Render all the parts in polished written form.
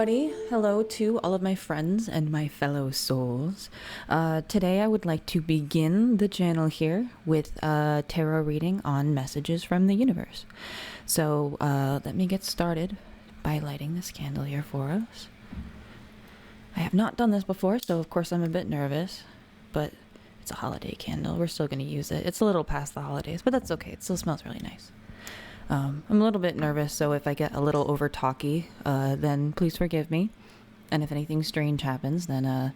everybody. Hello to all of my friends and my fellow souls. Today I would like to begin the channel here with a tarot reading on messages from the universe. So let me get started by lighting this candle here for us. I have not done this before, so of course I'm a bit nervous, but it's a holiday candle. We're still going to use it. It's a little past the holidays, but that's okay. It still smells really nice. I'm a little bit nervous, so if I get a little over talky, then please forgive me. And if anything strange happens, then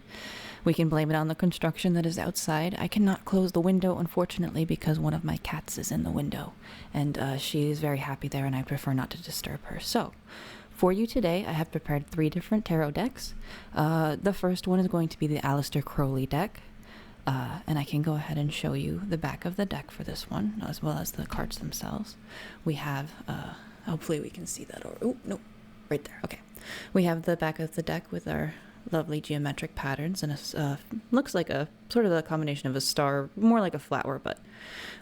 we can blame it on the construction that is outside. I cannot close the window, unfortunately, because one of my cats is in the window, and she is very happy there, and I prefer not to disturb her. So, for you today, I have prepared 3 different tarot decks. The first one is going to be the Aleister Crowley deck. And I can go ahead and show you the back of the deck for this one, as well as the cards themselves. We have, hopefully we can see that, or, oh, no, right there, okay. We have the back of the deck with our lovely geometric patterns, and it looks like a, sort of a combination of a star, more like a flower, but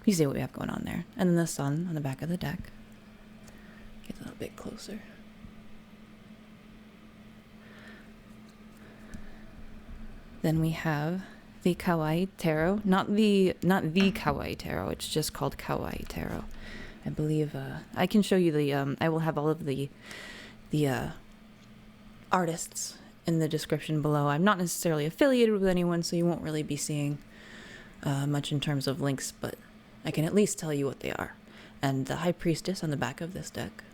you see what we have going on there. And then the sun on the back of the deck. Get a little bit closer. Then we have the Kawaii tarot, not the Kawaii tarot, it's just called Kawaii tarot. I believe I can show you the I will have all of the artists in the description below. I'm not necessarily affiliated with anyone, so you won't really be seeing much in terms of links, but I can at least tell you what they are. And the High Priestess on the back of this deck.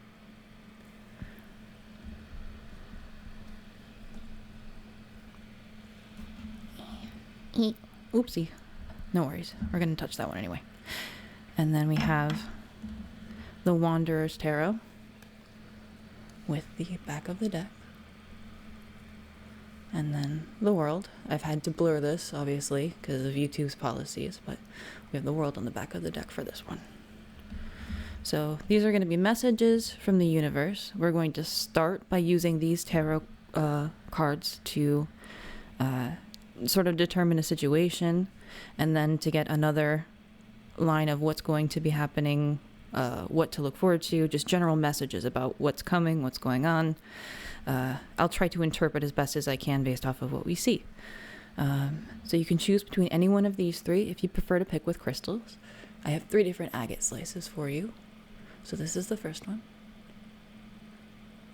Oopsie. No worries. We're going to touch that one anyway. And then we have the Wanderer's Tarot with the back of the deck. And then the World. I've had to blur this, obviously, because of YouTube's policies, but we have the World on the back of the deck for this one. So these are going to be messages from the universe. We're going to start by using these tarot cards to sort of determine a situation, and then to get another line of what's going to be happening, what to look forward to, just general messages about what's coming, what's going on. I'll try to interpret as best as I can based off of what we see. So you can choose between any one of these 3 if you prefer to pick with crystals. I have 3 different agate slices for you. So this is the first one.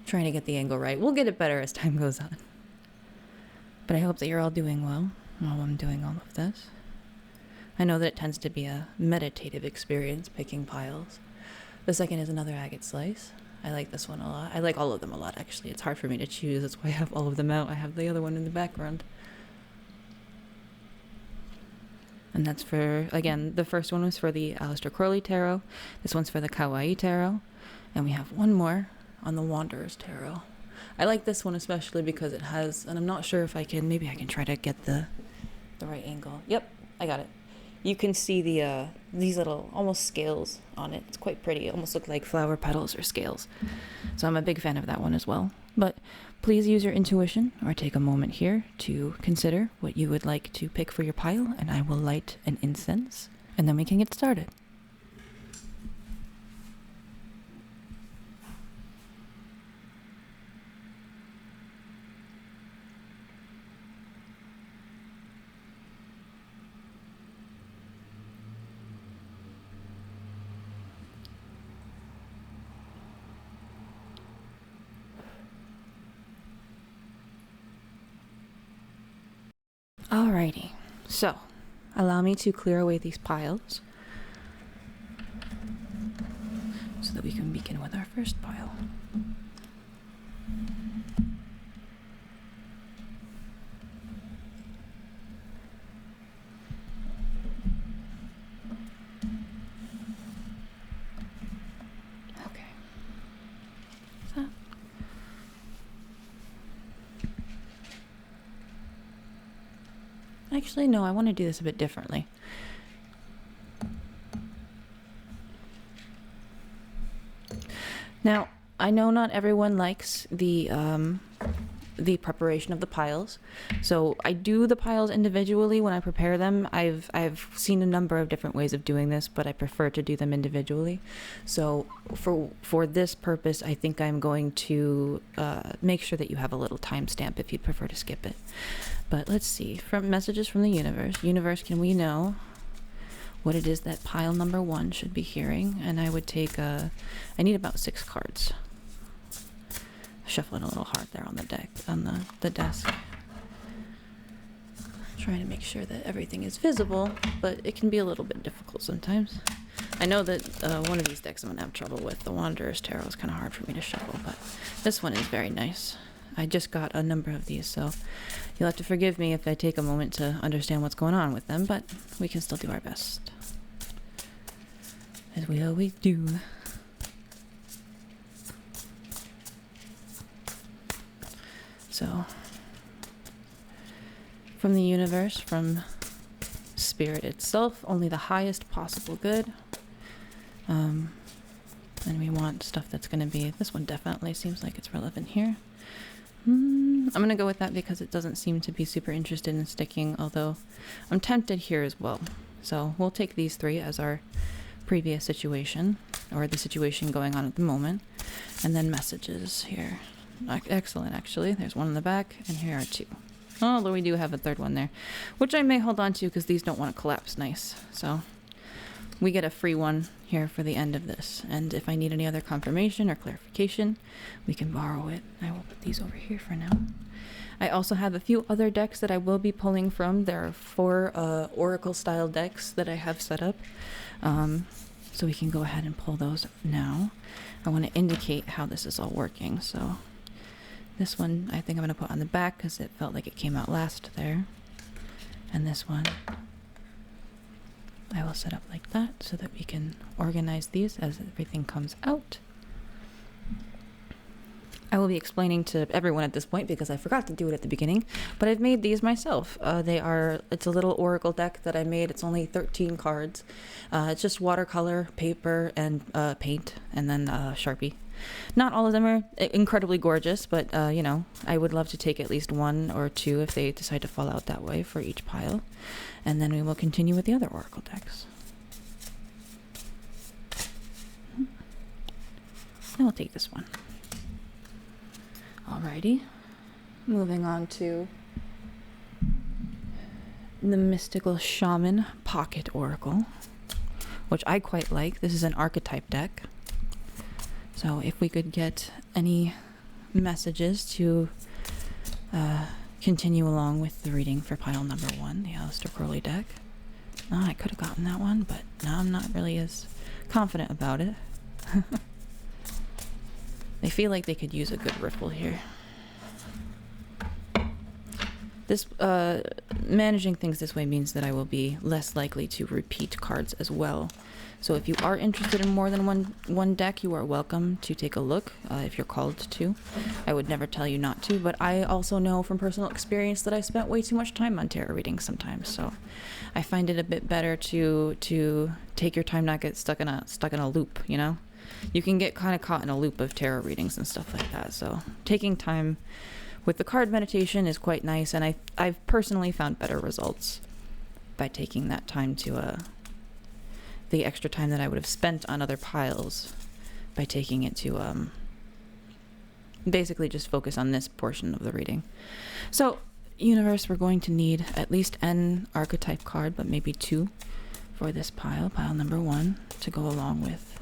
Trying to get the angle right. We'll get it better as time goes on. But I hope that you're all doing well while I'm doing all of this. I know that it tends to be a meditative experience picking piles. The second is another agate slice. I like this one a lot. I like all of them a lot, actually. It's hard for me to choose. That's why I have all of them out. I have the other one in the background. And that's for, again, the first one was for the Aleister Crowley Tarot. This one's for the Kawaii Tarot. And we have one more on the Wanderer's Tarot. I like this one especially because it has, and I'm not sure if I can, maybe I can try to get the right angle. Yep, I got it. You can see the these little almost scales on it. It's quite pretty. It almost look like flower petals or scales. So I'm a big fan of that one as well. But please use your intuition or take a moment here to consider what you would like to pick for your pile, and I will light an incense, and then we can get started. Alrighty, so allow me to clear away these piles so that we can begin with our first pile. Okay. So. Actually, no, I want to do this a bit differently. Now, I know not everyone likes the the preparation of the piles. So I do the piles individually when I prepare them. I've seen a number of different ways of doing this, but I prefer to do them individually. So for this purpose, I think I'm going to make sure that you have a little timestamp if you'd prefer to skip it. But let's see, from messages from the universe. Universe, can we know what it is that pile number 1 should be hearing? And I would take I need about 6 cards. Shuffling a little hard there on the deck, on the desk. Trying to make sure that everything is visible, but it can be a little bit difficult sometimes. I know that one of these decks I'm gonna have trouble with. The Wanderer's Tarot is kind of hard for me to shuffle, but this one is very nice. I just got a number of these, so you'll have to forgive me if I take a moment to understand what's going on with them, but we can still do our best. As we always do. So, from the universe, from spirit itself, only the highest possible good. And we want stuff that's going to be, this one definitely seems like it's relevant here. I'm going to go with that because it doesn't seem to be super interested in sticking, although I'm tempted here as well. So we'll take these 3 as our previous situation, or the situation going on at the moment, and then messages here. Excellent, actually. There's one in the back, and here are 2. Although we do have a 3rd one there, which I may hold on to because these don't want to collapse nice. So we get a free one here for the end of this. And if I need any other confirmation or clarification, we can borrow it. I will put these over here for now. I also have a few other decks that I will be pulling from. There are 4 Oracle-style decks that I have set up. So we can go ahead and pull those now. I want to indicate how this is all working. So this one I think I'm going to put on the back because it felt like it came out last there. And this one I will set up like that so that we can organize these as everything comes out. I will be explaining to everyone at this point because I forgot to do it at the beginning, but I've made these myself. It's a little Oracle deck that I made. It's only 13 cards. It's just watercolor, paper, and paint, and then Sharpie. Not all of them are incredibly gorgeous, but you know, I would love to take at least 1 or 2 if they decide to fall out that way for each pile. And then we will continue with the other Oracle decks. And we'll take this one. Alrighty, moving on to the Mystical Shaman Pocket Oracle, which I quite like. This is an archetype deck. So if we could get any messages to continue along with the reading for pile number 1, the Aleister Crowley deck. I could have gotten that one, but now I'm not really as confident about it. They feel like they could use a good riffle here. This managing things this way means that I will be less likely to repeat cards as well. So if you are interested in more than one deck, you are welcome to take a look if you're called to. I would never tell you not to, but I also know from personal experience that I spent way too much time on tarot readings sometimes. So I find it a bit better to take your time, not get stuck in a loop, you know? You can get kind of caught in a loop of tarot readings and stuff like that. So taking time with the card meditation is quite nice, and I've personally found better results by taking that time to the extra time that I would have spent on other piles by taking it to basically just focus on this portion of the reading. So universe, we're going to need at least an archetype card, but maybe 2 for this pile number 1, to go along with.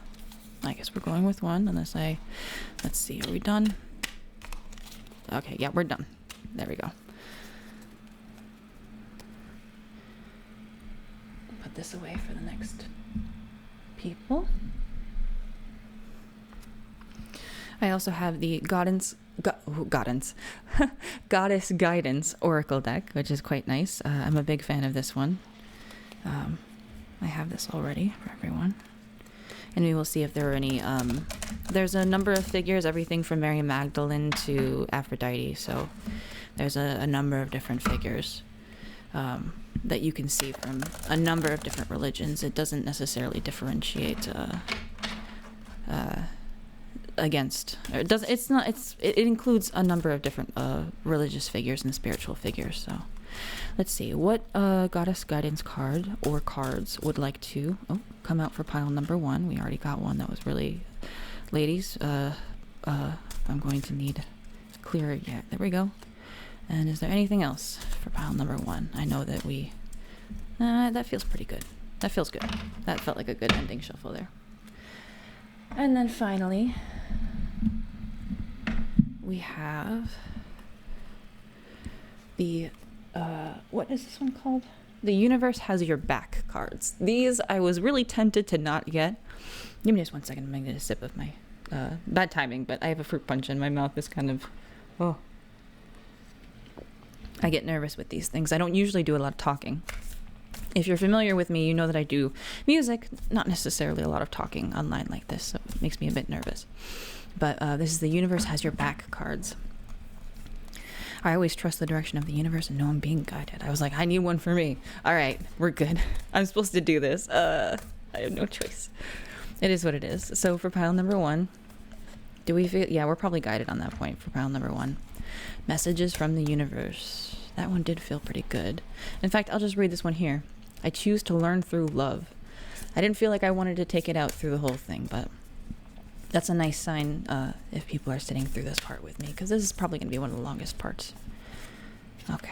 I guess we're going with 1 unless let's see, are we done? Okay, yeah, we're done. There we go. Put this away for the next people. I also have the Goddess Guidance Oracle deck, which is quite nice. I'm a big fan of this one. I have this already for everyone. And we will see if there are any, there's a number of figures, everything from Mary Magdalene to Aphrodite, so there's a number of different figures that you can see from a number of different religions. It doesn't necessarily differentiate against, or it doesn't, it's not, it includes a number of different religious figures and spiritual figures. So let's see what goddess guidance card or cards would like to come out for pile number 1. We already got one that was really, ladies, I'm going to need clearer. Yeah, there we go. And is there anything else for pile number 1? I know that we that feels pretty good. That feels good. That felt like a good ending shuffle there. And then finally, we have the, what is this one called? The Universe Has Your Back cards. These I was really tempted to not get. Give me just 1 second. I'm going to get a sip of my, bad timing, but I have a fruit punch in my mouth. This kind of, I get nervous with these things. I don't usually do a lot of talking. If you're familiar with me, you know that I do music, not necessarily a lot of talking online like this, so it makes me a bit nervous. But this is the Universe Has Your Back cards. I always trust the direction of the universe and know I'm being guided. I was like, I need one for me. All right, we're good. I'm supposed to do this. I have no choice. It is what it is. So for pile number 1, do we feel... Yeah, we're probably guided on that point for pile number 1. Messages from the universe. That one did feel pretty good. In fact, I'll just read this one here. I choose to learn through love. I didn't feel like I wanted to take it out through the whole thing, but that's a nice sign if people are sitting through this part with me, because this is probably going to be one of the longest parts. Okay.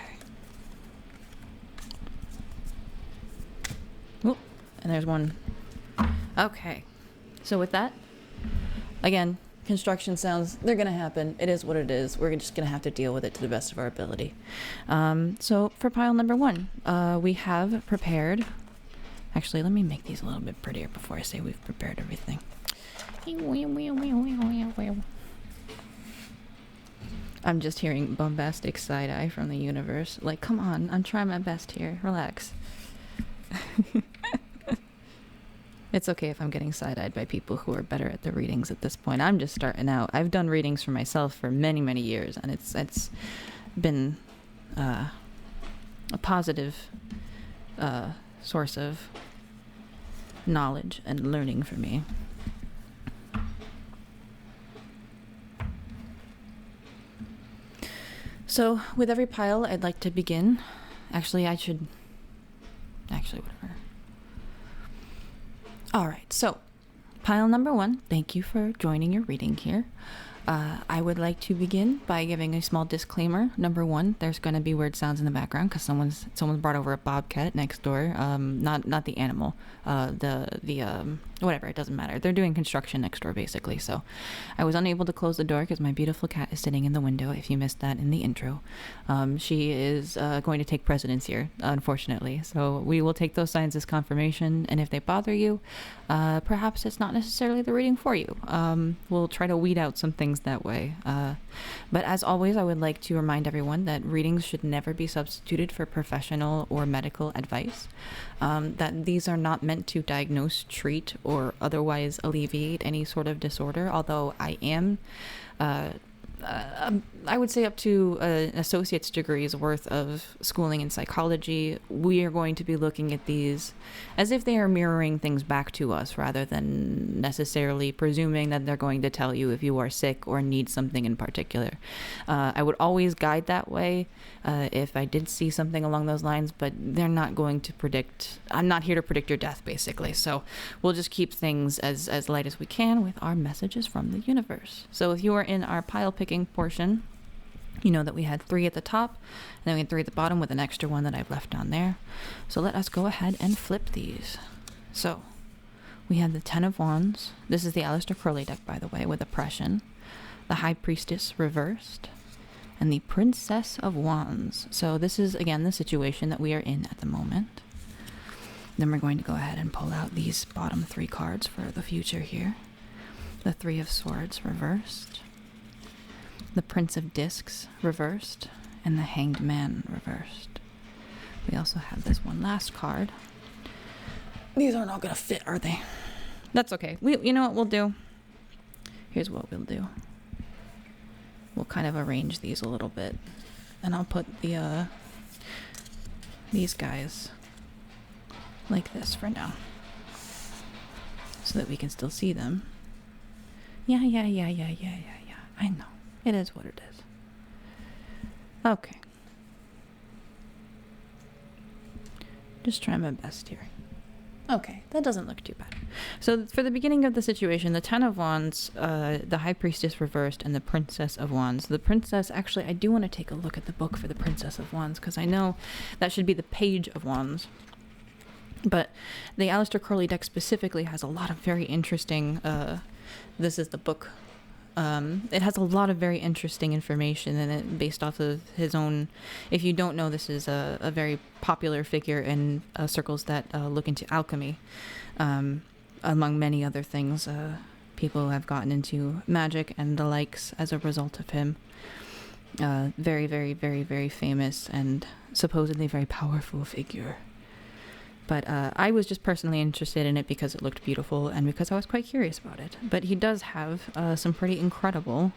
Oop, and there's one. Okay. So with that, again, construction sounds, they're going to happen. It is what it is. We're just going to have to deal with it to the best of our ability. So for pile number 1, we have prepared... Actually, let me make these a little bit prettier before I say we've prepared everything. I'm just hearing bombastic side-eye from the universe. Like, come on, I'm trying my best here. Relax. It's okay if I'm getting side-eyed by people who are better at the readings at this point. I'm just starting out. I've done readings for myself for many, many years, and it's been a positive source of knowledge and learning for me. So, with every pile, I'd like to begin. Actually, whatever. Alright, so, pile number 1, thank you for joining your reading here. I would like to begin by giving a small disclaimer. Number 1, there's going to be weird sounds in the background because someone's brought over a bobcat next door. Not the animal, whatever, it doesn't matter. They're doing construction next door basically. So I was unable to close the door because my beautiful cat is sitting in the window. If you missed that in the intro, she is going to take precedence here, unfortunately. So we will take those signs as confirmation, and if they bother you, perhaps it's not necessarily the reading for you. We'll try to weed out some things that way. But as always, I would like to remind everyone that readings should never be substituted for professional or medical advice. That these are not meant to diagnose, treat, or otherwise alleviate any sort of disorder, although I am I would say up to an associate's degree's worth of schooling in psychology. We are going to be looking at these as if they are mirroring things back to us rather than necessarily presuming that they're going to tell you if you are sick or need something in particular. I would always guide that way if I did see something along those lines, but they're not going to predict. I'm not here to predict your death, basically. So we'll just keep things as light as we can with our messages from the universe. So if you are in our pile picking portion, you know that we had 3 at the top, and then we had 3 at the bottom with an extra one that I've left on there. So let us go ahead and flip these. So we have the 10 of Wands. This is the Aleister Crowley deck, by the way, with Oppression. The High Priestess reversed. And the Princess of Wands. So this is, again, the situation that we are in at the moment. Then we're going to go ahead and pull out these bottom 3 cards for the future here. The 3 of Swords reversed. The Prince of Discs reversed, and the Hanged Man reversed. We also have this one last card. These aren't all gonna fit, are they? That's okay. You know what we'll do? Here's what we'll do. We'll kind of arrange these a little bit, and I'll put the these guys like this for now, so that we can still see them, Yeah. I know. It is what it is. Okay. Just trying my best here. Okay, that doesn't look too bad. So for the beginning of the situation, the Ten of Wands, the High Priestess reversed, and the Princess of Wands. The Princess, actually, I do want to take a look at the book for the Princess of Wands, because I know that should be the Page of Wands. But the Aleister Crowley deck specifically has a lot of very interesting, this is the book. It has a lot of very interesting information in it based off of his own. If you don't know, this is a very popular figure in circles that look into alchemy. Among many other things, people have gotten into magic and the likes as a result of him. Very, very, very, very famous and supposedly very powerful figure. But I was just personally interested in it because it looked beautiful and because I was quite curious about it. But he does have some pretty incredible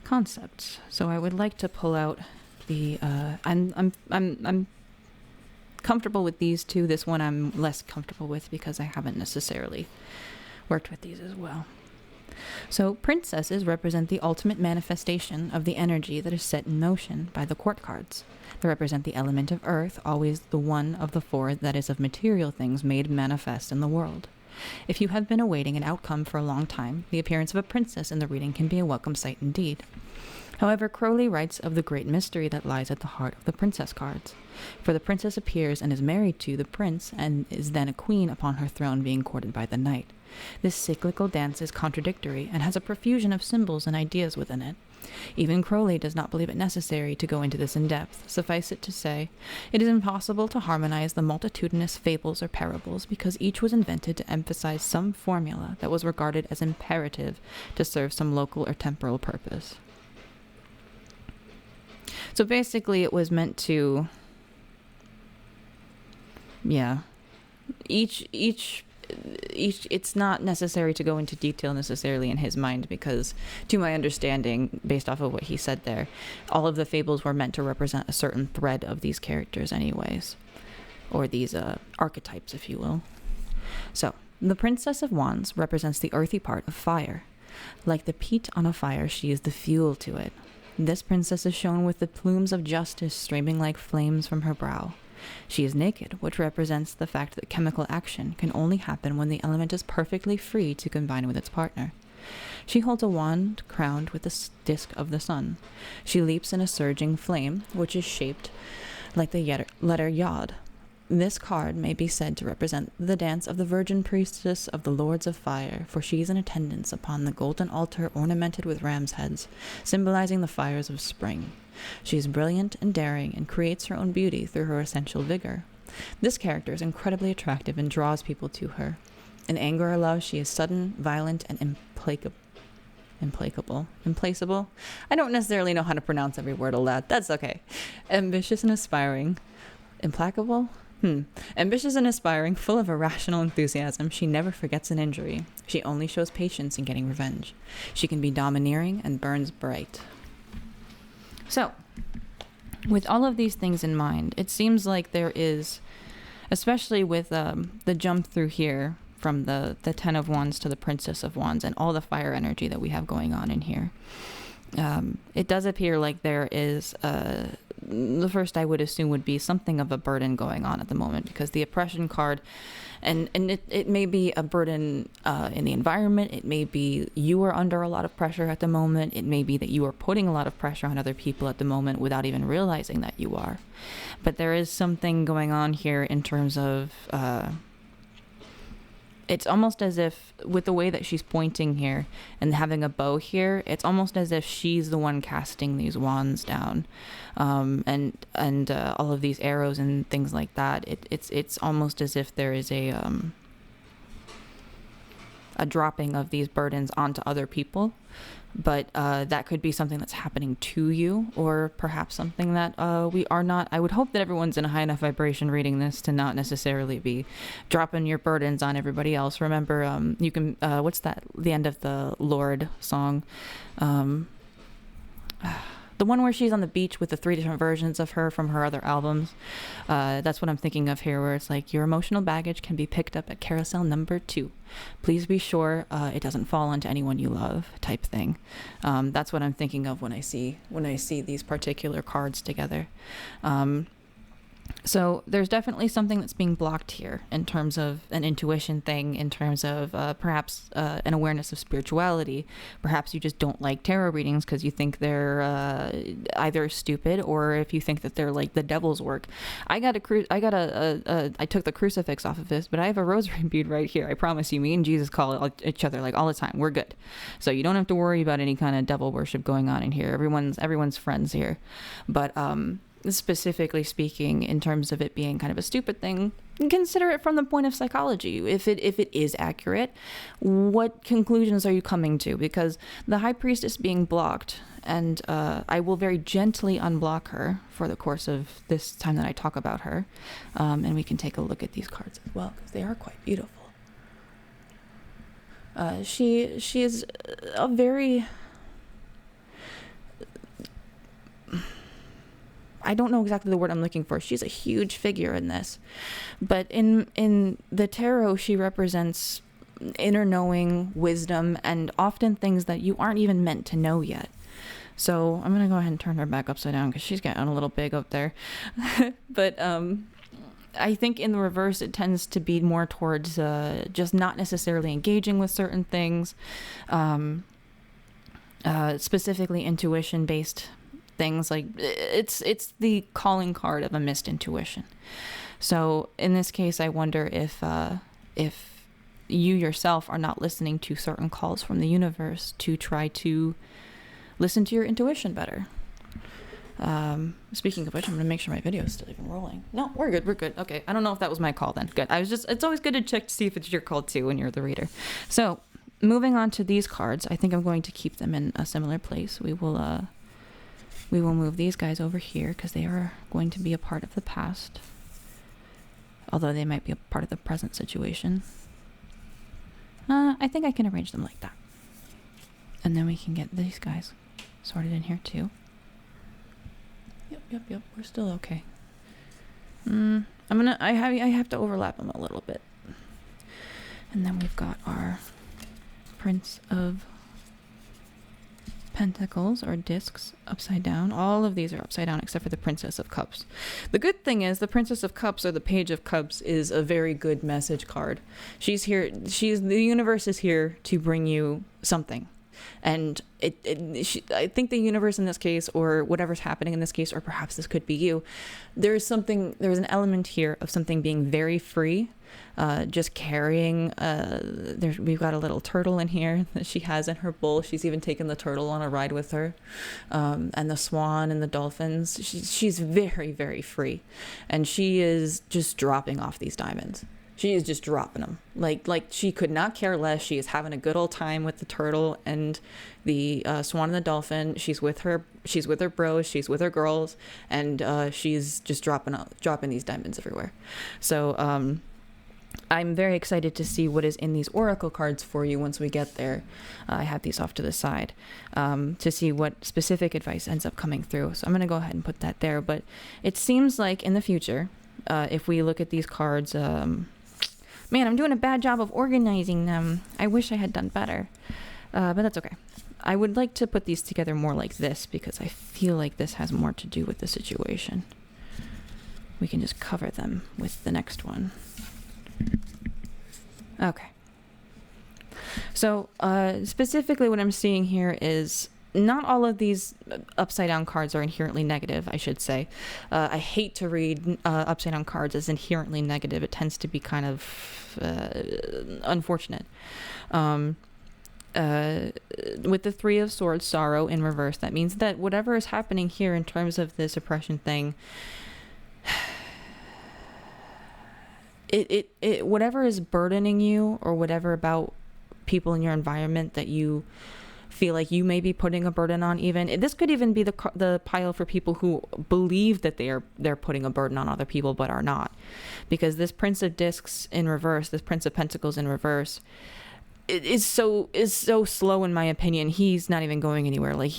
concepts. So I would like to pull out the. I'm comfortable with these two. This one I'm less comfortable with because I haven't necessarily worked with these as well. So princesses represent the ultimate manifestation of the energy that is set in motion by the court cards. They represent the element of earth, always the one of the four that is of material things made manifest in the world. If you have been awaiting an outcome for a long time, the appearance of a princess in the reading can be a welcome sight indeed. However, Crowley writes of the great mystery that lies at the heart of the princess cards. For the princess appears and is married to the prince, and is then a queen upon her throne being courted by the knight. This cyclical dance is contradictory and has a profusion of symbols and ideas within it. Even Crowley does not believe it necessary to go into this in depth. Suffice it to say, it is impossible to harmonize the multitudinous fables or parables because each was invented to emphasize some formula that was regarded as imperative to serve some local or temporal purpose. So basically it was meant to, each it's not necessary to go into detail necessarily in his mind because, to my understanding, based off of what he said there, all of the fables were meant to represent a certain thread of these characters anyways, or these archetypes, if you will. So, the Princess of Wands represents the earthy part of fire. Like the peat on a fire, she is the fuel to it. This princess is shown with the plumes of justice streaming like flames from her brow. She is naked, which represents the fact that chemical action can only happen when the element is perfectly free to combine with its partner. She holds a wand crowned with the disk of the sun. She leaps in a surging flame, which is shaped like the letter Yod. This card may be said to represent the dance of the virgin priestess of the Lords of Fire, for she is in attendance upon the golden altar ornamented with ram's heads, symbolizing the fires of spring. She is brilliant and daring and creates her own beauty through her essential vigor. This character is incredibly attractive and draws people to her. In anger or love, she is sudden, violent, and implacable. I don't necessarily know how to pronounce every word of that. That's okay. Ambitious and aspiring. Implacable? Ambitious and aspiring, full of irrational enthusiasm, she never forgets an injury. She only shows patience in getting revenge. She can be domineering and burns bright. So, with all of these things in mind, it seems like there is, especially with the jump through here from the Ten of Wands to the Princess of Wands and all the fire energy that we have going on in here, it does appear like there is, the first I would assume would be something of a burden going on at the moment, because the oppression card, and it may be a burden in the environment, it may be you are under a lot of pressure at the moment, it may be that you are putting a lot of pressure on other people at the moment without even realizing that you are. But there is something going on here in terms of, it's almost as if, with the way that she's pointing here and having a bow here, it's almost as if she's the one casting these wands down, and all of these arrows and things like that. It's almost as if there is a dropping of these burdens onto other people, but that could be something that's happening to you, or perhaps something that we are not. I would hope that everyone's in a high enough vibration reading this to not necessarily be dropping your burdens on everybody else. Remember, you can, what's that, the end of the Lord song? The the one where she's on the beach with the 3 different versions of her from her other albums. That's what I'm thinking of here, where it's like, your emotional baggage can be picked up at carousel number 2. Please be sure it doesn't fall onto anyone you love, type thing. That's what I'm thinking of when I see these particular cards together. So there's definitely something that's being blocked here in terms of an intuition thing, in terms of perhaps an awareness of spirituality. Perhaps you just don't like tarot readings because you think they're either stupid, or if you think that they're like the devil's work. I took the crucifix off of this, but I have a rosary bead right here. I promise you, me and Jesus call each other like all the time. We're good. So you don't have to worry about any kind of devil worship going on in here. Everyone's friends here. But specifically speaking, in terms of it being kind of a stupid thing, consider it from the point of psychology. If it is accurate, what conclusions are you coming to? Because the high priestess being blocked, and I will very gently unblock her for the course of this time that I talk about her, and we can take a look at these cards as well, because they are quite beautiful. She is a very, I don't know exactly the word I'm looking for. She's a huge figure in this. But in the tarot, she represents inner knowing, wisdom, and often things that you aren't even meant to know yet. So I'm going to go ahead and turn her back upside down because she's getting a little big up there. But I think in the reverse, it tends to be more towards just not necessarily engaging with certain things, specifically intuition-based things. Like it's the calling card of a missed intuition. So in this case, I wonder if you yourself are not listening to certain calls from the universe to try to listen to your intuition better. Speaking of which, I'm gonna make sure my video is still even rolling. No, we're good. Okay, I don't know if that was my call then. Good. It's always good to check to see if it's your call too when you're the reader. So moving on to these cards, I think I'm going to keep them in a similar place. We will move these guys over here because they are going to be a part of the past, although they might be a part of the present situation. I think I can arrange them like that. And then we can get these guys sorted in here too. Yep. We're still okay. I have to overlap them a little bit. And then we've got our Prince of Pentacles or discs upside down. All of these are upside down except for the Princess of Cups. The good thing is the Princess of Cups, or the Page of Cups, is a very good message card. She's here. The universe is here to bring you something. And I think the universe in this case, or whatever's happening in this case, or perhaps this could be you, there's an element here of something being very free, just carrying, we've got a little turtle in here that she has in her bowl. She's even taken the turtle on a ride with her, and the swan and the dolphins. She's very, very free, and she is just dropping off these diamonds. She is just dropping them. Like she could not care less. She is having a good old time with the turtle and the swan and the dolphin. She's with her bros. She's with her girls, and she's just dropping these diamonds everywhere. So I'm very excited to see what is in these oracle cards for you once we get there. I have these off to the side to see what specific advice ends up coming through. So I'm going to go ahead and put that there. But it seems like in the future, if we look at these cards, man, I'm doing a bad job of organizing them. I wish I had done better, but that's okay. I would like to put these together more like this because I feel like this has more to do with the situation. We can just cover them with the next one. Okay. So specifically what I'm seeing here is not all of these upside down cards are inherently negative, I should say. I hate to read upside down cards as inherently negative. It tends to be kind of unfortunate. With the Three of Swords, sorrow in reverse, that means that whatever is happening here in terms of this oppression thing, it whatever is burdening you, or whatever about people in your environment that you feel like you may be putting a burden on, even this could even be the pile for people who believe that they're putting a burden on other people but are not, because this Prince of Discs in reverse, this Prince of Pentacles in reverse, is so slow, in my opinion. He's not even going anywhere. Like,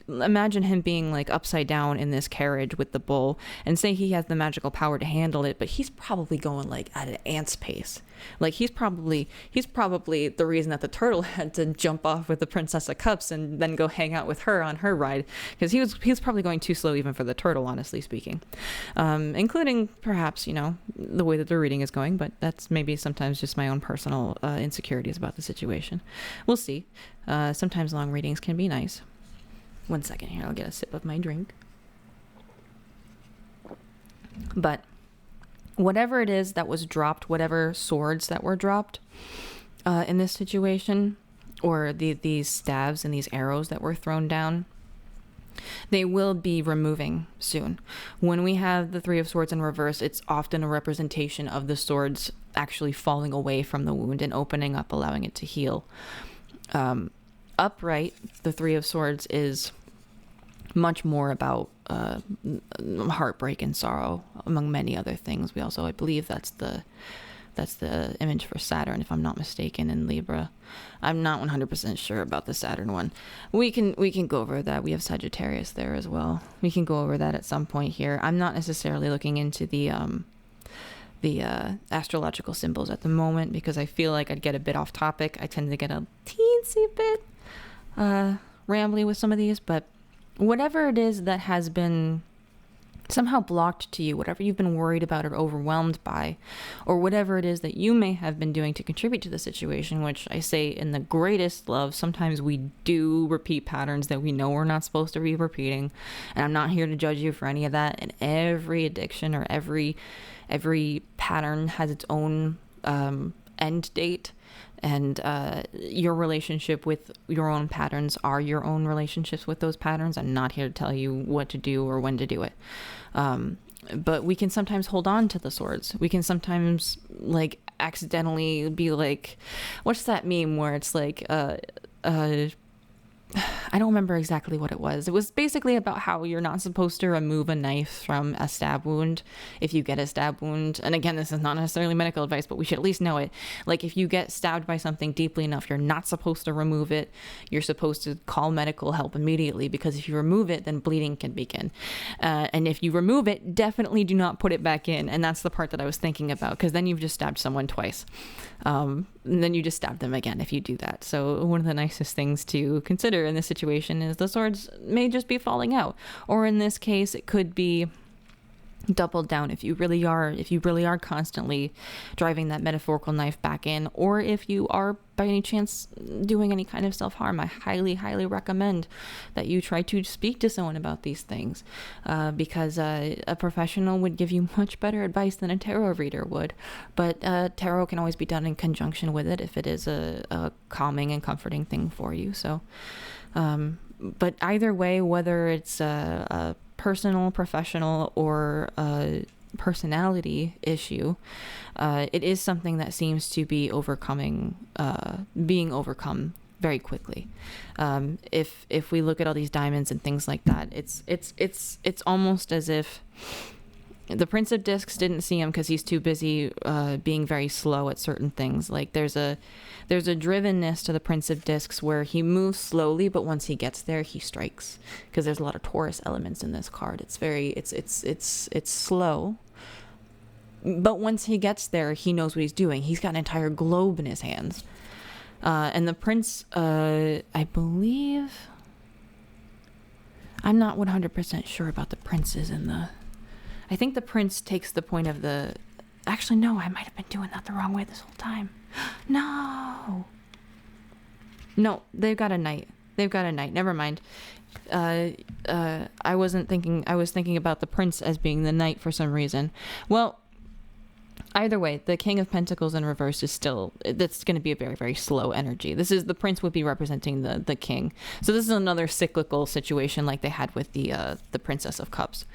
imagine him being like upside down in this carriage with the bull, and say he has the magical power to handle it, but he's probably going like at an ant's pace. Like, he's probably the reason that the turtle had to jump off with the Princess of Cups and then go hang out with her on her ride, because he was probably going too slow even for the turtle, honestly speaking, including perhaps, you know, the way that the reading is going. But that's maybe sometimes just my own personal insecurities about the situation. We'll see. Sometimes long readings can be nice. 1 second here, I'll get a sip of my drink. But whatever it is that was dropped, whatever swords that were dropped in this situation, or these stabs and these arrows that were thrown down, they will be removing soon. When we have the Three of Swords in reverse, it's often a representation of the swords actually falling away from the wound and opening up, allowing it to heal. Upright, the Three of Swords is much more about heartbreak and sorrow, among many other things. We also, I believe that's the image for Saturn, if I'm not mistaken, in Libra. I'm not 100% sure about the Saturn one. We can go over that. We have Sagittarius there as well. We can go over that at some point here. I'm not necessarily looking into the astrological symbols at the moment, because I feel like I'd get a bit off topic. I tend to get a teensy bit rambly with some of these, but whatever it is that has been somehow blocked to you, whatever you've been worried about or overwhelmed by, or whatever it is that you may have been doing to contribute to the situation, which I say in the greatest love, sometimes we do repeat patterns that we know we're not supposed to be repeating, and I'm not here to judge you for any of that. And every addiction or every pattern has its own end date, and your relationship with your own patterns are your own relationships with those patterns. I'm not here to tell you what to do or when to do it. But we can sometimes hold on to the swords. We can sometimes like accidentally be like, what's that meme where it's like, I don't remember exactly what it was. It was basically about how you're not supposed to remove a knife from a stab wound if you get a stab wound. And again, this is not necessarily medical advice, but we should at least know it. Like, if you get stabbed by something deeply enough, you're not supposed to remove it. You're supposed to call medical help immediately, because if you remove it, then bleeding can begin. And if you remove it, definitely do not put it back in. And that's the part that I was thinking about, because then you've just stabbed someone twice. And then you just stab them again if you do that. So one of the nicest things to consider in this situation is the swords may just be falling out, or in this case it could be doubled down if you really are constantly driving that metaphorical knife back in, or if you are by any chance doing any kind of self-harm. I highly recommend that you try to speak to someone about these things, because a professional would give you much better advice than a tarot reader would. But tarot can always be done in conjunction with it if it is a calming and comforting thing for you. So but either way, whether it's a personal, professional, or a personality issue, it is something that seems to be being overcome very quickly. If we look at all these diamonds and things like that, it's almost as if the Prince of Discs didn't see him because he's too busy being very slow at certain things. Like, there's a drivenness to the Prince of Discs where he moves slowly, but once he gets there, he strikes, because there's a lot of Taurus elements in this card. It's slow, but once he gets there, he knows what he's doing. He's got an entire globe in his hands. And the Prince, I believe, I'm not 100% sure about the princes in the... I think the prince takes the point of the... Actually, no, I might have been doing that the wrong way this whole time. No, they've got a knight. Never mind. I was thinking about the prince as being the knight for some reason. Well, either way, the King of Pentacles in reverse is that's going to be a very, very slow energy. The prince would be representing the king. So this is another cyclical situation like they had with the Princess of Cups.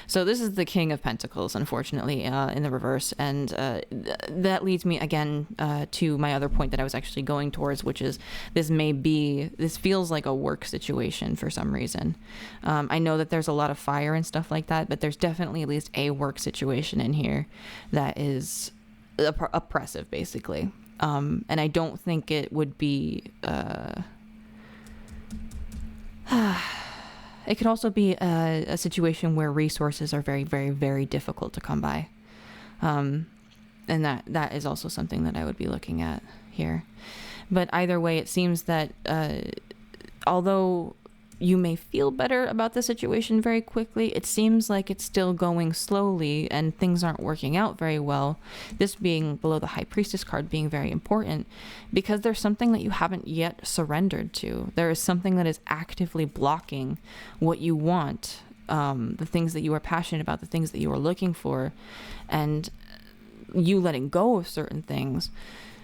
So this is the King of Pentacles, unfortunately, in the reverse. And that leads me again to my other point that I was actually going towards, which is this feels like a work situation for some reason. I know that there's a lot of fire and stuff like that, but there's definitely at least a work situation in here that is oppressive, basically. And I don't think it would be... it could also be a situation where resources are very, very, very difficult to come by. And that is also something that I would be looking at here. But either way, it seems that although you may feel better about the situation very quickly, it seems like it's still going slowly and things aren't working out very well. This being below the High Priestess card being very important because there's something that you haven't yet surrendered to. There is something that is actively blocking what you want, the things that you are passionate about, the things that you are looking for, and you letting go of certain things.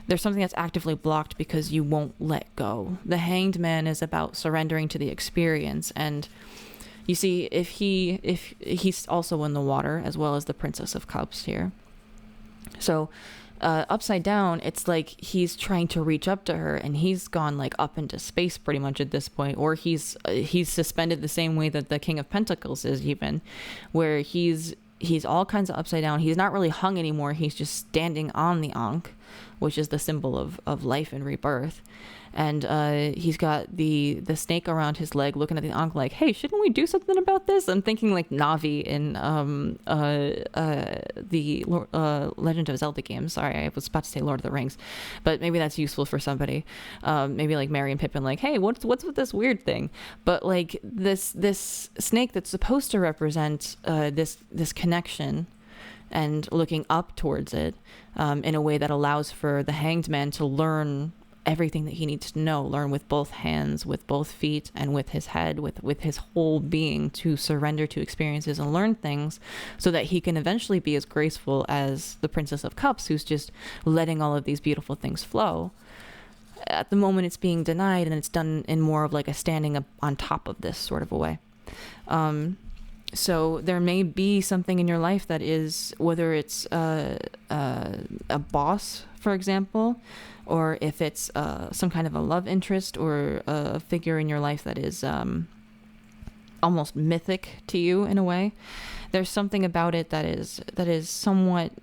There's something that's actively blocked because you won't let go. The Hanged Man is about surrendering to the experience. And you see, if he's also in the water, as well as the Princess of Cups here. So upside down, it's like he's trying to reach up to her, and he's gone like up into space pretty much at this point. Or he's suspended the same way that the King of Pentacles is, even, where he's all kinds of upside down. He's not really hung anymore. He's just standing on the Ankh, which is the symbol of life and rebirth. And he's got the snake around his leg looking at the Ankh like, hey, shouldn't we do something about this? I'm thinking like Navi in the Legend of Zelda games. Sorry, I was about to say Lord of the Rings. But maybe that's useful for somebody. Maybe like Merry and Pippin, like, hey, what's with this weird thing? But like this snake that's supposed to represent this connection and looking up towards it in a way that allows for the Hanged Man to learn everything that he needs to know, learn with both hands, with both feet, and with his head, with his whole being, to surrender to experiences and learn things so that he can eventually be as graceful as the Princess of Cups, who's just letting all of these beautiful things flow. At the moment, it's being denied, and it's done in more of like a standing up on top of this sort of a way. So there may be something in your life that is, whether it's a boss, for example, or if it's some kind of a love interest or a figure in your life that is almost mythic to you in a way. There's something about it that is somewhat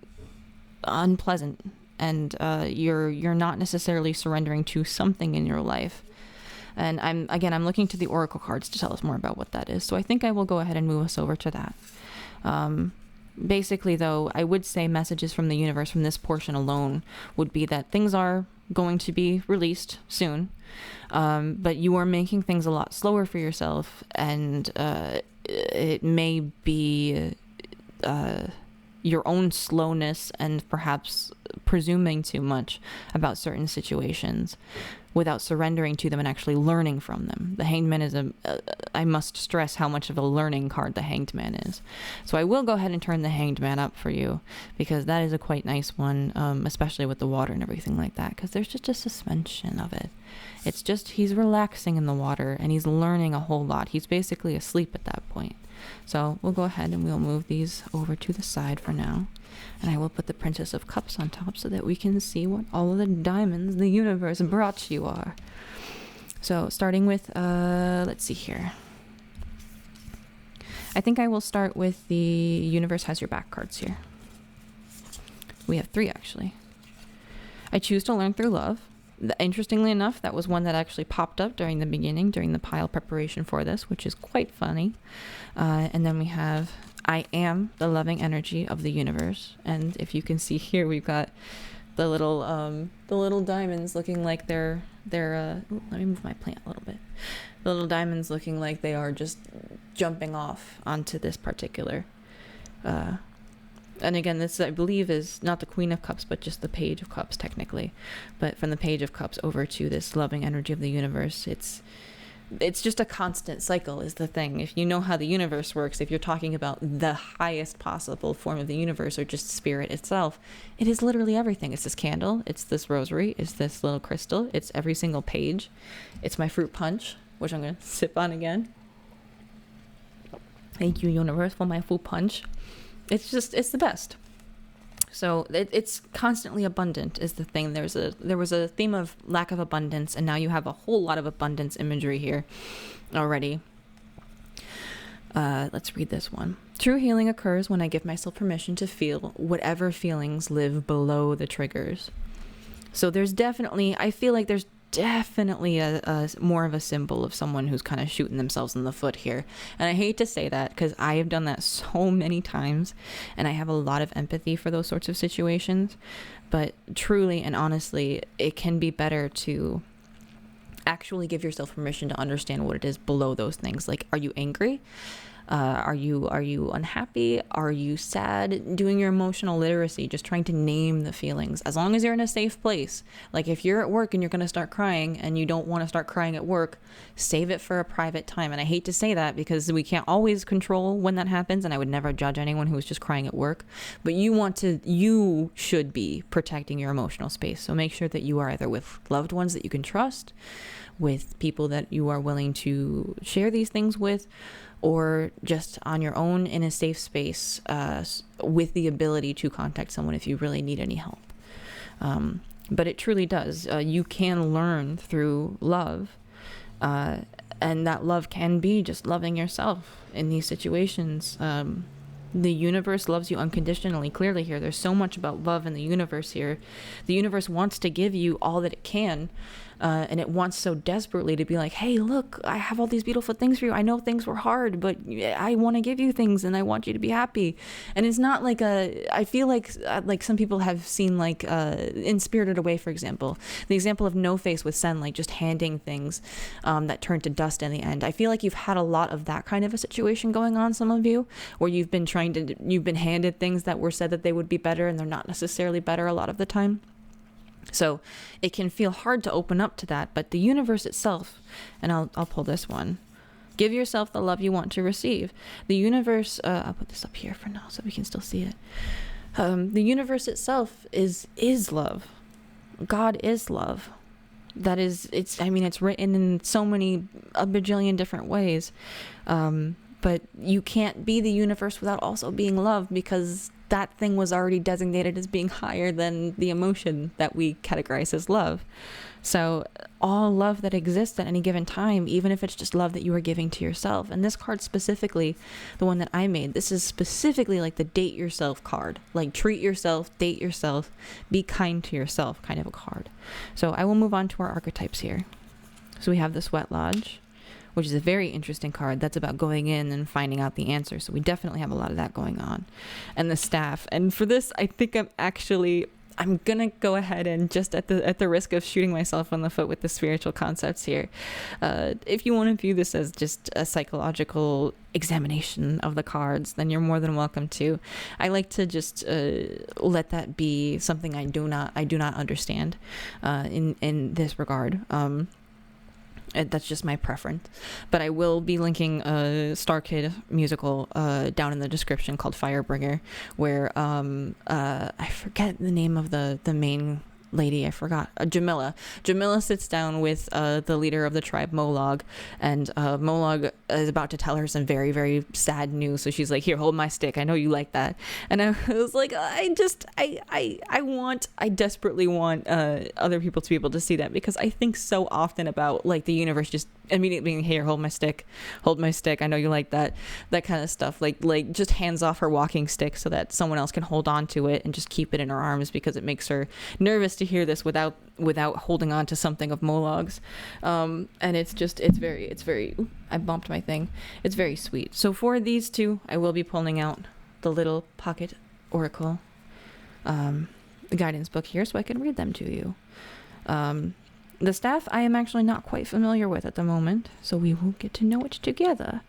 unpleasant, and you're not necessarily surrendering to something in your life. And I'm looking to the Oracle cards to tell us more about what that is. So I think I will go ahead and move us over to that. Basically, though, I would say messages from the universe from this portion alone would be that things are going to be released soon. But you are making things a lot slower for yourself. And it may be your own slowness and perhaps presuming too much about certain situations without surrendering to them and actually learning from them. The Hanged Man is I must stress how much of a learning card the Hanged Man is. So I will go ahead and turn the Hanged Man up for you, because that is a quite nice one, especially with the water and everything like that, because there's just a suspension of it. It's just, he's relaxing in the water and he's learning a whole lot. He's basically asleep at that point. So we'll go ahead and we'll move these over to the side for now. And I will put the Princess of Cups on top so that we can see what all of the diamonds the universe brought you are. So starting with, let's see here. I think I will start with the Universe Has Your Back cards here. We have 3 actually. I choose to learn through love. Interestingly enough, that was one that actually popped up during the beginning, during the pile preparation for this, which is quite funny. And then we have, I am the loving energy of the universe. And if you can see here, we've got the little diamonds looking like they're let me move my plant a little bit. The little diamonds looking like they are just jumping off onto this particular and again, this, I believe, is not the Queen of Cups, but just the Page of Cups, technically. But from the Page of Cups over to this loving energy of the universe, it's just a constant cycle is the thing. If you know how the universe works, if you're talking about the highest possible form of the universe or just spirit itself, it is literally everything. It's this candle, it's this rosary, it's this little crystal, it's every single page. It's my fruit punch, which I'm going to sip on again. Thank you, universe, for my fruit punch. It's the best. So it's constantly abundant is the thing. There was a theme of lack of abundance, and now you have a whole lot of abundance imagery here already. Let's read this one. True healing occurs when I give myself permission to feel whatever feelings live below the triggers. So there's definitely, I feel like there's definitely a more of a symbol of someone who's kind of shooting themselves in the foot here. And I hate to say that because I have done that so many times, and I have a lot of empathy for those sorts of situations. But truly and honestly, it can be better to actually give yourself permission to understand what it is below those things. Like, are you angry? Are you unhappy? Are you sad? Doing your emotional literacy, just trying to name the feelings. As long as you're in a safe place. Like if you're at work and you're going to start crying and you don't want to start crying at work, save it for a private time. And I hate to say that because we can't always control when that happens, and I would never judge anyone who's just crying at work. But you should be protecting your emotional space. So make sure that you are either with loved ones that you can trust, with people that you are willing to share these things with, or just on your own in a safe space with the ability to contact someone if you really need any help. But it truly does. You can learn through love, and that love can be just loving yourself in these situations. The universe loves you unconditionally. Clearly here, there's so much about love in the universe here. The universe wants to give you all that it can, and it wants so desperately to be like, hey, look, I have all these beautiful things for you. I know things were hard, but I want to give you things and I want you to be happy. And it's not like I feel like some people have seen like in Spirited Away, for example, the example of No Face with Sen, like just handing things that turn to dust in the end. I feel like you've had a lot of that kind of a situation going on, some of you, where you've been handed things that were said that they would be better and they're not necessarily better a lot of the time. So it can feel hard to open up to that, but the universe itself, and I'll pull this one. Give yourself the love you want to receive. The universe, I'll put this up here for now so we can still see it. The universe itself is love. God is love. That is, it's written in so many, a bajillion different ways. But you can't be the universe without also being love, because that thing was already designated as being higher than the emotion that we categorize as love. So all love that exists at any given time, even if it's just love that you are giving to yourself. And this card specifically, the one that I made, this is specifically like the date yourself card. Like treat yourself, date yourself, be kind to yourself kind of a card. So I will move on to our archetypes here. So we have the Sweat Lodge, which is a very interesting card. That's about going in and finding out the answer. So we definitely have a lot of that going on. And the Staff. And for this, I think I'm going to go ahead and just at the risk of shooting myself on the foot with the spiritual concepts here. If you want to view this as just a psychological examination of the cards, then you're more than welcome to. I like to just let that be something I do not understand in this regard. That's just my preference. But I will be linking a Star Kid musical down in the description called Firebringer, where I forget the name of the main lady. I forgot. Jamila. Jamila sits down with the leader of the tribe, Molag, and Molag is about to tell her some very, very sad news. So she's like, here, hold my stick. I know you like that. And I was like, I desperately want other people to be able to see that, because I think so often about like the universe just immediately being, here, hold my stick. I know you like that kind of stuff. Like just hands off her walking stick so that someone else can hold on to it and just keep it in her arms, because it makes her nervous to hear this without holding on to something of Molag's. And it's very, I bumped my thing. It's very sweet. So for these two, I will be pulling out the little pocket oracle, the guidance book here, so I can read them to you. The Staff I am actually not quite familiar with at the moment, so we will get to know it together.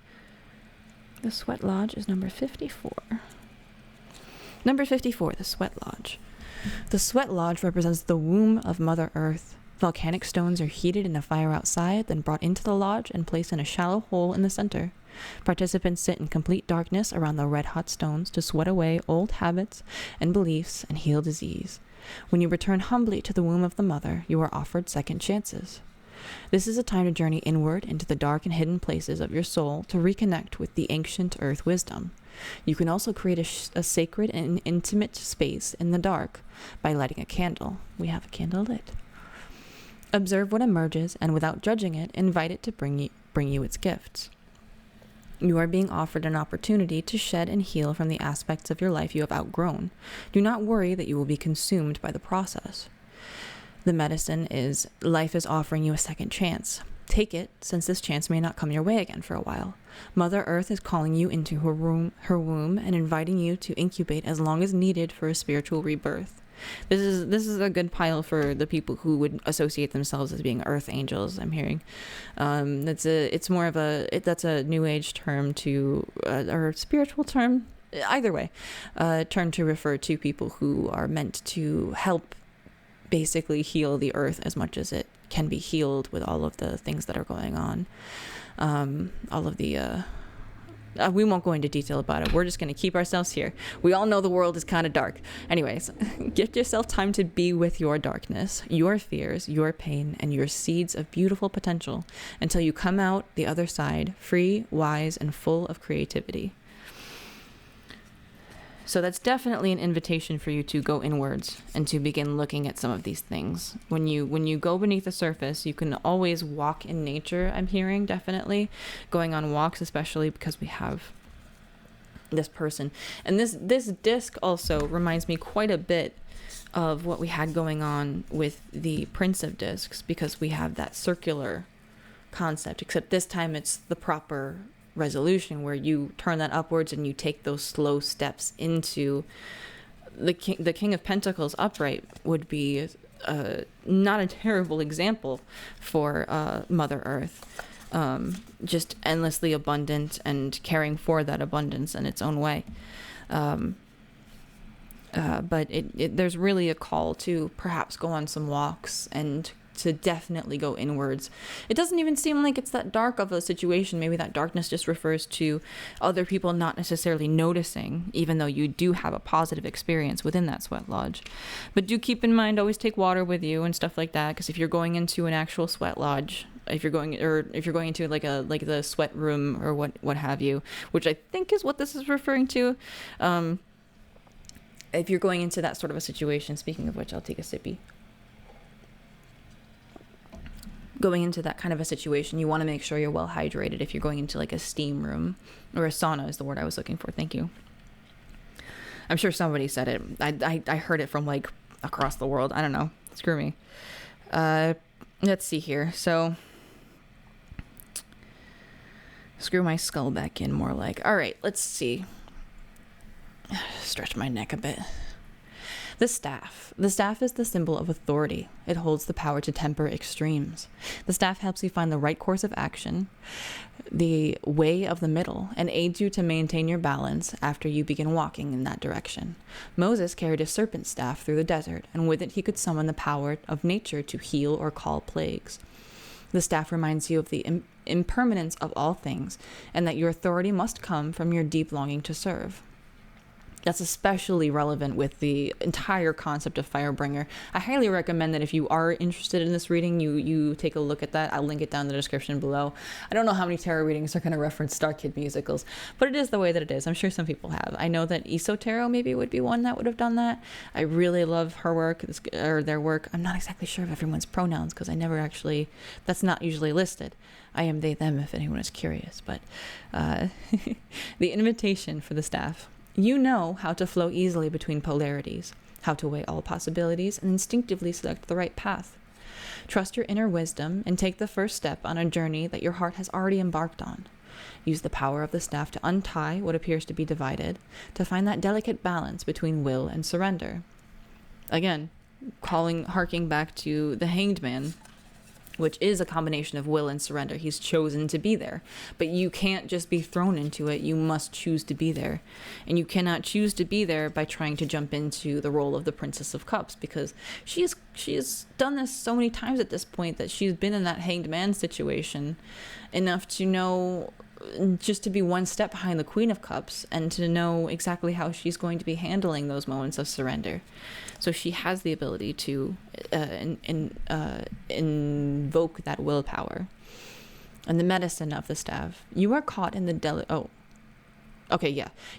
The Sweat Lodge is number 54. Number 54, the Sweat Lodge. The Sweat Lodge represents the womb of Mother Earth. Volcanic stones are heated in a fire outside, then brought into the lodge and placed in a shallow hole in the center. Participants sit in complete darkness around the red-hot stones to sweat away old habits and beliefs and heal disease. When you return humbly to the womb of the mother, you are offered second chances. This is a time to journey inward into the dark and hidden places of your soul to reconnect with the ancient earth wisdom. You can also create a sacred and intimate space in the dark by lighting a candle. We have a candle lit. Observe what emerges, and without judging it, invite it to bring you its gifts. You are being offered an opportunity to shed and heal from the aspects of your life you have outgrown. Do not worry that you will be consumed by the process. The medicine is life is offering you a second chance. Take it, since this chance may not come your way again for a while. Mother Earth is calling you into her womb and inviting you to incubate as long as needed for a spiritual rebirth. This is a good pile for the people who would associate themselves as being earth angels. I'm hearing, that's a new age term or spiritual term. Either way, term to refer to people who are meant to help basically heal the earth as much as it can be healed with all of the things that are going on. All of the we won't go into detail about it. We're just going to keep ourselves here. We all know the world is kind of dark. Anyways, give yourself time to be with your darkness, your fears, your pain, and your seeds of beautiful potential until you come out the other side free, wise, and full of creativity. So that's definitely an invitation for you to go inwards and to begin looking at some of these things. When you go beneath the surface, you can always walk in nature, I'm hearing, definitely. Going on walks, especially because we have this person. And this disc also reminds me quite a bit of what we had going on with the Prince of Discs, because we have that circular concept, except this time it's the proper resolution where you turn that upwards and you take those slow steps into the King of Pentacles upright would be not a terrible example for Mother Earth, just endlessly abundant and caring for that abundance in its own way. But there's really a call to perhaps go on some walks and to definitely go inwards. It doesn't even seem like it's that dark of a situation. Maybe that darkness just refers to other people not necessarily noticing, even though you do have a positive experience within that sweat lodge. But do keep in mind, always take water with you and stuff like that, because if you're going into an actual sweat lodge, if you're going into like the sweat room or what have you, which I think is what this is referring to, if you're going into that sort of a situation, speaking of which, I'll take a sippy. Going into that kind of a situation, you want to make sure you're well hydrated. If you're going into like a steam room, or a sauna is the word I was looking for. Thank you. I'm sure somebody said it. I heard it from like across the world. I don't know. Screw me. Let's see here. So screw my skull back in, more like. All right, let's see. Stretch my neck a bit. The staff. The staff is the symbol of authority. It holds the power to temper extremes. The staff helps you find the right course of action, the way of the middle, and aids you to maintain your balance after you begin walking in that direction. Moses carried a serpent staff through the desert, and with it he could summon the power of nature to heal or call plagues. The staff reminds you of the impermanence of all things, and that your authority must come from your deep longing to serve. That's especially relevant with the entire concept of Firebringer. I highly recommend that if you are interested in this reading, you take a look at that. I'll link it down in the description below. I don't know how many tarot readings are going to reference Star Kid musicals, but it is the way that it is. I'm sure some people have. I know that Iso Tarot maybe would be one that would have done that. I really love her work, or their work. I'm not exactly sure of everyone's pronouns because I never actually, that's not usually listed. I am they, them, if anyone is curious. But the invitation for the staff. You know how to flow easily between polarities, how to weigh all possibilities and instinctively select the right path. Trust your inner wisdom and take the first step on a journey that your heart has already embarked on. Use the power of the staff to untie what appears to be divided, to find that delicate balance between will and surrender. Again, harking back to the Hanged Man, which is a combination of will and surrender. He's chosen to be there. But you can't just be thrown into it. You must choose to be there. And you cannot choose to be there by trying to jump into the role of the Princess of Cups, because she has done this so many times at this point that she's been in that Hanged Man situation enough to know, just to be one step behind the Queen of Cups and to know exactly how she's going to be handling those moments of surrender. So she has the ability to invoke that willpower. And the medicine of the staff. You are caught in the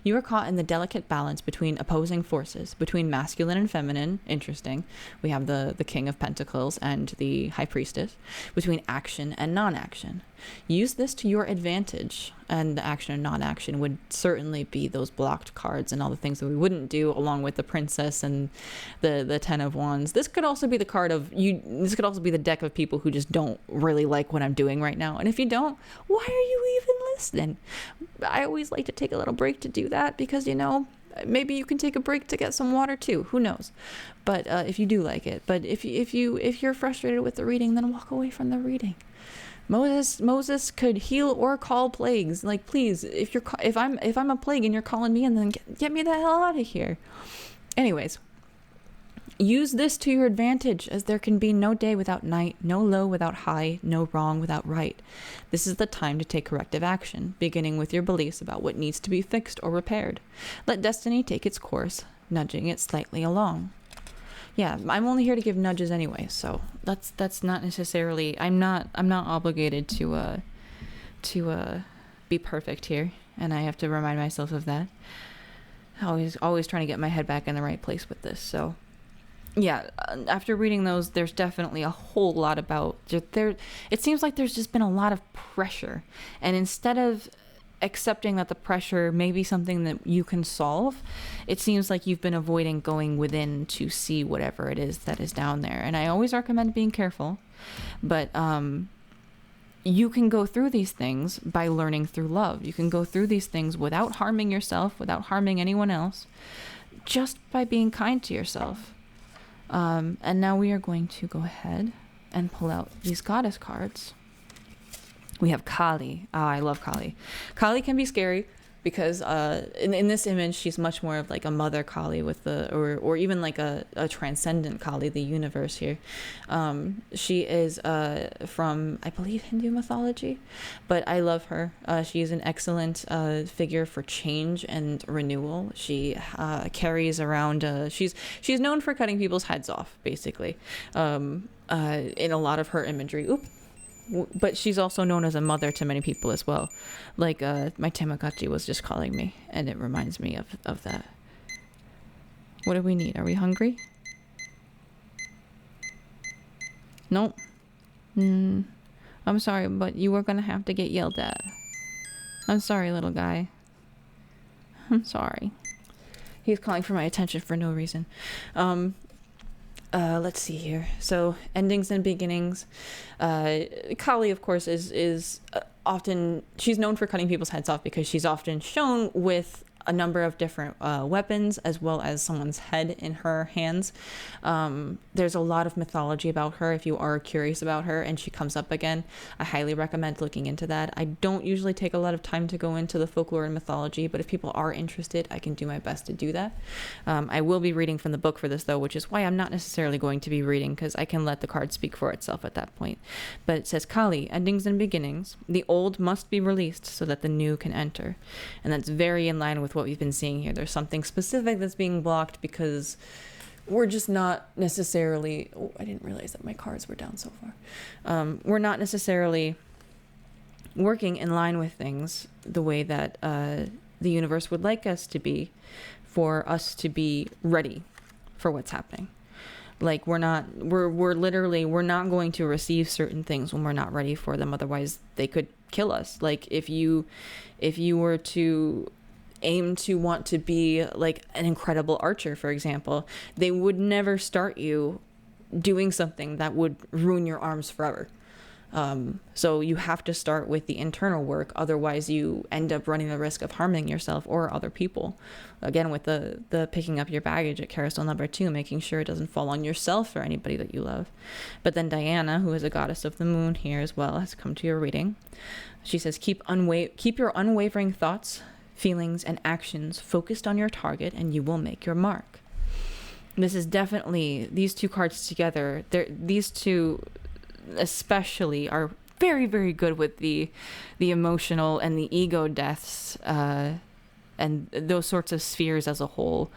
You are caught in the delicate balance between opposing forces, between masculine and feminine. Interesting. We have the King of Pentacles and the High Priestess. Between action and non-action. Use this to your advantage. And the action and non-action would certainly be those blocked cards and all the things that we wouldn't do, along with the princess and the 10 of wands. This could also be the card of you. This could also be the deck of people who just don't really like what I'm doing right now. And if you don't, why are you even listening? I always like to take a little break to do that, because, you know, maybe you can take a break to get some water too. Who knows? But if you do like it. But if you're frustrated with the reading, then walk away from the reading. Moses could heal or call plagues. Like, please, if I'm a plague and you're calling me, and then get me the hell out of here. Anyways, use this to your advantage, as there can be no day without night, no low without high, no wrong without right. This is the time to take corrective action, beginning with your beliefs about what needs to be fixed or repaired. Let destiny take its course, nudging it slightly along. Yeah, I'm only here to give nudges anyway, so that's not necessarily. I'm not obligated to be perfect here, and I have to remind myself of that. Always trying to get my head back in the right place with this. So, yeah, after reading those, there's definitely a whole lot about there. It seems like there's just been a lot of pressure, and instead of accepting that the pressure may be something that you can solve, it seems like you've been avoiding going within to see whatever it is that is down there. And I always recommend being careful, but you can go through these things by learning through love. You can go through these things without harming yourself, without harming anyone else, just by being kind to yourself. And now we are going to go ahead and pull out these goddess cards. We have Kali. I love Kali. Kali can be scary because in this image, she's much more of like a mother Kali with or even like a transcendent Kali, the universe here. She is from, I believe, Hindu mythology, but I love her. She is an excellent figure for change and renewal. She carries around, she's known for cutting people's heads off, basically, in a lot of her imagery. But she's also known as a mother to many people as well. Like my tamagotchi was just calling me, and it reminds me of that. What do we need? Are we hungry? Nope. I'm sorry, but you are gonna have to get yelled at. I'm sorry, little guy. I'm sorry. He's calling for my attention for no reason. Let's see here. So endings and beginnings. Kali, of course, is often, she's known for cutting people's heads off because she's often shown with a number of different weapons, as well as someone's head in her hands. There's a lot of mythology about her if you are curious about her, and she comes up again. I highly recommend looking into that. I don't usually take a lot of time to go into the folklore and mythology, but if people are interested, I can do my best to do that. I will be reading from the book for this, though, which is why I'm not necessarily going to be reading, because I can let the card speak for itself at that point. But it says, Kali, endings and beginnings. The old must be released so that the new can enter. And that's very in line with what we've been seeing here. There's something specific that's being blocked because we're just not necessarily, I didn't realize that my cards were down so far. We're not necessarily working in line with things the way that the universe would like us to be, for us to be ready for what's happening. Like we're not going to receive certain things when we're not ready for them. Otherwise they could kill us. Like if you were to aim to want to be like an incredible archer, for example, they would never start you doing something that would ruin your arms forever. So you have to start with the internal work. Otherwise you end up running the risk of harming yourself or other people. Again, with the picking up your baggage at carousel number 2, making sure it doesn't fall on yourself or anybody that you love. But then Diana, who is a goddess of the moon here as well, has come to your reading. She says, keep your unwavering thoughts, feelings, and actions focused on your target, and you will make your mark. This is definitely, these two cards together, these two especially are very, very good with the emotional and the ego deaths and those sorts of spheres as a whole.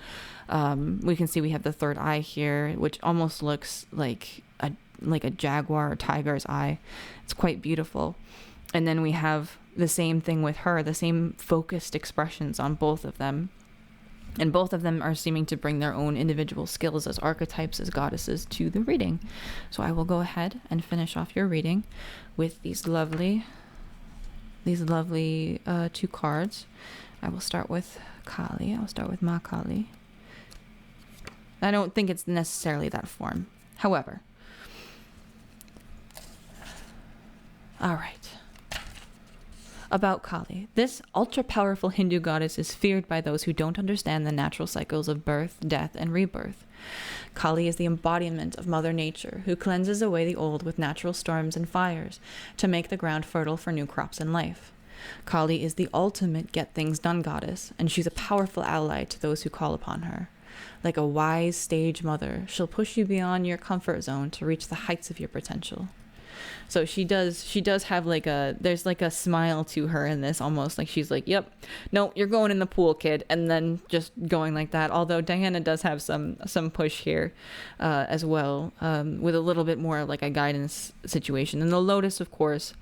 We can see we have the third eye here, which almost looks like a jaguar or tiger's eye. It's quite beautiful. And then we have the same thing with her, the same focused expressions on both of them. And both of them are seeming to bring their own individual skills as archetypes, as goddesses, to the reading. So I will go ahead and finish off your reading with these lovely these lovely 2 cards. I will start with Kali. I'll start with Ma Kali. I don't think it's necessarily that form. However, all right. About Kali. This ultra-powerful Hindu goddess is feared by those who don't understand the natural cycles of birth, death, and rebirth. Kali is the embodiment of Mother Nature, who cleanses away the old with natural storms and fires to make the ground fertile for new crops and life. Kali is the ultimate get-things-done goddess, and she's a powerful ally to those who call upon her. Like a wise sage mother, she'll push you beyond your comfort zone to reach the heights of your potential. So she does have like there's like a smile to her in this, almost like she's like, yep, no, you're going in the pool, kid, and then just going like that. Although Diana does have some push here as well, with a little bit more like a guidance situation. And the Lotus, of course,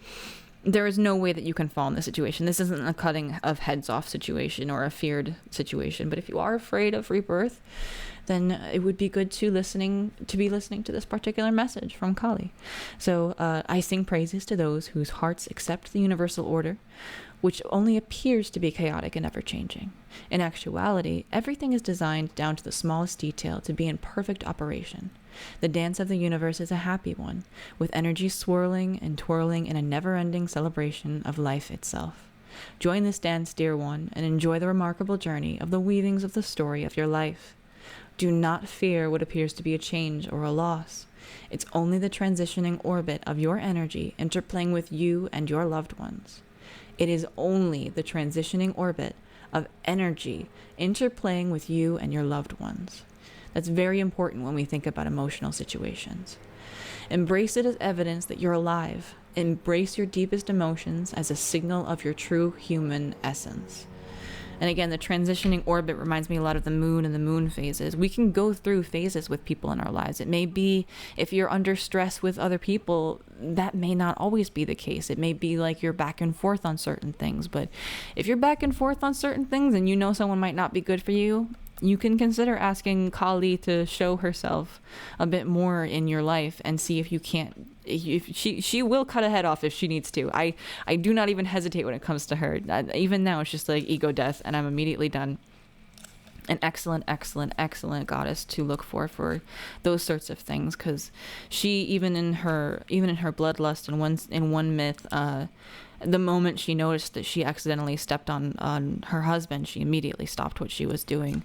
there is no way that you can fall in this situation. This isn't a cutting of heads off situation or a feared situation. But if you are afraid of rebirth, then it would be good to be listening to this particular message from Kali. So I sing praises to those whose hearts accept the universal order, which only appears to be chaotic and ever-changing. In actuality, everything is designed down to the smallest detail to be in perfect operation. The dance of the universe is a happy one, with energy swirling and twirling in a never-ending celebration of life itself. Join this dance, dear one, and enjoy the remarkable journey of the weavings of the story of your life. Do not fear what appears to be a change or a loss. It's only the transitioning orbit of your energy interplaying with you and your loved ones. It is only the transitioning orbit of energy interplaying with you and your loved ones. That's very important when we think about emotional situations. Embrace it as evidence that you're alive. Embrace your deepest emotions as a signal of your true human essence. And again, the transitioning orbit reminds me a lot of the moon and the moon phases. We can go through phases with people in our lives. It may be, if you're under stress with other people, that may not always be the case. It may be like you're back and forth on certain things. But if you're back and forth on certain things and you know someone might not be good for you, you can consider asking Kali to show herself a bit more in your life and see if you can't. If she will cut a head off if she needs to. I do not even hesitate when it comes to her. Even now, it's just like ego death, and I'm immediately done. An excellent goddess to look for those sorts of things, because she even in her bloodlust in one myth, the moment she noticed that she accidentally stepped on her husband, she immediately stopped what she was doing,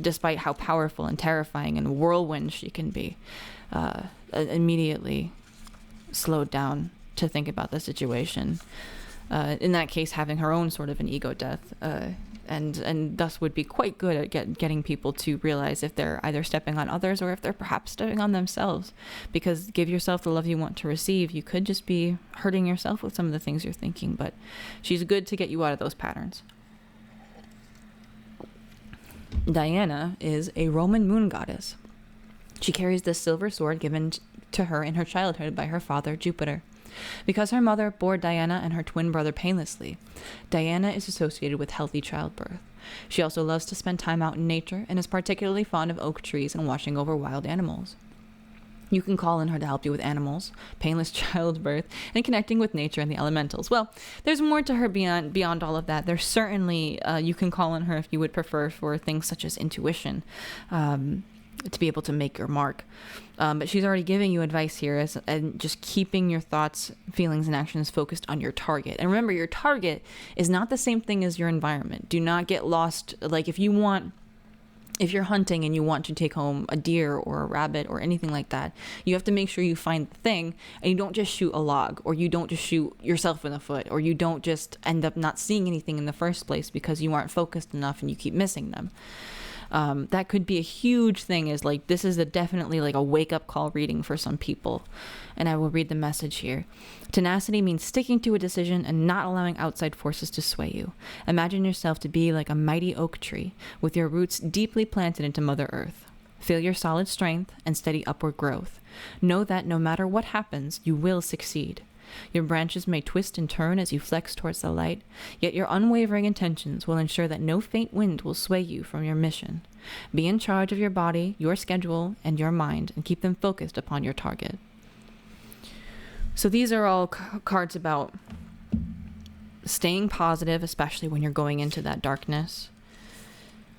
despite how powerful and terrifying and whirlwind she can be. Immediately slowed down to think about the situation. In that case, having her own sort of an ego death, and thus would be quite good at getting people to realize if they're either stepping on others or if they're perhaps stepping on themselves. Because give yourself the love you want to receive. You could just be hurting yourself with some of the things you're thinking, but she's good to get you out of those patterns. Diana is a Roman moon goddess. She carries the silver sword given to her in her childhood by her father, Jupiter. Because her mother bore Diana and her twin brother painlessly, Diana is associated with healthy childbirth. She also loves to spend time out in nature and is particularly fond of oak trees and watching over wild animals. You can call on her to help you with animals, painless childbirth, and connecting with nature and the elementals. Well, there's more to her beyond all of that. There's certainly, you can call on her if you would prefer for things such as intuition, to be able to make your mark. But she's already giving you advice here and just keeping your thoughts, feelings, and actions focused on your target. And remember, your target is not the same thing as your environment. Do not get lost. Like if you're hunting and you want to take home a deer or a rabbit or anything like that, you have to make sure you find the thing and you don't just shoot a log, or you don't just shoot yourself in the foot, or you don't just end up not seeing anything in the first place because you aren't focused enough and you keep missing them. That could be a huge thing. Is like, this is definitely like a wake-up call reading for some people. And I will read the message here. Tenacity means sticking to a decision and not allowing outside forces to sway you. Imagine yourself to be like a mighty oak tree with your roots deeply planted into Mother Earth. Feel your solid strength and steady upward growth. Know that no matter what happens, you will succeed. Your branches may twist and turn as you flex towards the light, yet your unwavering intentions will ensure that no faint wind will sway you from your mission. Be in charge of your body, your schedule, and your mind, and keep them focused upon your target. So these are all cards about staying positive, especially when you're going into that darkness,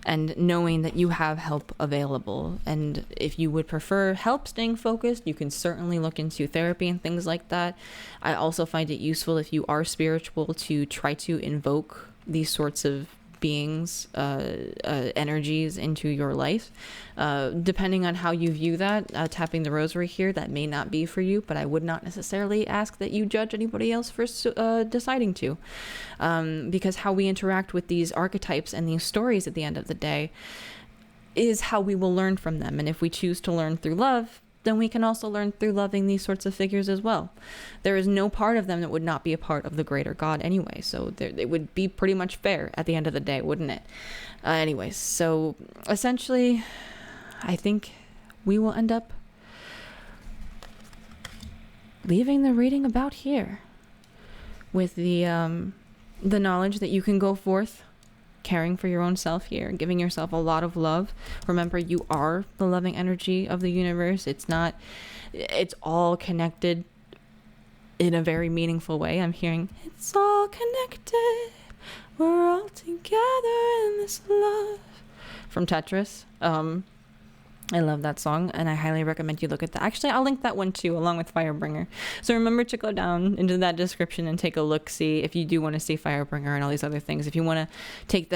and knowing that you have help available. And if you would prefer help staying focused, you can certainly look into therapy and things like that. I also find it useful, if you are spiritual, to try to invoke these sorts of beings, energies into your life. Depending on how you view that, tapping the rosary here, that may not be for you, but I would not necessarily ask that you judge anybody else for deciding to. Because how we interact with these archetypes and these stories at the end of the day is how we will learn from them. And if we choose to learn through love, then we can also learn through loving these sorts of figures as well. There is no part of them that would not be a part of the greater God anyway, so it would be pretty much fair at the end of the day, wouldn't it? Anyways, so essentially, I think we will end up leaving the reading about here, with the knowledge that you can go forth caring for your own self here, giving yourself a lot of love. Remember, you are the loving energy of the universe. It's all connected in a very meaningful way. I'm hearing, it's all connected, we're all together in this love, from Tetris. I love that song, and I highly recommend you look at that. Actually, I'll link that one too, along with Firebringer. So remember to go down into that description and take a look, see if you do want to see Firebringer and all these other things. If you want to take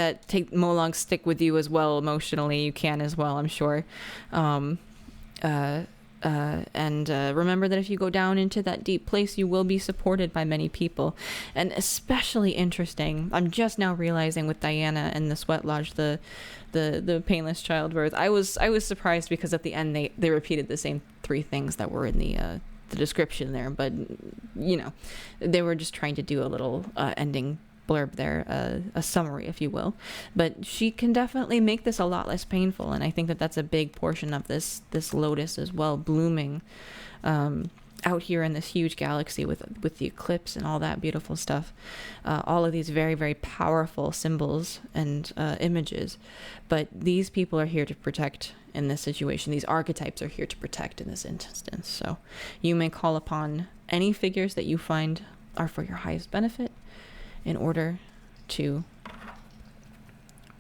Molong's stick with you as well emotionally, you can as well, I'm sure. And remember that if you go down into that deep place, you will be supported by many people. And especially interesting, I'm just now realizing with Diana and the Sweat Lodge, the painless childbirth, I was surprised, because at the end they repeated the same 3 things that were in the description there, but they were just trying to do a little ending blurb there, a summary, if you will. But she can definitely make this a lot less painful, and I think that that's a big portion of this lotus as well, blooming out here in this huge galaxy with the eclipse and all that beautiful stuff. All of these very, very powerful symbols and images. But these people are here to protect in this situation. These archetypes are here to protect in this instance. So you may call upon any figures that you find are for your highest benefit in order to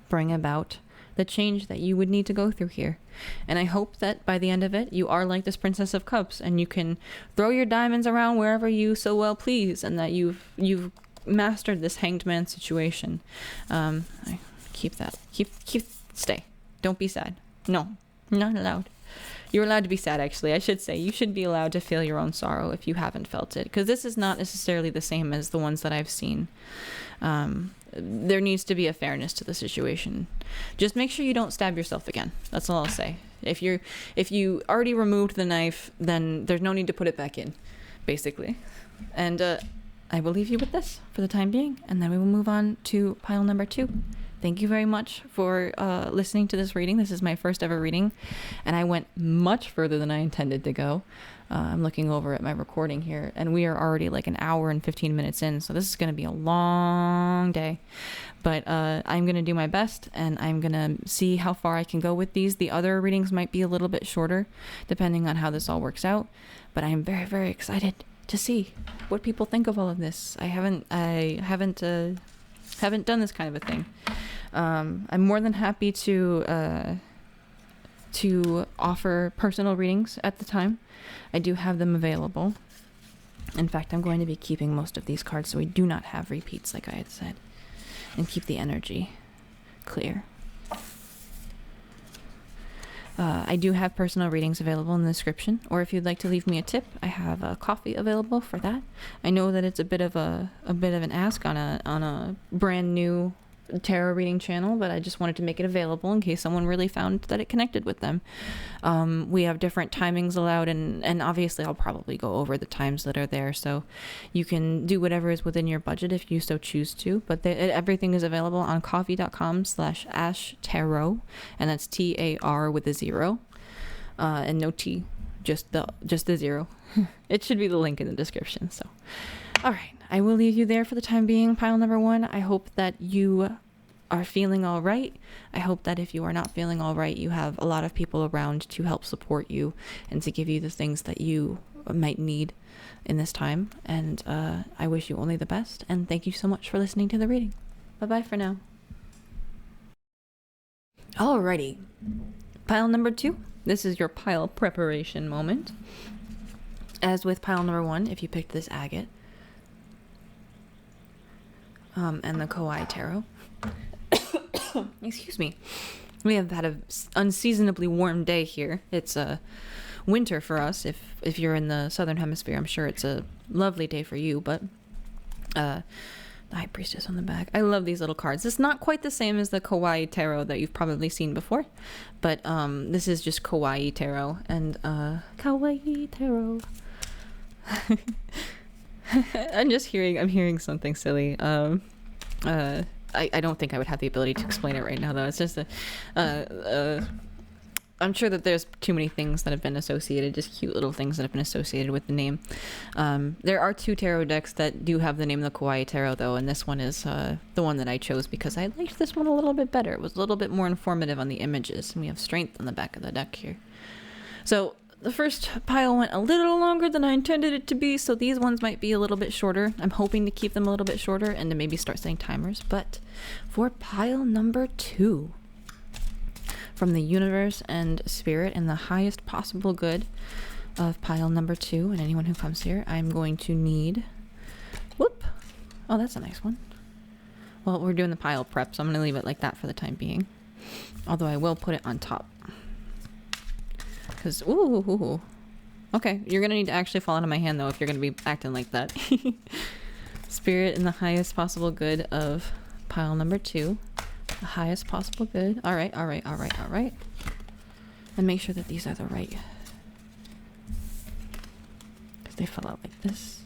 bring about the change that you would need to go through here. And I hope that by the end of it, you are like this Princess of Cups, and you can throw your diamonds around wherever you so well please, and that you've mastered this Hanged Man situation. Stay. Don't be sad. No, not allowed. You're allowed to be sad, actually. I should say you should be allowed to feel your own sorrow if you haven't felt it, because this is not necessarily the same as the ones that I've seen. There needs to be a fairness to the situation. Just make sure you don't stab yourself again. That's all I'll say. If you already removed the knife, then there's no need to put it back in, basically. And I will leave you with this for the time being, and then we will move on to pile number 2. Thank you very much for listening to this reading. This is my first ever reading, and I went much further than I intended to go. I'm looking over at my recording here, and we are already like an hour and 15 minutes in, so this is going to be a long day. But I'm going to do my best, and I'm going to see how far I can go with these. The other readings might be a little bit shorter, depending on how this all works out. But I'm very, very excited to see what people think of all of this. I haven't done this kind of a thing. I'm more than happy to offer personal readings at the time. I do have them available. In fact, I'm going to be keeping most of these cards so we do not have repeats, like I had said, and keep the energy clear. I do have personal readings available in the description, or if you'd like to leave me a tip, I have a coffee available for that. I know that it's a bit of an ask on a brand new tarot reading channel, but I just wanted to make it available in case someone really found that it connected with them. We have different timings allowed, and obviously I'll probably go over the times that are there, so you can do whatever is within your budget if you so choose to. But everything is available on coffee.com/ashtarot, and that's TAR with a 0 and no T, just the 0. It should be the link in the description. So all right, I will leave you there for the time being, pile number 1. I hope that you are feeling all right. I hope that if you are not feeling all right, you have a lot of people around to help support you and to give you the things that you might need in this time. And I wish you only the best. And thank you so much for listening to the reading. Bye-bye for now. Alrighty. Pile number 2. This is your pile preparation moment. As with pile number 1, if you picked this agate and the Kawaii tarot. Excuse me. We have had a unseasonably warm day here. It's winter for us. If you're in the southern hemisphere, I'm sure it's a lovely day for you. But the High Priestess on the back. I love these little cards. It's not quite the same as the Kawaii tarot that you've probably seen before, but this is just Kawaii tarot and Kawaii tarot. I'm hearing something silly. I don't think I would have the ability to explain it right now, though. It's just I'm sure that there's too many things that have been associated, just cute little things that have been associated with the name. There are 2 tarot decks that do have the name of the Kawaii Tarot, though, and this one is the one that I chose because I liked this one a little bit better. It was a little bit more informative on the images, and we have strength on the back of the deck here. So the first pile went a little longer than I intended it to be, so these ones might be a little bit shorter. I'm hoping to keep them a little bit shorter and to maybe start setting timers. But for pile number 2, from the universe and spirit and the highest possible good of pile number 2 and anyone who comes here, I'm going to need... Whoop! Oh, that's a nice one. Well, we're doing the pile prep, so I'm going to leave it like that for the time being. Although I will put it on top. Because, ooh. Okay, you're going to need to actually fall out of my hand, though, if you're going to be acting like that. Spirit and the highest possible good of pile number 2. The highest possible good. All right. And make sure that these are the right. Because they fell out like this.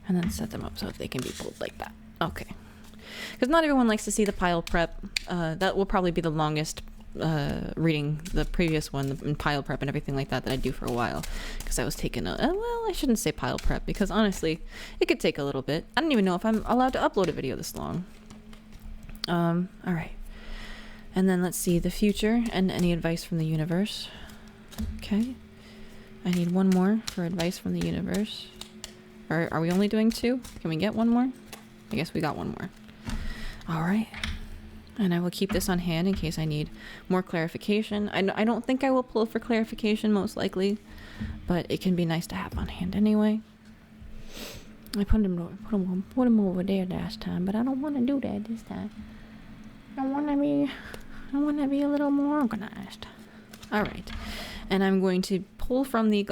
And then set them up so that they can be pulled like that. Okay. Because not everyone likes to see the pile prep. That will probably be the longest reading, the previous one, the pile prep and everything like that I do for a while. Because I was taking well, I shouldn't say pile prep, because honestly, it could take a little bit. I don't even know if I'm allowed to upload a video this long. Alright. And then let's see the future and any advice from the universe. Okay. I need one more for advice from the universe. Are we only doing 2? Can we get one more? I guess we got one more. Alright. And I will keep this on hand in case I need more clarification. I don't think I will pull for clarification, most likely. But it can be nice to have on hand anyway. I put him over there last time, but I don't want to do that this time. I want to be a little more organized. All right, and I'm going to pull from the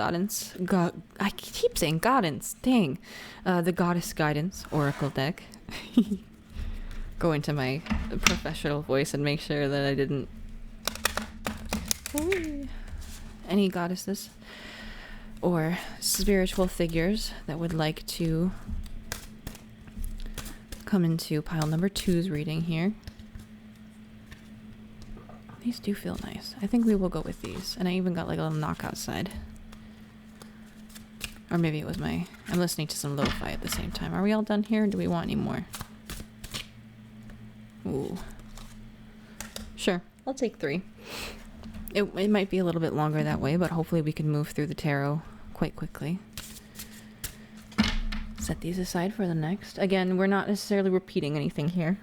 I keep saying guidance. Dang, the Goddess Guidance Oracle deck. Go into my professional voice and make sure that I didn't. Any goddesses or spiritual figures that would like to come into pile number 2's reading here. These do feel nice. I think we will go with these. And I even got like a little knockout side. Or maybe it was I'm listening to some lo-fi at the same time. Are we all done here, or do we want any more? Ooh. Sure, I'll take 3. It might be a little bit longer that way, but hopefully we can move through the tarot quite quickly. Set these aside for the next. Again, we're not necessarily repeating anything here.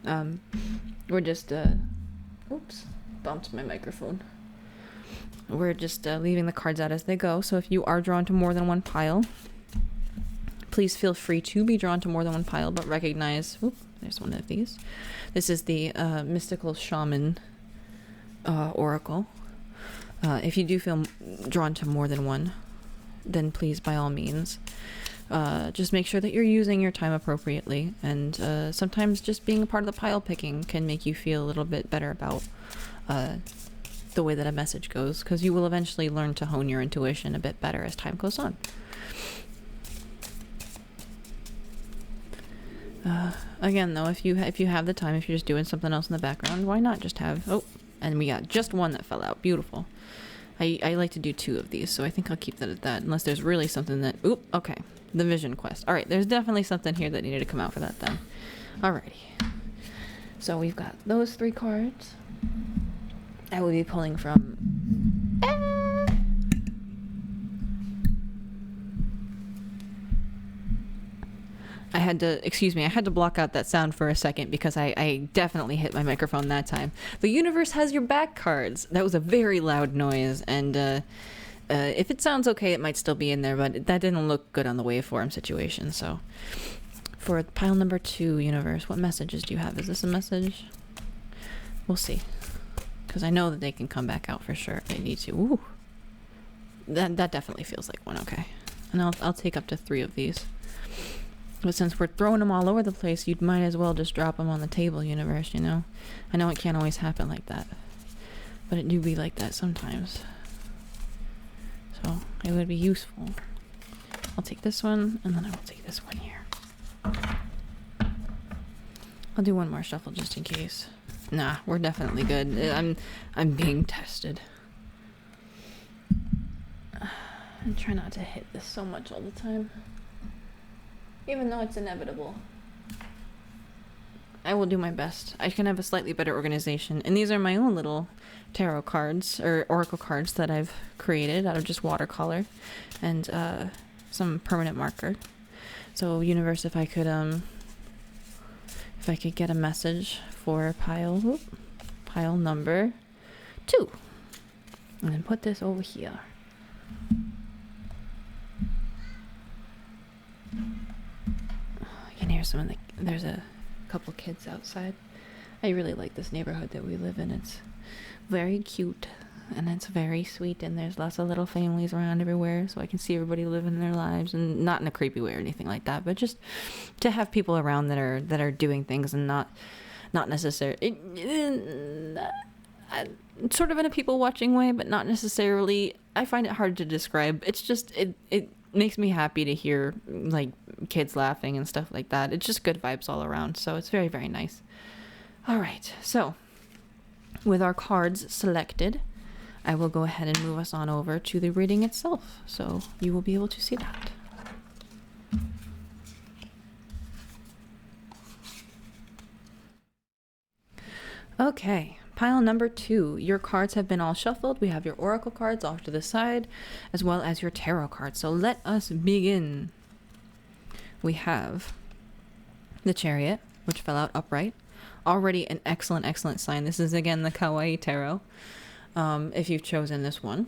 We're just, oops, bumped my microphone. We're just leaving the cards out as they go. So if you are drawn to more than one pile, please feel free to be drawn to more than one pile, but recognize, oop, there's one of these. This is the mystical shaman oracle. If you do feel drawn to more than one, then please, by all means, just make sure that you're using your time appropriately. And sometimes just being a part of the pile picking can make you feel a little bit better about the way that a message goes, because you will eventually learn to hone your intuition a bit better as time goes on. Again, though, if you have the time, if you're just doing something else in the background, why not just have... Oh, and we got just one that fell out. Beautiful. I like to do 2 of these, so I think I'll keep that at that, unless there's really something that... Oop, okay. The Vision Quest. Alright, there's definitely something here that needed to come out for that then. Alrighty. So we've got those 3 cards. I will be pulling from... I had to block out that sound for a second because I definitely hit my microphone that time. The universe has your back cards. That was a very loud noise, and if it sounds okay, it might still be in there, but that didn't look good on the waveform situation. So for pile number 2, universe, what messages do you have? Is this a message? We'll see, because I know that they can come back out for sure if they need to. Ooh, that definitely feels like one. Okay, and I'll take up to 3 of these. But since we're throwing them all over the place, you might as well just drop them on the table, universe, you know? I know it can't always happen like that, but it do be like that sometimes. So it would be useful. I'll take this one, and then I will take this one here. I'll do one more shuffle just in case. Nah, we're definitely good. I'm being tested. And try not to hit this so much all the time, even though it's inevitable. I will do my best. I can have a slightly better organization. And these are my own little tarot cards, or oracle cards, that I've created out of just watercolor and some permanent marker. So universe, if I could get a message for pile number 2. And then put this over here. You can hear there's a couple kids outside. I really like this neighborhood that we live in. It's very cute and it's very sweet, and there's lots of little families around everywhere, so I can see everybody living their lives, and not in a creepy way or anything like that, but just to have people around that are doing things and not necessarily sort of in a people watching way, but not necessarily. I find it hard to describe. It's just it makes me happy to hear like kids laughing and stuff like that. It's just good vibes all around, so it's very, very nice. All right, so with our cards selected, I will go ahead and move us on over to the reading itself, so you will be able to see that. Okay, pile number 2. Your cards have been all shuffled. We have your oracle cards off to the side, as well as your tarot cards. So let us begin. We have the Chariot, which fell out upright. Already an excellent, excellent sign. This is, again, the Kawaii tarot, if you've chosen this one.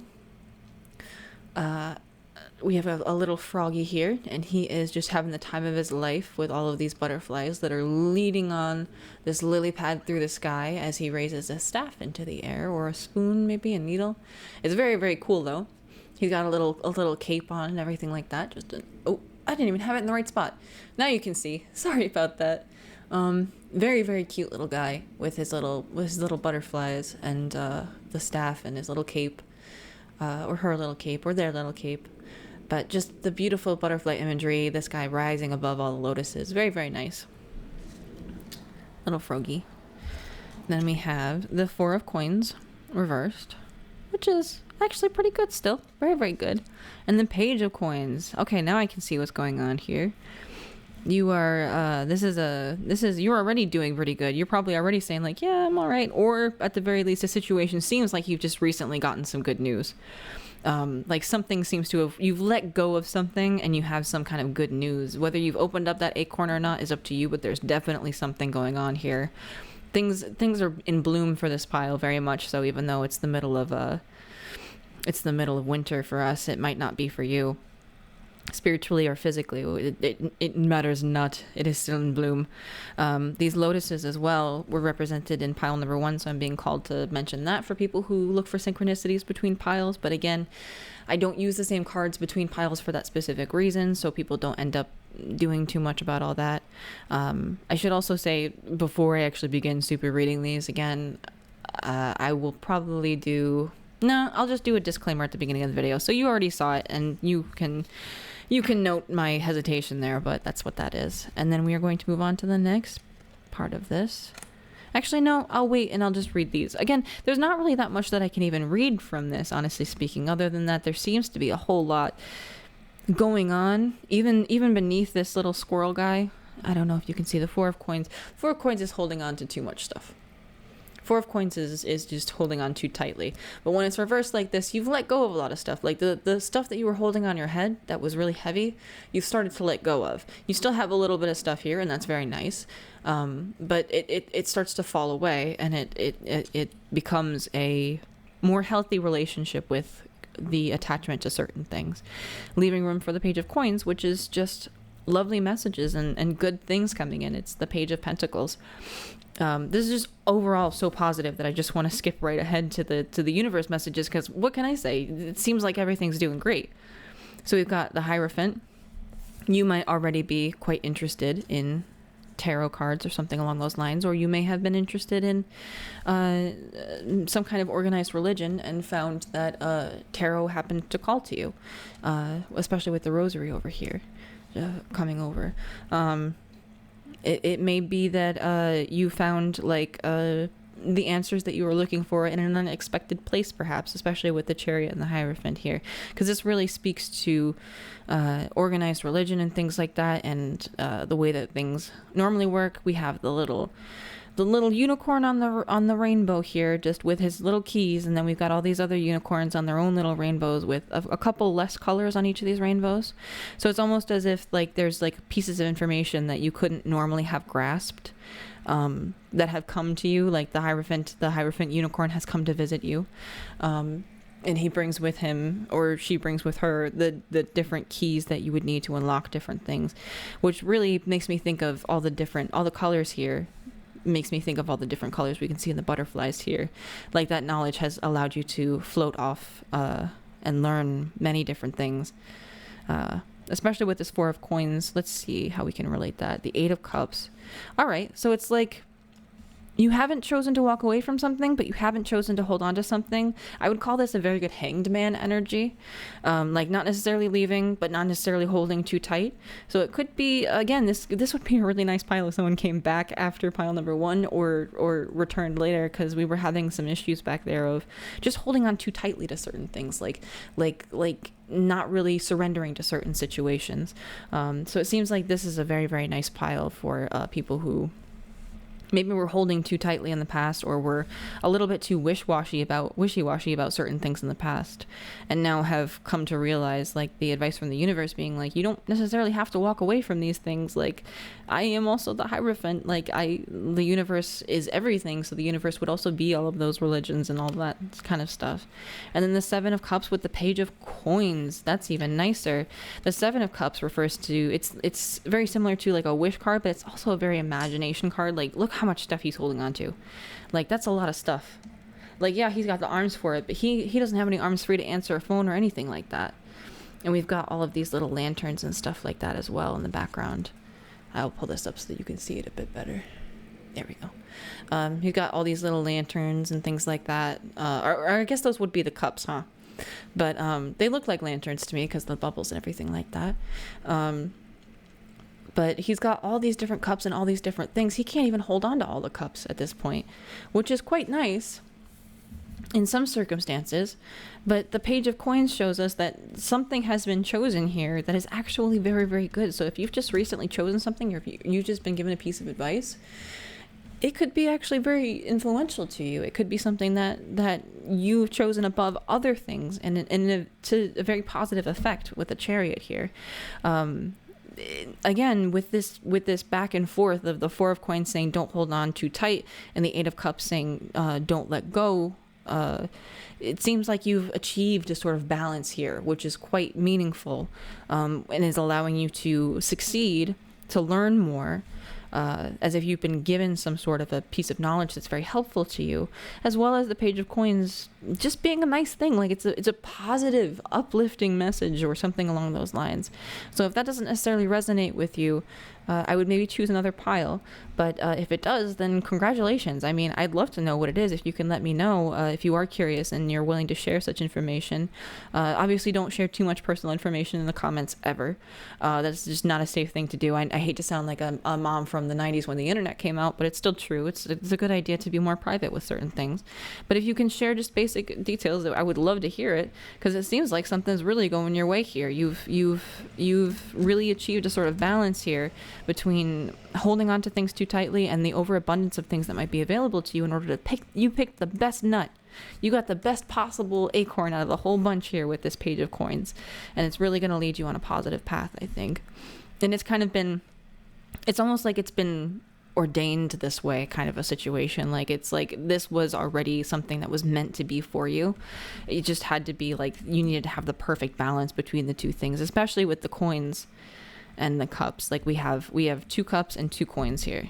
We have a little froggy here, and he is just having the time of his life with all of these butterflies that are leading on this lily pad through the sky as he raises a staff into the air, or a spoon, maybe a needle. It's very, very cool, though. He's got a little cape on and everything like that. Oh, I didn't even have it in the right spot. Now you can see. Sorry about that. Very, very cute little guy with his little butterflies and the staff and his little cape, or her little cape, or their little cape. But just the beautiful butterfly imagery, this guy rising above all the lotuses. Very, very nice. Little froggy. Then we have the 4 of coins reversed, which is actually pretty good still. Very, very good. And the page of coins. Okay, now I can see what's going on here. You are, you're already doing pretty good. You're probably already saying like, yeah, I'm all right. Or at the very least, the situation seems like you've just recently gotten some good news. Like something seems to you've let go of something and you have some kind of good news. Whether you've opened up that acorn or not is up to you, but there's definitely something going on here. Things are in bloom for this pile, very much so, even though it's the middle of winter for us. It might not be for you. Spiritually or physically, it matters not. It is still in bloom. These lotuses as well were represented in pile number 1, so I'm being called to mention that for people who look for synchronicities between piles. But again, I don't use the same cards between piles for that specific reason, so people don't end up doing too much about all that. I should also say, before I actually begin super reading these again, I will probably I'll just do a disclaimer at the beginning of the video, so you already saw it and you can note my hesitation there, but that's what that is. And then we are going to move on to the next part of this. Actually, no, I'll wait and I'll just read these. Again, there's not really that much that I can even read from this, honestly speaking, other than that there seems to be a whole lot going on, even beneath this little squirrel guy. I don't know if you can see the 4 of coins. 4 of coins is holding on to too much stuff. Four of Coins is just holding on too tightly. But when it's reversed like this, you've let go of a lot of stuff. Like the stuff that you were holding on your head that was really heavy, you've started to let go of. You still have a little bit of stuff here, and that's very nice. But it starts to fall away, and it becomes a more healthy relationship with the attachment to certain things, leaving room for the Page of Coins, which is just lovely messages and good things coming in. It's the Page of Pentacles. This is just overall so positive that I just want to skip right ahead to the universe messages, because what can I say? It seems like everything's doing great. So we've got the Hierophant. You might already be quite interested in tarot cards or something along those lines, or you may have been interested in some kind of organized religion and found that tarot happened to call to you, especially with the rosary over here coming over. It may be that you found like the answers that you were looking for in an unexpected place, perhaps, especially with the Chariot and the Hierophant here, because this really speaks to organized religion and things like that, and the way that things normally work. We have the little unicorn on the rainbow here, just with his little keys, and then we've got all these other unicorns on their own little rainbows with a couple less colors on each of these rainbows. So it's almost as if like there's like pieces of information that you couldn't normally have grasped, that have come to you. Like the Hierophant unicorn has come to visit you, and he brings with him, or she brings with her, the different keys that you would need to unlock different things, which really makes me think of all the colors here. Makes me think of all the different colors we can see in the butterflies here. Like that knowledge has allowed you to float off and learn many different things, especially with this Four of Coins. Let's see how we can relate that. The Eight of Cups. All right, so it's like you haven't chosen to walk away from something, but you haven't chosen to hold on to something. I would call this a very good Hanged Man energy. Like not necessarily leaving, but not necessarily holding too tight. So it could be, again, this would be a really nice pile if someone came back after pile number one or returned later, because we were having some issues back there of just holding on too tightly to certain things, like not really surrendering to certain situations. So it seems like this is a very, very nice pile for people who maybe we're holding too tightly in the past, or we're a little bit too wishy-washy about certain things in the past, and now have come to realize, like the advice from the universe being like, you don't necessarily have to walk away from these things. Like I am also the Hierophant. Like the universe is everything, so the universe would also be all of those religions and all that kind of stuff. And then the Seven of Cups with the Page of Coins, that's even nicer. The Seven of Cups refers to, it's very similar to like a wish card, but it's also a very imagination card. Like look how much stuff he's holding on to. Like that's a lot of stuff. Like yeah, he's got the arms for it, but he doesn't have any arms free to answer a phone or anything like that. And we've got all of these little lanterns and stuff like that as well in the background. I'll pull this up so that you can see it a bit better. There we go. You've got all these little lanterns and things like that. Or I guess those would be the cups, huh? But they look like lanterns to me because the bubbles and everything like that. But he's got all these different cups and all these different things. He can't even hold on to all the cups at this point, which is quite nice in some circumstances. But the Page of Coins shows us that something has been chosen here that is actually very, very good. So if you've just recently chosen something, or if you've just been given a piece of advice, it could be actually very influential to you. It could be something that you've chosen above other things, and to a very positive effect with the Chariot here. Again, with this back and forth of the Four of Coins saying don't hold on too tight, and the Eight of Cups saying don't let go, it seems like you've achieved a sort of balance here, which is quite meaningful, and is allowing you to succeed, to learn more, as if you've been given some sort of a piece of knowledge that's very helpful to you, as well as the Page of Coins just being a nice thing. Like it's a positive, uplifting message or something along those lines. So if that doesn't necessarily resonate with you, I would maybe choose another pile. But if it does, then congratulations. I mean, I'd love to know what it is. If you can let me know, if you are curious and you're willing to share such information. Obviously, don't share too much personal information in the comments ever. That's just not a safe thing to do. I hate to sound like a mom from the 90s when the internet came out, but it's still true. It's a good idea to be more private with certain things. But if you can share just basic details, I would love to hear it, because it seems like something's really going your way here. You've really achieved a sort of balance here. between holding on to things too tightly and the overabundance of things that might be available to you in order to pick the best nut. You got the best possible acorn out of the whole bunch here with this page of coins, and it's really going to lead you on a positive path, I think. And it's almost like it's been ordained this way, kind of a situation. Like, it's like this was already something that was meant to be for you. It just had to be like, you needed to have the perfect balance between the two things, especially with the coins and the cups. Like we have 2 cups and 2 coins here,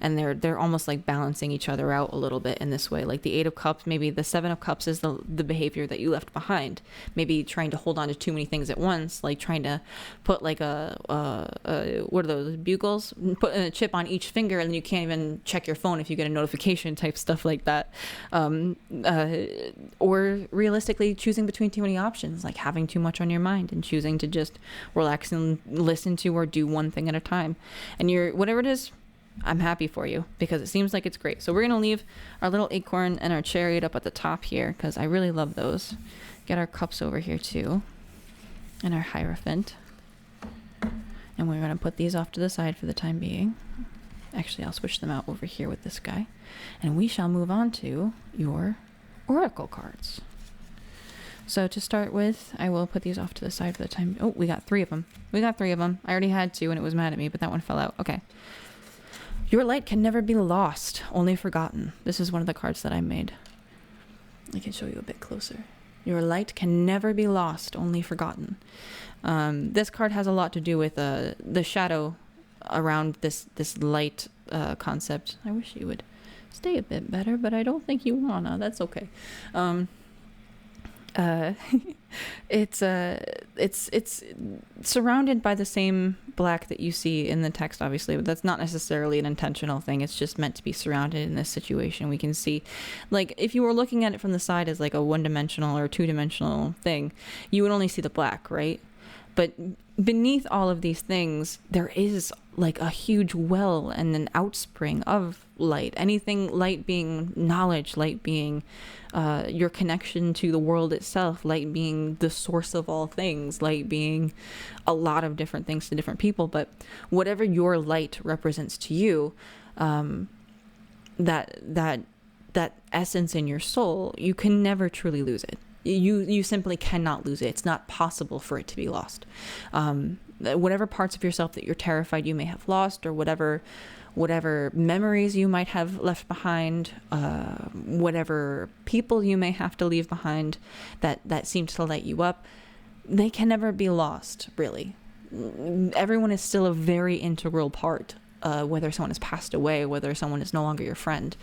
and they're almost like balancing each other out a little bit in this way. Like the 8 of cups, maybe the 7 of cups is the behavior that you left behind, maybe trying to hold on to too many things at once, like trying to put like a what are those, bugles, put a chip on each finger, and then you can't even check your phone if you get a notification, type stuff like that. Or realistically choosing between too many options, like having too much on your mind and choosing to just relax and listen to or do one thing at a time. And whatever it is, I'm happy for you, because it seems like it's great. So we're going to leave our little acorn and our chariot up at the top here, because I really love those. Get our cups over here too, and our hierophant. And we're going to put these off to the side for the time being. Actually, I'll switch them out over here with this guy. And we shall move on to your oracle cards. So to start with, I will put these off to the side for the time. Oh, we got 3 of them. I already had 2 and it was mad at me, but that one fell out. Okay. Your light can never be lost, only forgotten. This is one of the cards that I made. I can show you a bit closer. Your light can never be lost, only forgotten. This card has a lot to do with the shadow around this light concept. I wish you would stay a bit better, but I don't think you wanna. That's okay. It's surrounded by the same black that you see in the text, obviously, but that's not necessarily an intentional thing. It's just meant to be surrounded in this situation. We can see, like, if you were looking at it from the side as like a 1-dimensional or 2-dimensional thing, you would only see the black, right? But beneath all of these things, there is like a huge well and an outspring of light. Anything, light being knowledge, light being your connection to the world itself, light being the source of all things, light being a lot of different things to different people. But whatever your light represents to you, that essence in your soul, you can never truly lose it. You simply cannot lose it. It's not possible for it to be lost. Whatever parts of yourself that you're terrified you may have lost, or whatever memories you might have left behind, whatever people you may have to leave behind that seem to light you up, they can never be lost, really. Everyone is still a very integral part, whether someone has passed away, whether someone is no longer your friend.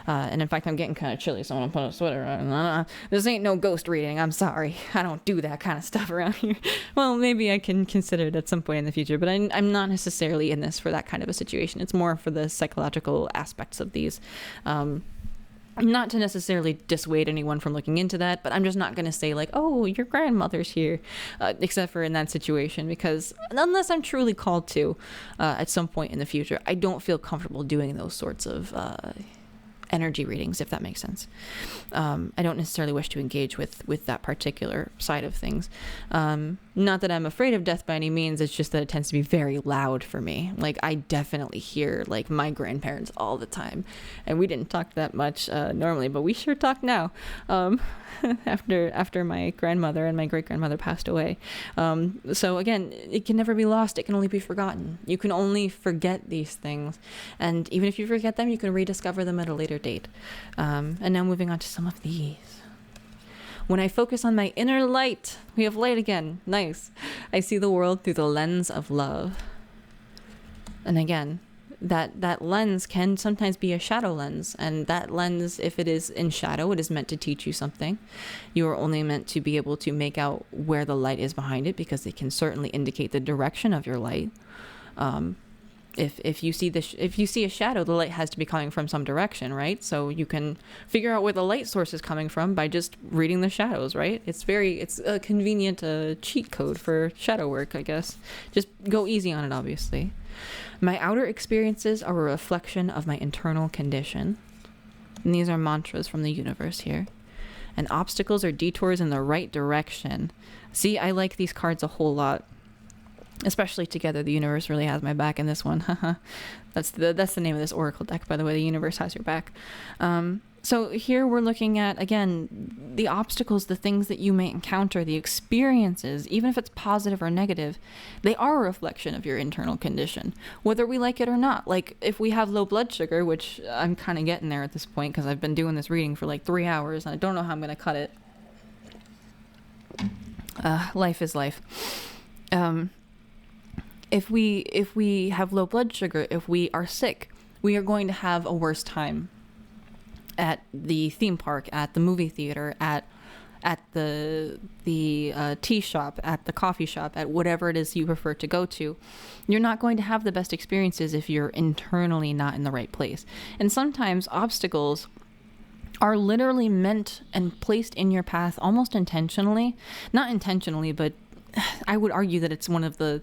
And in fact, I'm getting kind of chilly, so I'm going to put a sweater on. This ain't no ghost reading. I'm sorry. I don't do that kind of stuff around here. Well, maybe I can consider it at some point in the future, but I'm not necessarily in this for that kind of a situation. It's more for the psychological aspects of these. Not to necessarily dissuade anyone from looking into that, but I'm just not going to say like, oh, your grandmother's here, except for in that situation, because unless I'm truly called to at some point in the future, I don't feel comfortable doing those sorts of energy readings, if that makes sense. I don't necessarily wish to engage with that particular side of things. Not that I'm afraid of death by any means, it's just that it tends to be very loud for me. Like, I definitely hear like my grandparents all the time, and we didn't talk that much normally, but we sure talk now. After my grandmother and my great-grandmother passed away. So again, it can never be lost. It can only be forgotten. You can only forget these things. And even if you forget them, you can rediscover them at a later date. And now moving on to some of these. When I focus on my inner light, we have light again. Nice. I see the world through the lens of love. And again, that lens can sometimes be a shadow lens, and that lens, if it is in shadow, it is meant to teach you something. You are only meant to be able to make out where the light is behind it, because it can certainly indicate the direction of your light. If you see a shadow, the light has to be coming from some direction, right? So you can figure out where the light source is coming from by just reading the shadows, right? It's a convenient cheat code for shadow work, I guess. Just go easy on it, obviously. My outer experiences are a reflection of my internal condition. And these are mantras from the universe here. And obstacles are detours in the right direction. See, I like these cards a whole lot. Especially together, the universe really has my back in this one. That's the name of this oracle deck, by the way. The universe has your back. So here we're looking at, again, the obstacles, the things that you may encounter, the experiences, even if it's positive or negative, they are a reflection of your internal condition, whether we like it or not. Like, if we have low blood sugar, which I'm kind of getting there at this point because I've been doing this reading for like 3 hours and I don't know how I'm going to cut it. Life is life. If we have low blood sugar, if we are sick, we are going to have a worse time at the theme park, at the movie theater, at the tea shop, at the coffee shop, at whatever it is you prefer to go to. You're not going to have the best experiences if you're internally not in the right place. And sometimes obstacles are literally meant and placed in your path almost intentionally. Not intentionally, but I would argue that it's one of the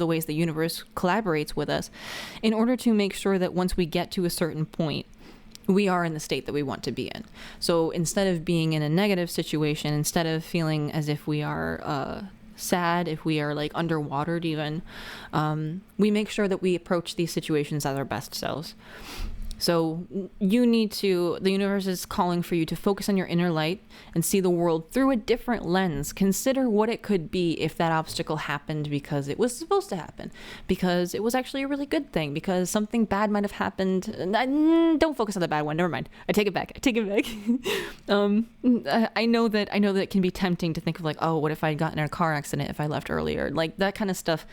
ways the universe collaborates with us in order to make sure that once we get to a certain point, we are in the state that we want to be in. So instead of being in a negative situation, instead of feeling as if we are sad, if we are like underwatered even, we make sure that we approach these situations as our best selves. So the universe is calling for you to focus on your inner light and see the world through a different lens. Consider what it could be if that obstacle happened because it was supposed to happen, because it was actually a really good thing, because something bad might have happened. Don't focus on the bad one. Never mind. I take it back. I know that it can be tempting to think of like, oh, what if I had gotten in a car accident if I left earlier? Like that kind of stuff.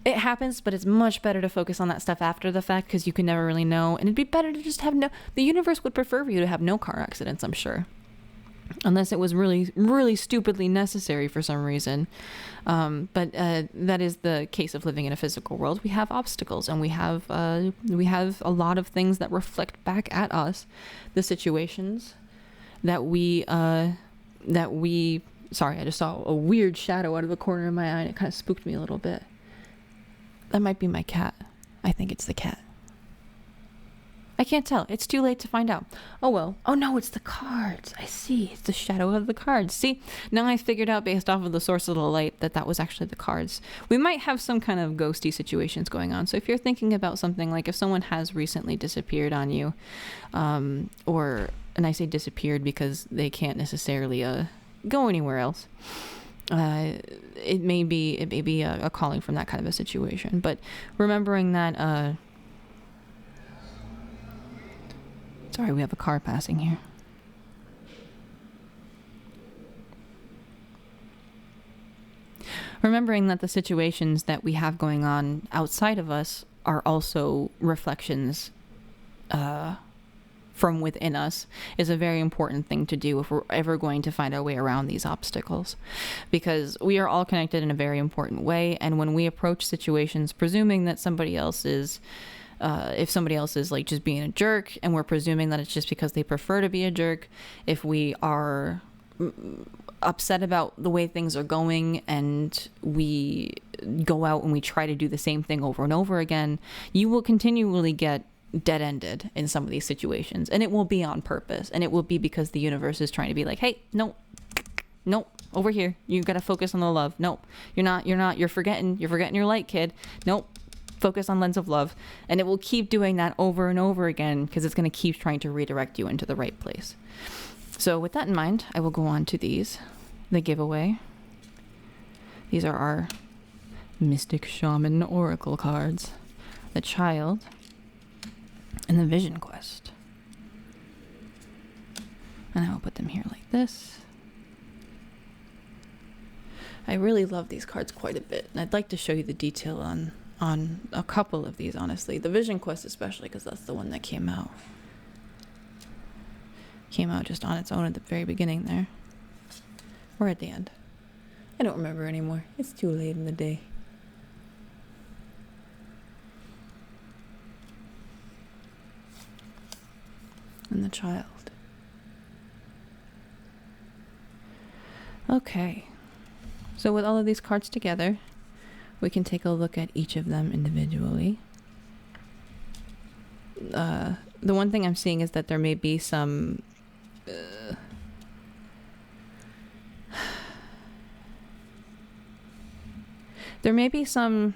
It happens, but it's much better to focus on that stuff after the fact because you can never really know. And it'd be better to just have the universe would prefer for you to have no car accidents, I'm sure. Unless it was really, really stupidly necessary for some reason. But that is the case of living in a physical world. We have obstacles and we have a lot of things that reflect back at us the situations that we, sorry, I just saw a weird shadow out of the corner of my eye and it kind of spooked me a little bit. That might be my cat. I think it's the cat. I can't tell. It's too late to find out. Oh well. Oh no, it's the cards. I see. It's the shadow of the cards. See? Now I figured out based off of the source of the light that was actually the cards. We might have some kind of ghosty situations going on. So if you're thinking about something like if someone has recently disappeared on you, and I say disappeared because they can't necessarily go anywhere else. It may be a calling from that kind of a situation, but remembering that sorry, we have a car passing here. Remembering that the situations that we have going on outside of us are also reflections from within us is a very important thing to do if we're ever going to find our way around these obstacles, because we are all connected in a very important way. And when we approach situations presuming that somebody else is if somebody else is like just being a jerk, and we're presuming that it's just because they prefer to be a jerk, if we are upset about the way things are going and we go out and we try to do the same thing over and over again, you will continually get dead-ended in some of these situations, and it will be on purpose, and it will be because the universe is trying to be like, hey, no, over here, you got to focus on the love. You're forgetting your light, kid. Nope, focus on lens of love. And it will keep doing that over and over again because it's going to keep trying to redirect you into the right place. So with that in mind, I will go on to the giveaway. These are our Mystic Shaman Oracle cards, the Child, and the Vision Quest. And I will put them here like this. I really love these cards quite a bit, and I'd like to show you the detail on a couple of these, honestly. The Vision Quest especially, because that's the one that came out just on its own at the very beginning there. Or at the end. I don't remember anymore. It's too late in the day. And the Child. Okay. So with all of these cards together, we can take a look at each of them individually. The one thing I'm seeing is that there may be some There may be some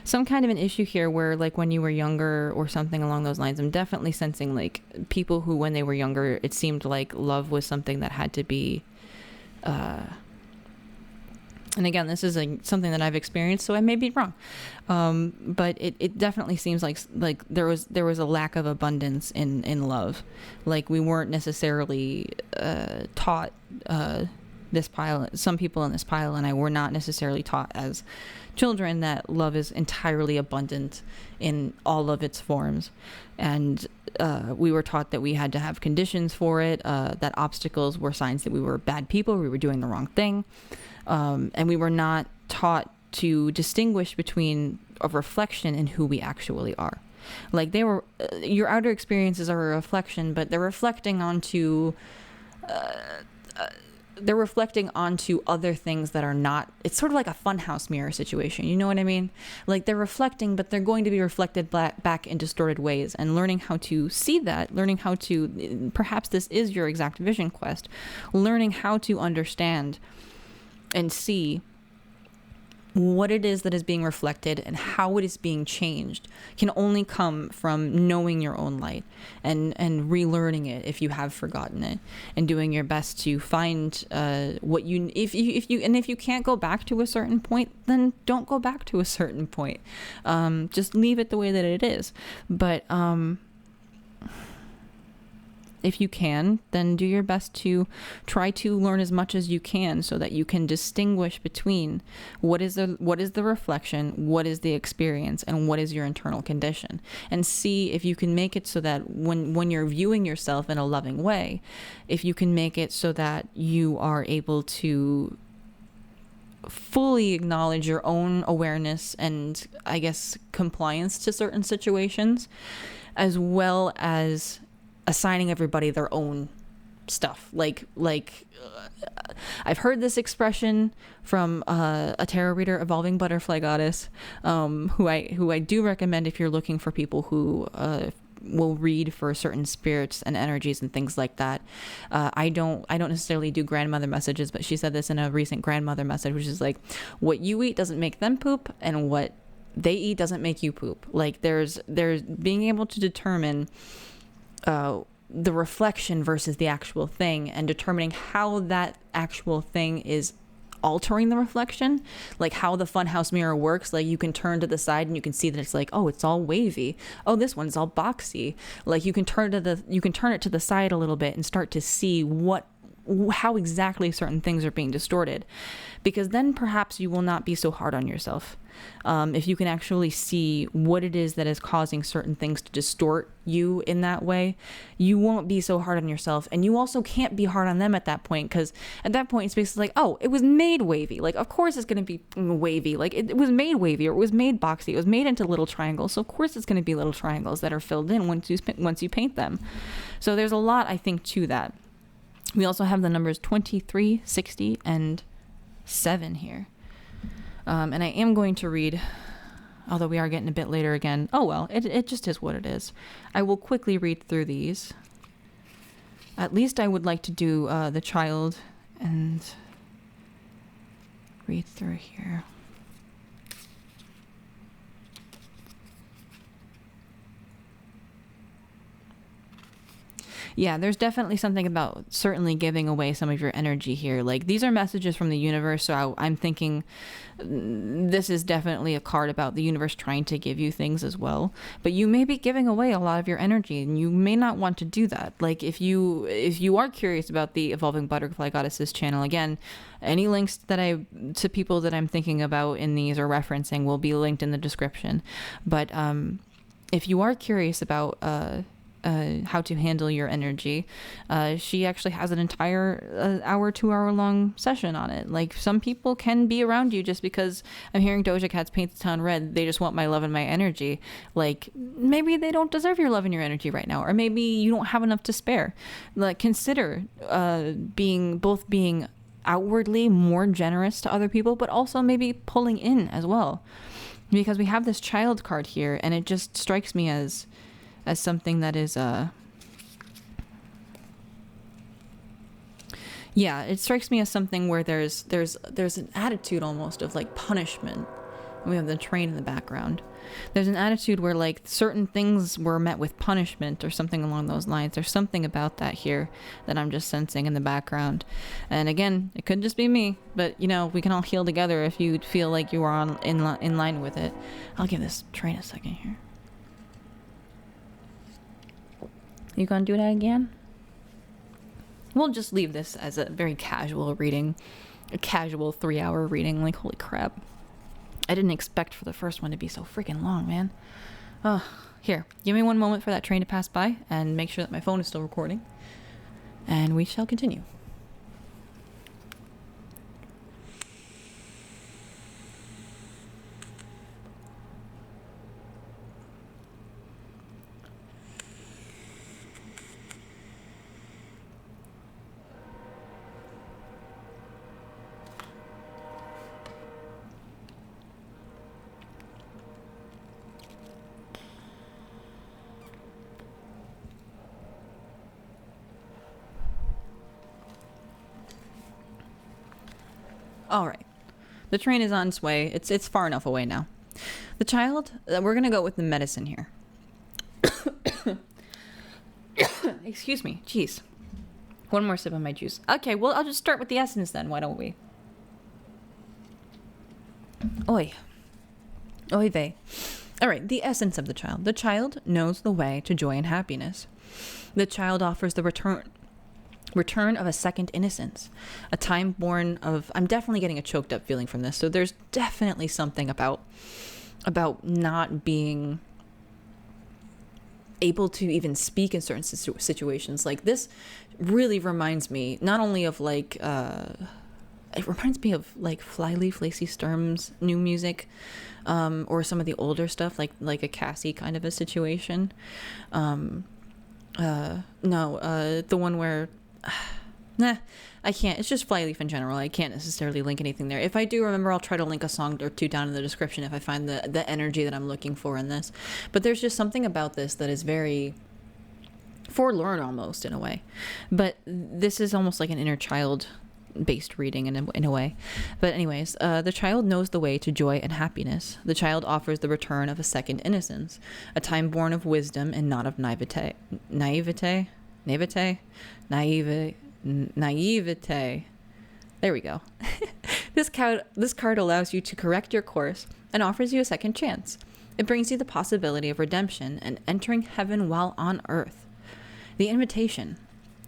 kind of an issue here where, like, when you were younger or something along those lines, I'm definitely sensing, like, people who, when they were younger, it seemed like love was something that had to be, and again, this is something that I've experienced, so I may be wrong. But it definitely seems like there was a lack of abundance in love. Like, we weren't necessarily taught, this pile, some people in this pile and I were not necessarily taught as children that love is entirely abundant in all of its forms. And we were taught that we had to have conditions for it, that obstacles were signs that we were bad people, we were doing the wrong thing. And we were not taught to distinguish between a reflection and who we actually are. Like, they were, your outer experiences are a reflection, but they're reflecting onto other things that are not. It's sort of like a funhouse mirror situation. You know what I mean? Like, they're reflecting, but they're going to be reflected back in distorted ways. And learning how to see that, learning how to, perhaps this is your exact vision quest, learning how to understand and see what it is that is being reflected and how it is being changed can only come from knowing your own light and relearning it if you have forgotten it, and doing your best to find what you if you can't go back to a certain point, then don't go back to a certain point. Just leave it the way that it is. But if you can, then do your best to try to learn as much as you can so that you can distinguish between what is the reflection, what is the experience, and what is your internal condition. And see if you can make it so that when you're viewing yourself in a loving way, if you can make it so that you are able to fully acknowledge your own awareness and, I guess, compliance to certain situations, as well as assigning everybody their own stuff. Like I've heard this expression from a tarot reader, Evolving Butterfly Goddess, who I do recommend if you're looking for people who will read for certain spirits and energies and things like that. I don't necessarily do grandmother messages, but she said this in a recent grandmother message, which is like, what you eat doesn't make them poop, and what they eat doesn't make you poop. Like, there's being able to determine the reflection versus the actual thing, and determining how that actual thing is altering the reflection, like how the funhouse mirror works. Like, you can turn to the side and you can see that it's like, oh, it's all wavy. Oh, this one's all boxy. Like, you can turn it to the side a little bit and start to see how exactly certain things are being distorted, because then perhaps you will not be so hard on yourself. If you can actually see what it is that is causing certain things to distort you in that way, you won't be so hard on yourself. And you also can't be hard on them at that point, because at that point it's basically like, oh, it was made wavy. Like, of course it's going to be wavy. Like, it was made wavy, or it was made boxy. It was made into little triangles. So of course it's going to be little triangles that are filled in once you paint them. So there's a lot, I think, to that. We also have the numbers 23, 60, and 7 here. And I am going to read, although we are getting a bit later again. Oh, well, it just is what it is. I will quickly read through these. At least I would like to do the child and read through here. Yeah, there's definitely something about certainly giving away some of your energy here. Like, these are messages from the universe, so I'm thinking this is definitely a card about the universe trying to give you things as well. But you may be giving away a lot of your energy, and you may not want to do that. Like, if you are curious about the Evolving Butterfly Goddesses channel, again, any links to people that I'm thinking about in these or referencing will be linked in the description. But if you are curious about how to handle your energy, she actually has an entire hour, 2 hour long session on it. Like, some people can be around you just because I'm hearing Doja Cat's Paint the Town Red. They just want my love and my energy. Like, maybe they don't deserve your love and your energy right now, or maybe you don't have enough to spare. Like, consider being outwardly more generous to other people, but also maybe pulling in as well, because we have this child card here, and it just strikes me as something that is Yeah, it strikes me as something where there's an attitude almost of like punishment. We have the train in the background. There's an attitude where like certain things were met with punishment or something along those lines. There's something about that here that I'm just sensing in the background. And again, it could just be me, but you know, we can all heal together if you feel like you are in line with it. I'll give this train a second here. You gonna do that again? We'll just leave this as a very casual reading, a casual 3-hour reading. Like, holy crap. I didn't expect for the first one to be so freaking long, man. Here, give me one moment for that train to pass by and make sure that my phone is still recording. And we shall continue. All right. The train is on its way. It's far enough away now. The child, we're going to go with the medicine here. Excuse me. Jeez. One more sip of my juice. Okay, well, I'll just start with the essence then. Why don't we? Oi. Oy vey. All right, the essence of the child. The child knows the way to joy and happiness. The child offers the return of a second innocence, a time born of... I'm definitely getting a choked up feeling from this, so there's definitely something about not being able to even speak in certain situations. Like, this really reminds me not only of like it reminds me of like Flyleaf, Lacey Sturm's new music, or some of the older stuff, like a Cassie kind of a situation. The one where nah, I can't. It's just Flyleaf in general. I can't necessarily link anything there. If I do remember, I'll try to link a song or two down in the description if I find the energy that I'm looking for in this. But there's just something about this that is very forlorn almost in a way. But this is almost like an inner child based reading in a way. But anyways, the child knows the way to joy and happiness. The child offers the return of a second innocence, a time born of wisdom and not of naivete. Naivete. There we go. This card allows you to correct your course and offers you a second chance. It brings you the possibility of redemption and entering heaven while on earth. The invitation.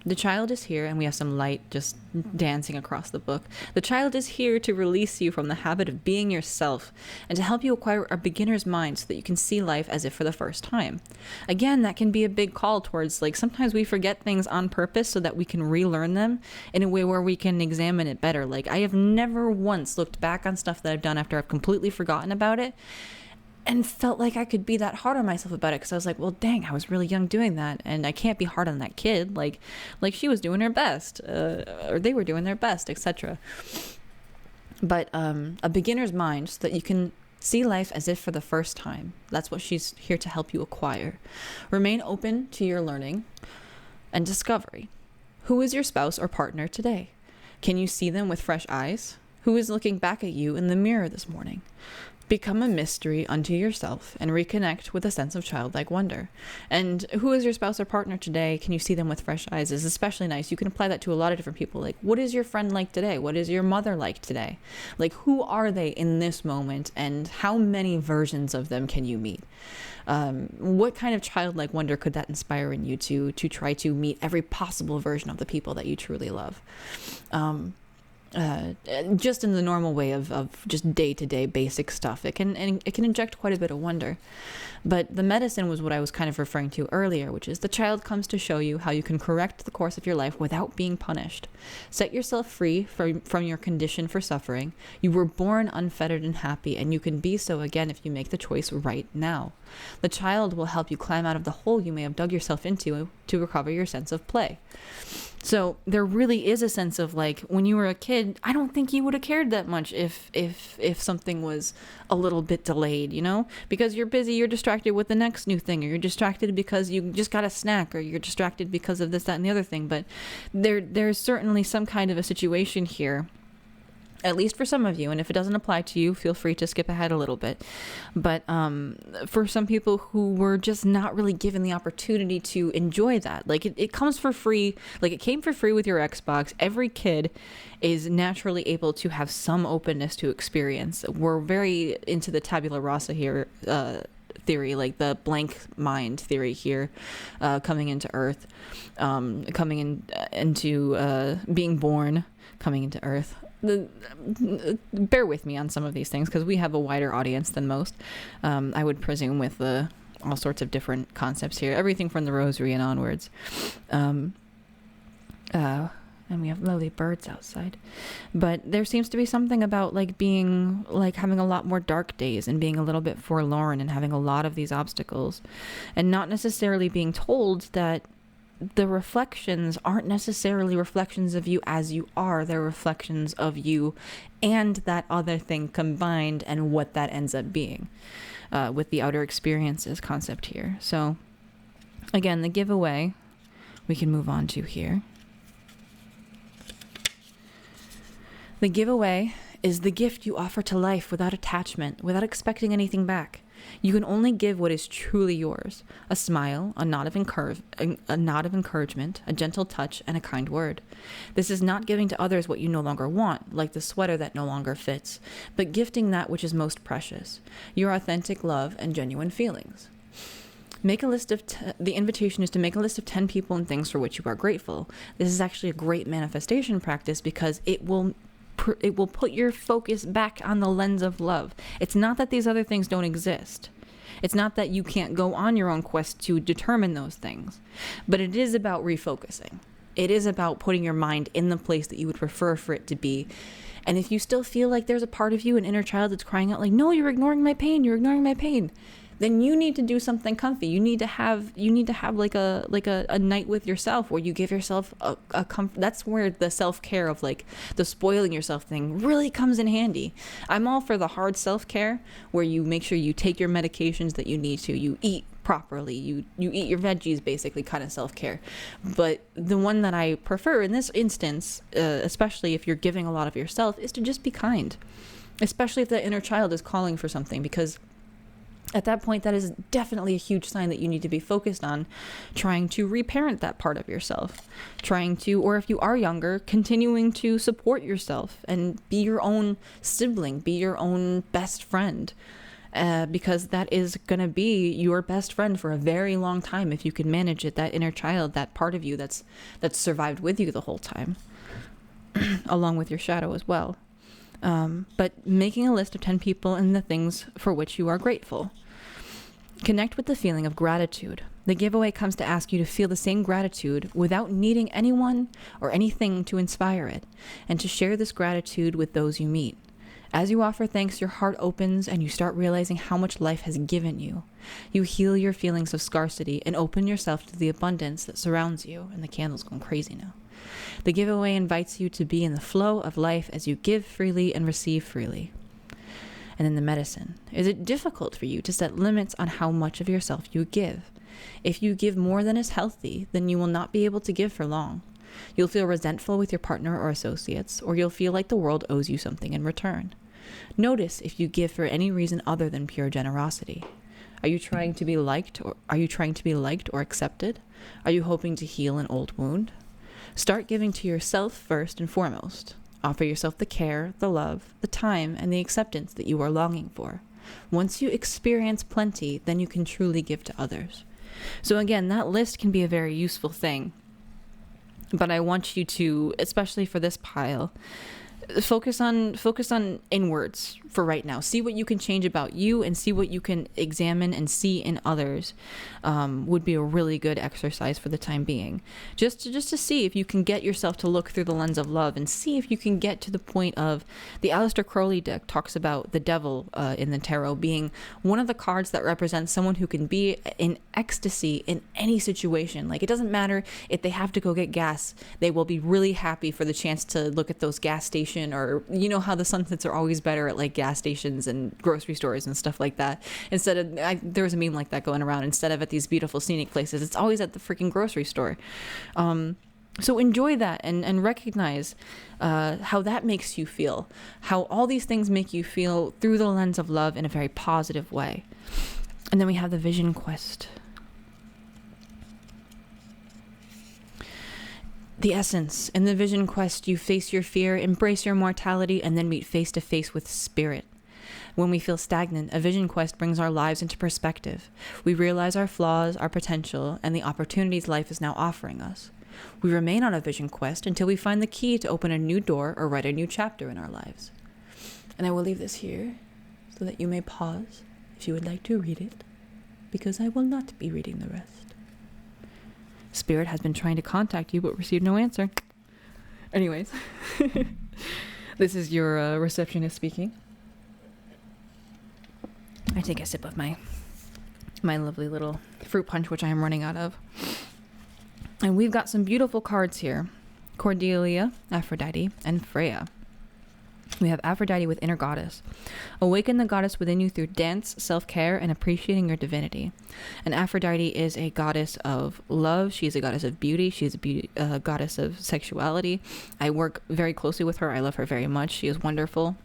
The child is here, and we have some light just dancing across the book. The child is here to release you from the habit of being yourself and to help you acquire a beginner's mind so that you can see life as if for the first time. Again, that can be a big call towards, like, sometimes we forget things on purpose so that we can relearn them in a way where we can examine it better. Like, I have never once looked back on stuff that I've done after I've completely forgotten about it and felt like I could be that hard on myself about it, because I was like, well, dang, I was really young doing that, and I can't be hard on that kid. Like she was doing her best, or they were doing their best, etc. But a beginner's mind, so that you can see life as if for the first time. That's what she's here to help you acquire. Remain open to your learning and discovery. Who is your spouse or partner today? Can you see them with fresh eyes? Who is looking back at you in the mirror this morning? Become a mystery unto yourself and reconnect with a sense of childlike wonder. And who is your spouse or partner today? Can you see them with fresh eyes? Is especially nice. You can apply that to a lot of different people. Like, what is your friend like today? What is your mother like today? Like, who are they in this moment, and how many versions of them can you meet? What kind of childlike wonder could that inspire in you to try to meet every possible version of the people that you truly love? Just in the normal way of just day-to-day basic stuff. It can inject quite a bit of wonder. But the medicine was what I was kind of referring to earlier, which is the child comes to show you how you can correct the course of your life without being punished. Set yourself free from your condition for suffering. You were born unfettered and happy, and you can be so again if you make the choice right now. The child will help you climb out of the hole you may have dug yourself into to recover your sense of play. So there really is a sense of like, when you were a kid, I don't think you would have cared that much if something was a little bit delayed, you know, because you're busy, you're distracted with the next new thing, or you're distracted because you just got a snack, or you're distracted because of this, that, and the other thing. But there's certainly some kind of a situation here, at least for some of you, and if it doesn't apply to you, feel free to skip ahead a little bit. But for some people who were just not really given the opportunity to enjoy that, like it comes for free, like it came for free with your Xbox. Every kid is naturally able to have some openness to experience. We're very into the tabula rasa here, theory, like the blank mind theory here, coming into Earth, into being born, coming into Earth. Bear with me on some of these things because we have a wider audience than most. I would presume with all sorts of different concepts here, everything from the rosary and onwards. And we have lovely birds outside. But there seems to be something about like being like having a lot more dark days and being a little bit forlorn and having a lot of these obstacles, and not necessarily being told that the reflections aren't necessarily reflections of you as you are. They're reflections of you and that other thing combined, and what that ends up being, with the outer experiences concept here. So again, the giveaway we can move on to here. The giveaway is the gift you offer to life without attachment, without expecting anything back. You can only give what is truly yours: a smile, a nod of encouragement, a gentle touch, and a kind word. This is not giving to others what you no longer want, like the sweater that no longer fits, but gifting that which is most precious: your authentic love and genuine feelings. Make a list of the invitation is to make a list of 10 people and things for which you are grateful. This is actually a great manifestation practice because it will put your focus back on the lens of love. It's not that these other things don't exist. It's not that you can't go on your own quest to determine those things, but it is about refocusing. It is about putting your mind in the place that you would prefer for it to be. And if you still feel like there's a part of you, an inner child, that's crying out like, no, you're ignoring my pain, then you need to do something comfy. You need to have like a night with yourself where you give yourself a comfort. That's where the self-care of like the spoiling yourself thing really comes in handy. I'm all for the hard self-care where you make sure you take your medications that you need to, you eat properly, you eat your veggies, basically, kind of self-care. But the one that I prefer in this instance, especially if you're giving a lot of yourself, is to just be kind, especially if the inner child is calling for something, because at that point, that is definitely a huge sign that you need to be focused on trying to reparent that part of yourself, or if you are younger, continuing to support yourself and be your own sibling, be your own best friend, because that is going to be your best friend for a very long time if you can manage it, that inner child, that part of you that's survived with you the whole time, along with your shadow as well. But making a list of 10 people and the things for which you are grateful. Connect with the feeling of gratitude. The giveaway comes to ask you to feel the same gratitude without needing anyone or anything to inspire it, and to share this gratitude with those you meet. As you offer thanks, your heart opens and you start realizing how much life has given you. You heal your feelings of scarcity and open yourself to the abundance that surrounds you. And the candle's going crazy now. The giveaway invites you to be in the flow of life as you give freely and receive freely. And then the medicine. Is it difficult for you to set limits on how much of yourself you give? If you give more than is healthy, then you will not be able to give for long. You'll feel resentful with your partner or associates, or you'll feel like the world owes you something in return. Notice if you give for any reason other than pure generosity. Are you trying to be liked or accepted? Are you hoping to heal an old wound? Start giving to yourself first and foremost. Offer yourself the care, the love, the time, and the acceptance that you are longing for. Once you experience plenty, then you can truly give to others. So again, that list can be a very useful thing. But I want you to, especially for this pile, focus on inwards for right now. See what you can change about you and see what you can examine and see in others. Would be a really good exercise for the time being. Just to see if you can get yourself to look through the lens of love and see if you can get to the point of the Aleister Crowley deck talks about the devil in the tarot being one of the cards that represents someone who can be in ecstasy in any situation. Like, it doesn't matter if they have to go get gas, they will be really happy for the chance to look at those gas station, or you know how the sunsets are always better at like gas stations and grocery stores and stuff like that. Instead of, there was a meme like that going around, instead of at these beautiful scenic places, it's always at the freaking grocery store. So enjoy that and recognize how that makes you feel, how all these things make you feel through the lens of love in a very positive way. And then we have the vision quest. The essence. In the vision quest, you face your fear, embrace your mortality, and then meet face to face with spirit. When we feel stagnant, a vision quest brings our lives into perspective. We realize our flaws, our potential, and the opportunities life is now offering us. We remain on a vision quest until we find the key to open a new door or write a new chapter in our lives. And I will leave this here so that you may pause if you would like to read it, because I will not be reading the rest. Spirit has been trying to contact you but received no answer. Anyways, this is your receptionist speaking. I take a sip of my lovely little fruit punch, which I am running out of. And we've got some beautiful cards here. Cordelia, Aphrodite, and Freya. We have Aphrodite with Inner Goddess. Awaken the goddess within you through dance, self-care, and appreciating your divinity. And Aphrodite is a goddess of love. She's a goddess of beauty. She's a goddess of sexuality. I work very closely with her. I love her very much. She is wonderful.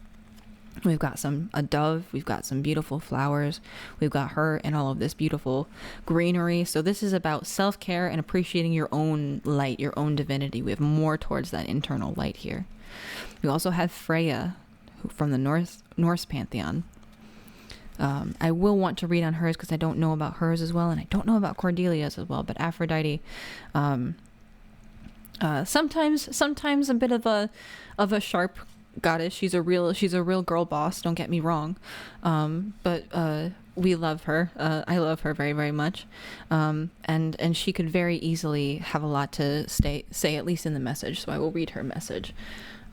We've got a dove. We've got some beautiful flowers. We've got her and all of this beautiful greenery. So this is about self-care and appreciating your own light, your own divinity. We have more towards that internal light here. We also have Freya from the Norse pantheon. I will want to read on hers because I don't know about hers as well, and I don't know about Cordelia's as well. But Aphrodite, sometimes a bit of a sharp goddess. She's a real girl boss. Don't get me wrong, but we love her. I love her very, very much, and she could very easily have a lot to say, at least in the message. So I will read her message.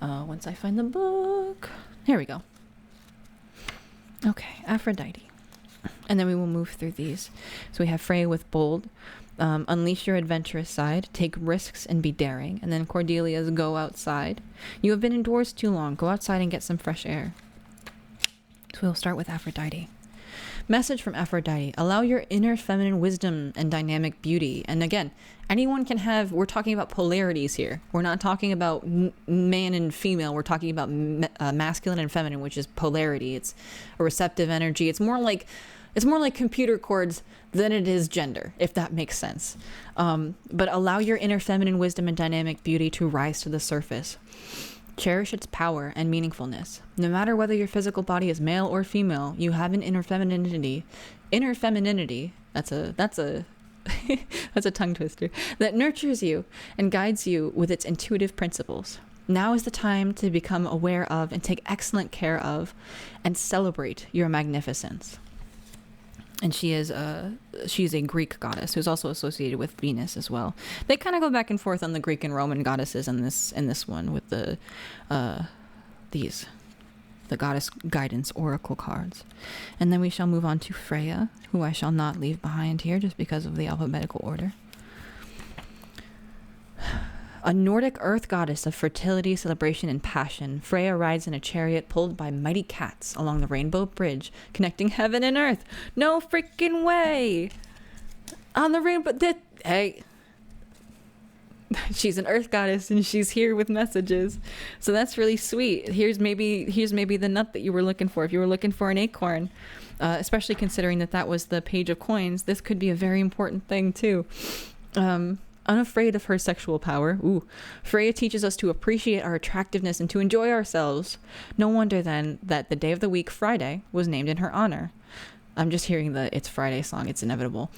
Once I find the book. Here we go. Okay, Aphrodite. And then we will move through these. So we have Freya with bold. Unleash your adventurous side. Take risks and be daring. And then Cordelia's go outside. You have been indoors too long. Go outside and get some fresh air. So we'll start with Aphrodite. Message from Aphrodite. Allow your inner feminine wisdom and dynamic beauty. And again, anyone can have, we're talking about polarities here. We're not talking about man and female. We're talking about masculine and feminine, which is polarity. It's a receptive energy. It's more like computer chords than it is gender, if that makes sense. But allow your inner feminine wisdom and dynamic beauty to rise to the surface. Cherish its power and meaningfulness. No matter whether your physical body is male or female, you have an inner femininity. That's a that's a tongue twister. That nurtures you and guides you with its intuitive principles. Now is the time to become aware of and take excellent care of and celebrate your magnificence. And she's a Greek goddess who's also associated with Venus as well. They kind of go back and forth on the Greek and Roman goddesses in this one with the goddess guidance oracle cards. And then we shall move on to Freya, who I shall not leave behind here just because of the alphabetical order. A Nordic earth goddess of fertility, celebration, and passion, Freya rides in a chariot pulled by mighty cats along the rainbow bridge connecting heaven and earth. No freaking way! On the rainbow... Hey! She's an earth goddess and she's here with messages. So that's really sweet. Here's maybe the nut that you were looking for. If you were looking for an acorn, especially considering that was the page of coins, this could be a very important thing too. Unafraid of her sexual power, Freya teaches us to appreciate our attractiveness and to enjoy ourselves. No wonder then that the day of the week, Friday, was named in her honor. I'm just hearing the It's Friday song. It's inevitable.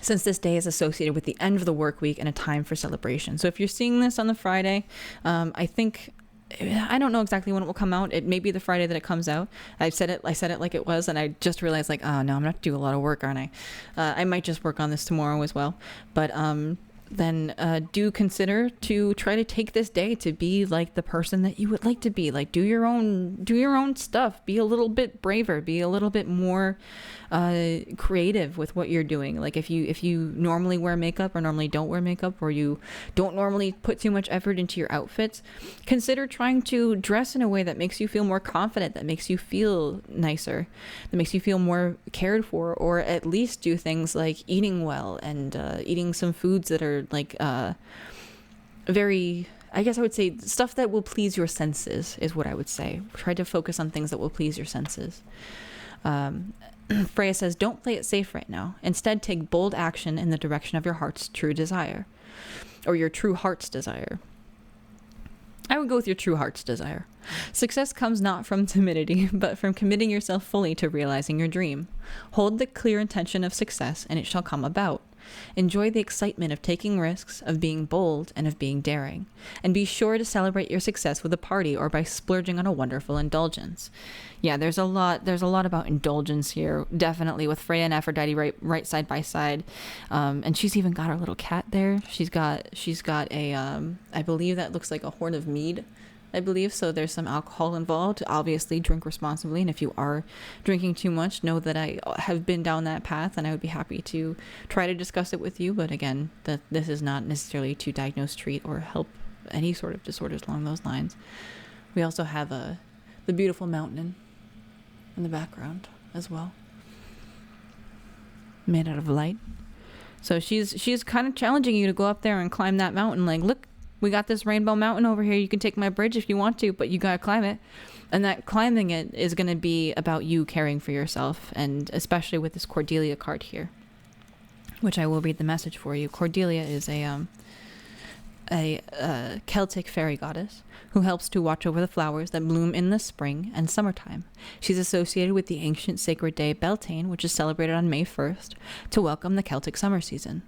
Since this day is associated with the end of the work week and a time for celebration. So if you're seeing this on the Friday, I think I don't know exactly when it will come out. It may be the Friday that it comes out. I said it like it was, and I just realized like, oh no, I'm gonna have to do a lot of work, aren't I? I might just work on this tomorrow as well. But then do consider to try to take this day to be like the person that you would like to be. Like do your own stuff. Be a little bit braver. Be a little bit more creative with what you're doing. Like if you normally wear makeup or normally don't wear makeup, or you don't normally put too much effort into your outfits, consider trying to dress in a way that makes you feel more confident, that makes you feel nicer, that makes you feel more cared for, or at least do things like eating well and eating some foods that are like very, I guess I would say stuff that will please your senses is what I would say. Try to focus on things that will please your senses. Freya says, don't play it safe right now. Instead, take bold action in the direction of your heart's true desire, or your true heart's desire. I would go with your true heart's desire. Success comes not from timidity, but from committing yourself fully to realizing your dream. Hold the clear intention of success, and it shall come about. Enjoy the excitement of taking risks, of being bold, and of being daring. And be sure to celebrate your success with a party or by splurging on a wonderful indulgence. Yeah, there's a lot about indulgence here, definitely, with Freya and Aphrodite right side by side. And she's even got her little cat there. She's got a I believe that looks like a horn of mead, I believe. So there's some alcohol involved. Obviously, drink responsibly. And if you are drinking too much, know that I have been down that path, and I would be happy to try to discuss it with you. But again, this is not necessarily to diagnose, treat, or help any sort of disorders along those lines. We also have the beautiful mountain in the background as well, made out of light. So she's kind of challenging you to go up there and climb that mountain. Like, look, we got this rainbow mountain over here. You can take my bridge if you want to, but you gotta climb it. And that climbing it is going to be about you caring for yourself, and especially with this Cordelia card here, which I will read the message for you. Cordelia is a Celtic fairy goddess who helps to watch over the flowers that bloom in the spring and summertime. She's associated with the ancient sacred day Beltane, which is celebrated on May 1st, to welcome the Celtic summer season.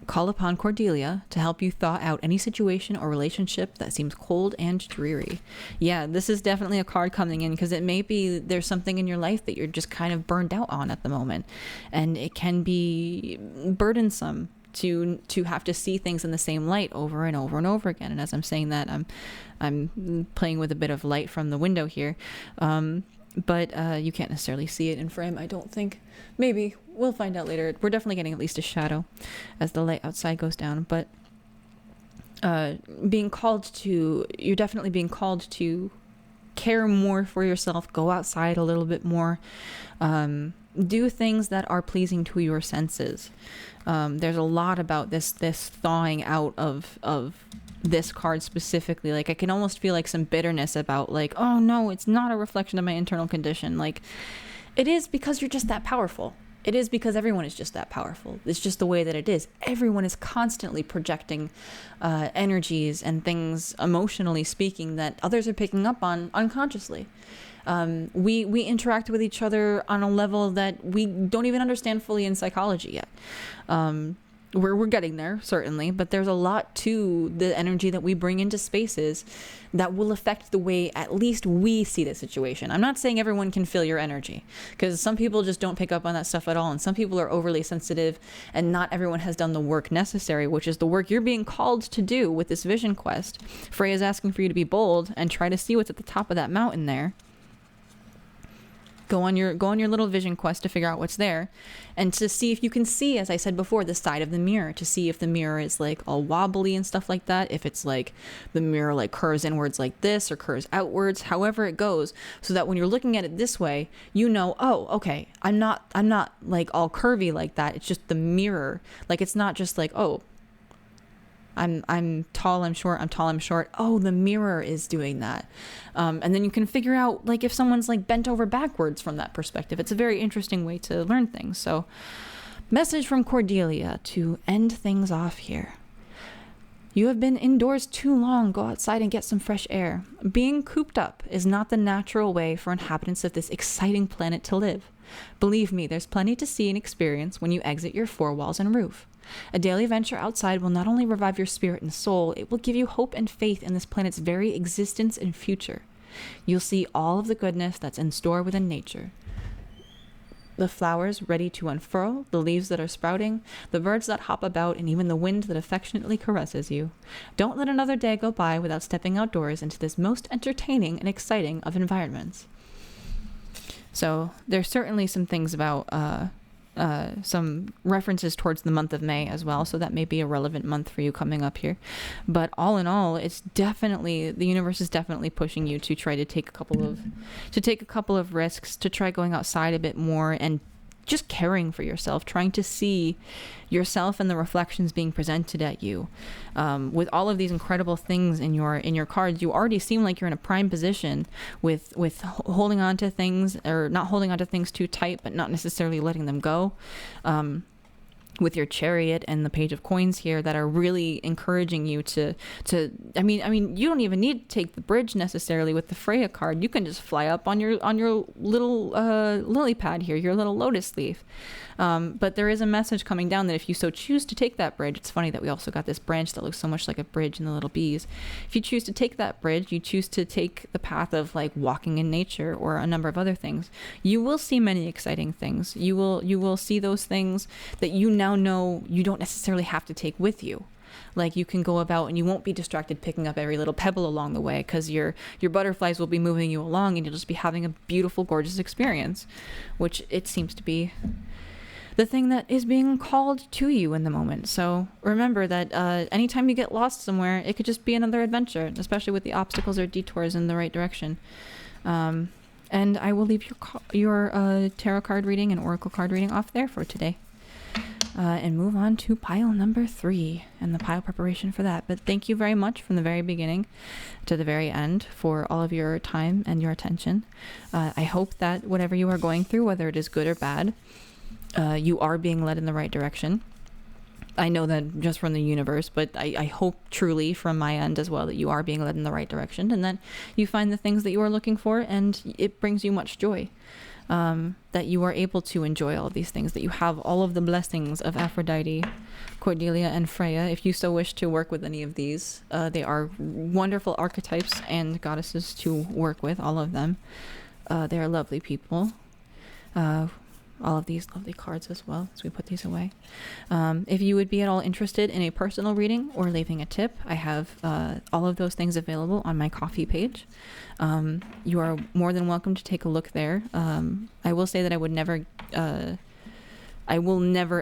Call upon Cordelia to help you thaw out any situation or relationship that seems cold and dreary. Yeah, this is definitely a card coming in, because it may be there's something in your life that you're just kind of burned out on at the moment, and it can be burdensome to have to see things in the same light over and over and over again. And as I'm saying that, I'm playing with a bit of light from the window here, but you can't necessarily see it in frame, I don't think. Maybe we'll find out later. We're definitely getting at least a shadow as the light outside goes down. But you're definitely being called to care more for yourself, go outside a little bit more, do things that are pleasing to your senses. There's a lot about this thawing out of this card specifically. Like, I can almost feel like some bitterness about, like, oh no, it's not a reflection of my internal condition. Like, it is, because you're just that powerful. It is because everyone is just that powerful. It's just the way that it is. Everyone is constantly projecting energies and things, emotionally speaking, that others are picking up on unconsciously. We interact with each other on a level that we don't even understand fully in psychology yet. We're getting there, certainly, but there's a lot to the energy that we bring into spaces that will affect the way at least we see the situation. I'm not saying everyone can feel your energy, because some people just don't pick up on that stuff at all, and some people are overly sensitive, and not everyone has done the work necessary, which is the work you're being called to do with this vision quest. Freya's asking for you to be bold and try to see what's at the top of that mountain there. Go on your little vision quest to figure out what's there, and to see if you can see, as I said before, the side of the mirror, to see if the mirror is like all wobbly and stuff like that, if it's like the mirror like curves inwards like this or curves outwards, however it goes, so that when you're looking at it this way, you know, oh, okay, I'm not like all curvy like that. It's just the mirror. Like, it's not just like, oh, I'm tall, I'm short, I'm tall, I'm short. Oh, the mirror is doing that. And then you can figure out, like, if someone's like bent over backwards from that perspective. It's a very interesting way to learn things. So, message from Cordelia to end things off here. You have been indoors too long. Go outside and get some fresh air. Being cooped up is not the natural way for inhabitants of this exciting planet to live. Believe me, there's plenty to see and experience when you exit your four walls and roof. A daily venture outside will not only revive your spirit and soul, it will give you hope and faith in this planet's very existence and future. You'll see all of the goodness that's in store within nature. The flowers ready to unfurl, the leaves that are sprouting, the birds that hop about, and even the wind that affectionately caresses you. Don't let another day go by without stepping outdoors into this most entertaining and exciting of environments. So there's certainly some things about some references towards the month of May as well, so that may be a relevant month for you coming up here. But all in all, it's definitely, the universe is definitely pushing you to try to take a couple of risks, to try going outside a bit more and just caring for yourself, trying to see yourself and the reflections being presented at you. With all of these incredible things in your cards, you already seem like you're in a prime position with holding on to things, or not holding on to things too tight, but not necessarily letting them go. With your Chariot and the Page of Coins here, that are really encouraging you to I mean you don't even need to take the bridge necessarily with the Freya card. You can just fly up on your little lily pad here, your little lotus leaf. But there is a message coming down that if you so choose to take that bridge, it's funny that we also got this branch that looks so much like a bridge in the little bees. If you choose to take that bridge, you choose to take the path of like walking in nature or a number of other things, you will see many exciting things. You will see those things that you now know you don't necessarily have to take with you. Like, you can go about and you won't be distracted picking up every little pebble along the way, because your butterflies will be moving you along and you'll just be having a beautiful, gorgeous experience, which it seems to be the thing that is being called to you in the moment. So remember that anytime you get lost somewhere, it could just be another adventure, especially with the obstacles or detours in the right direction. And I will leave your tarot card reading and oracle card reading off there for today. And move on to pile number 3 and the pile preparation for that. But thank you very much from the very beginning to the very end for all of your time and your attention. I hope that whatever you are going through, whether it is good or bad, you are being led in the right direction. I know that just from the universe, but I hope truly from my end as well that you are being led in the right direction, and that you find the things that you are looking for and it brings you much joy. That you are able to enjoy all of these things, that you have all of the blessings of Aphrodite, Cordelia, and Freya, if you so wish to work with any of these. They are wonderful archetypes and goddesses to work with, all of them. They are lovely people. All of these lovely cards as well, as we put these away. If you would be at all interested in a personal reading or leaving a tip, I have all of those things available on my Ko-fi page. You are more than welcome to take a look there. I will say that I will never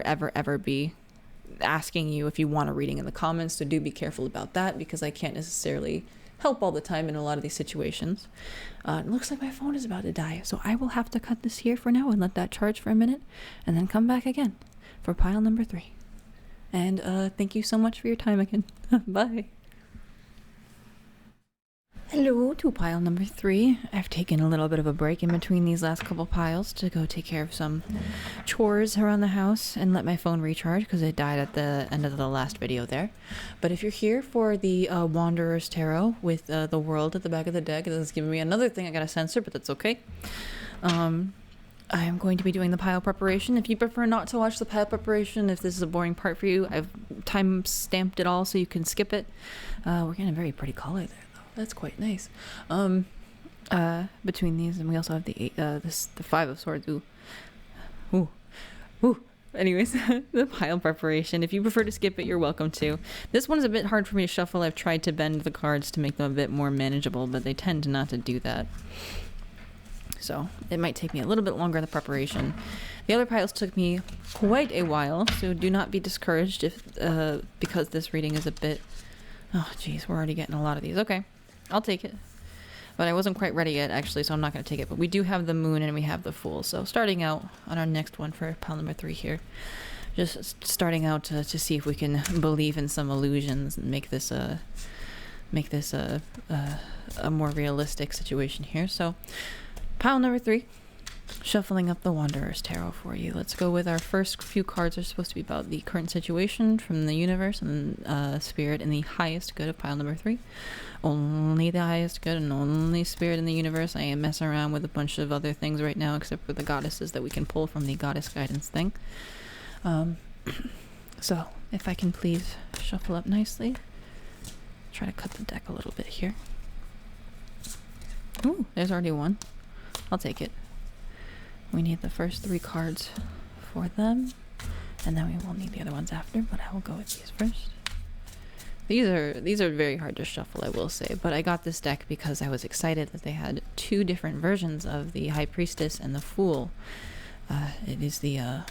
ever be asking you if you want a reading in the comments, so do be careful about that, because I can't necessarily help all the time in a lot of these situations. It looks like my phone is about to die, so I will have to cut this here for now and let that charge for a minute, and then come back again for pile number 3. And thank you so much for your time again. Bye. Hello to pile number 3. I've taken a little bit of a break in between these last couple piles to go take care of some chores around the house and let my phone recharge, because it died at the end of the last video there. But if you're here for the Wanderer's Tarot with the world at the back of the deck, this is giving me another thing I gotta censor, but that's okay. I am going to be doing the pile preparation. If you prefer not to watch the pile preparation, if this is a boring part for you, I've time stamped it all so you can skip it. We're getting a very pretty color there. That's quite nice. Between these, and we also have the the 5 of Swords. Ooh. Anyways, the pile preparation. If you prefer to skip it, you're welcome to. This one is a bit hard for me to shuffle. I've tried to bend the cards to make them a bit more manageable, but they tend not to do that. So it might take me a little bit longer in the preparation. The other piles took me quite a while, so do not be discouraged if because this reading is a bit... Oh, geez, we're already getting a lot of these. Okay, I'll take it. But I wasn't quite ready yet, actually, so I'm not going to take it. But we do have the moon and we have the fool. So starting out on our next one for pile number 3 here. Just starting out to see if we can believe in some illusions and make this a more realistic situation here. So pile number 3. Shuffling up the Wanderer's Tarot for you. Let's go with our first few cards are supposed to be about the current situation from the universe and spirit and the highest good of pile number 3. Only the highest good and only spirit in the universe. I am messing around with a bunch of other things right now, except for the goddesses that we can pull from the goddess guidance thing. So, if I can please shuffle up nicely. Try to cut the deck a little bit here. Ooh, there's already one. I'll take it. We need the first 3 cards for them, and then we will need the other ones after, but I will go with these first. These are very hard to shuffle, I will say, but I got this deck because I was excited that they had 2 different versions of the High Priestess and the Fool. It is the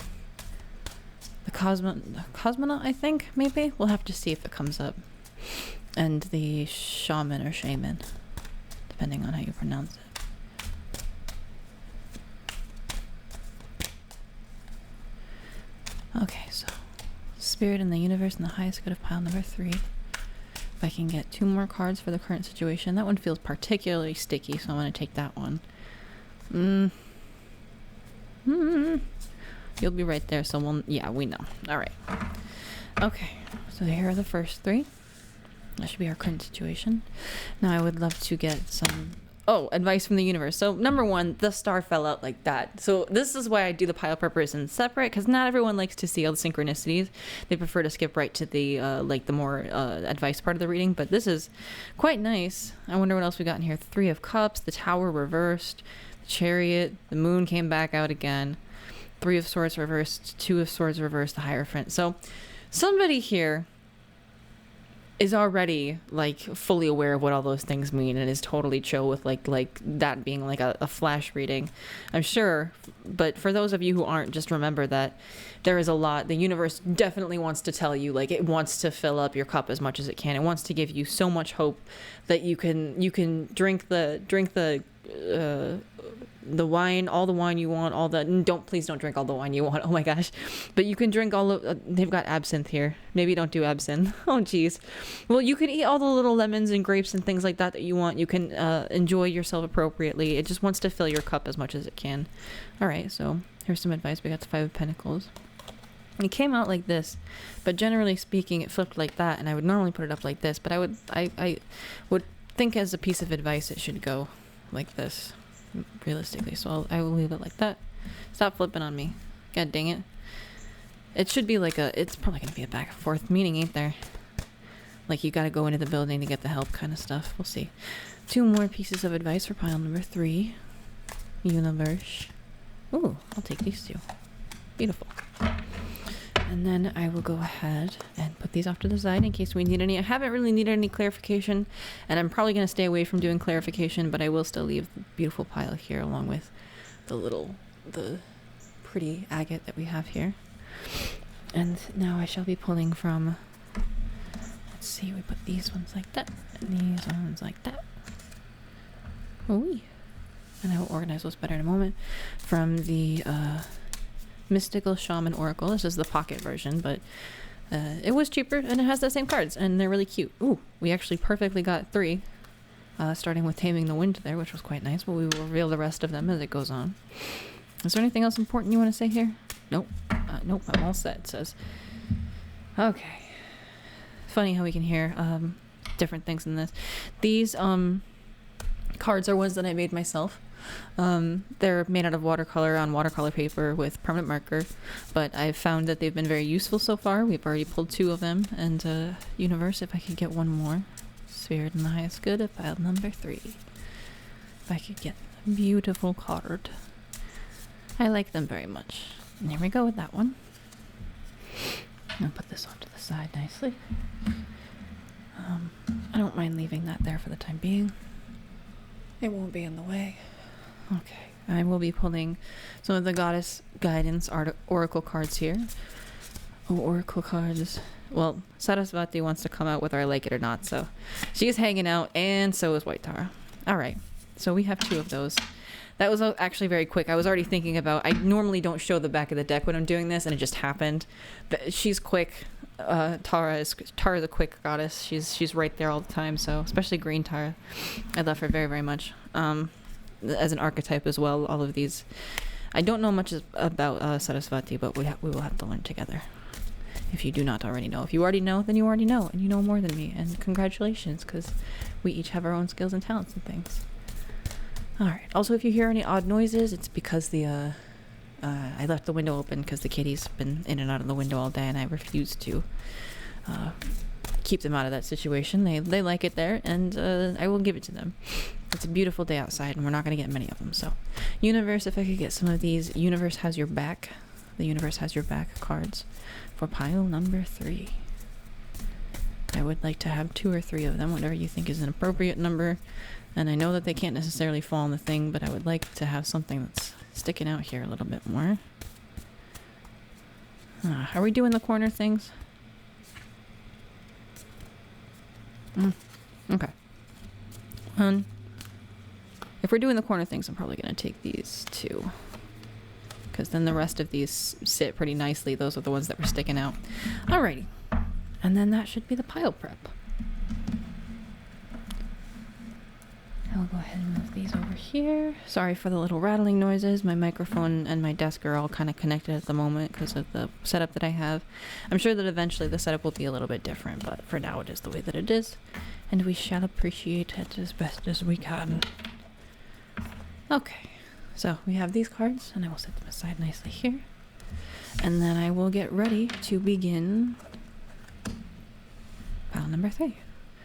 Cosmonaut, I think, maybe? We'll have to see if it comes up. And the Shaman or Shaman, depending on how you pronounce it. Okay, so Spirit in the Universe and the highest good of pile number 3. If I can get 2 more cards for the current situation. That one feels particularly sticky, so I'm going to take that one. You'll be right there, so yeah, we know. Alright. Okay, so here are the first 3. That should be our current situation. Now I would love to get some advice from the universe. So number 1, the star fell out like that. So this is why I do the pile preppers in separate, because not everyone likes to see all the synchronicities. They prefer to skip right to the the more advice part of the reading, but this is quite nice. I wonder what else we got in here. 3 of Cups, the Tower reversed, the Chariot, the Moon came back out again, 3 of Swords reversed, 2 of Swords reversed, the Hierophant. So somebody here is already like fully aware of what all those things mean and is totally chill with like that being like a flash reading, I'm sure. But for those of you who aren't, just remember that there is a lot. The universe definitely wants to tell you, like, it wants to fill up your cup as much as it can. It wants to give you so much hope that you can drink the wine, all the wine you want, please don't drink all the wine you want, oh my gosh, but you can drink all of, they've got absinthe here, maybe don't do absinthe, oh geez. Well, you can eat all the little lemons and grapes and things like that you want. You can enjoy yourself appropriately. It just wants to fill your cup as much as it can. All right, so here's some advice. We got the 5 of Pentacles. It came out like this, but generally speaking it flipped like that, and I would normally put it up like this, but I would think as a piece of advice it should go like this, realistically. So I will leave it like that. Stop flipping on me, god dang it. It should be like it's probably gonna be a back and forth meeting, ain't there? Like you gotta go into the building to get the help kind of stuff. We'll see. 2 more pieces of advice for pile number 3. Universe. Ooh, I'll take these 2. Beautiful. And then I will go ahead and put these off to the side in case we need any. I haven't really needed any clarification, and I'm probably going to stay away from doing clarification, but I will still leave the beautiful pile here along with the pretty agate that we have here. And now I shall be pulling from, let's see, we put these ones like that, and these ones like that. Ooh-wee. And I will organize those better in a moment. From the Mystical Shaman Oracle. This is the pocket version, but it was cheaper and it has the same cards and they're really cute. Ooh, we actually perfectly got 3, starting with Taming the Wind there, which was quite nice, but we will reveal the rest of them as it goes on. Is there anything else important you want to say here? Nope. Nope, I'm all set, it says. Okay. Funny how we can hear different things in this. These cards are ones that I made myself. They're made out of watercolor on watercolor paper with permanent marker, but I've found that they've been very useful so far. We've already pulled 2 of them, and universe, if I could get one more. Spirit in the highest good of pile number 3. If I could get a beautiful card. I like them very much. And here we go with that one. I'll put this onto the side nicely. I don't mind leaving that there for the time being. It won't be in the way. Okay, I will be pulling some of the Goddess Guidance Oracle cards here. Oh, Oracle cards. Well, Sarasvati wants to come out whether I like it or not, so she's hanging out, and so is White Tara. Alright, so we have 2 of those. That was actually very quick. I was already thinking about, I normally don't show the back of the deck when I'm doing this, and it just happened. But she's quick. Tara's a quick goddess. She's right there all the time, so especially Green Tara. I love her very, very much. As an archetype as well, all of these. I don't know much about Sarasvati, but we will have to learn together. If you do not already know. If you already know, then you already know, and you know more than me. And congratulations, because we each have our own skills and talents and things. Alright, also if you hear any odd noises, it's because the I left the window open because the kitty's been in and out of the window all day, and I refused to keep them out of that situation. They like it there, and I will give it to them. It's a beautiful day outside, and we're not going to get many of them. So, Universe, if I could get some of these Universe Has Your Back, the Universe Has Your Back cards for pile number 3. I would like to have 2 or 3 of them, whatever you think is an appropriate number. And I know that they can't necessarily fall on the thing, but I would like to have something that's sticking out here a little bit more. Are we doing the corner things? Okay. If we're doing the corner things, I'm probably going to take these 2. Because then the rest of these sit pretty nicely. Those are the ones that were sticking out. Alrighty. And then that should be the pile prep. I'll go ahead and move these over here. Sorry for the little rattling noises. My microphone and my desk are all kind of connected at the moment because of the setup that I have. I'm sure that eventually the setup will be a little bit different, but for now it is the way that it is. And we shall appreciate it as best as we can. Okay, so we have these cards, and I will set them aside nicely here. And then I will get ready to begin pile number 3.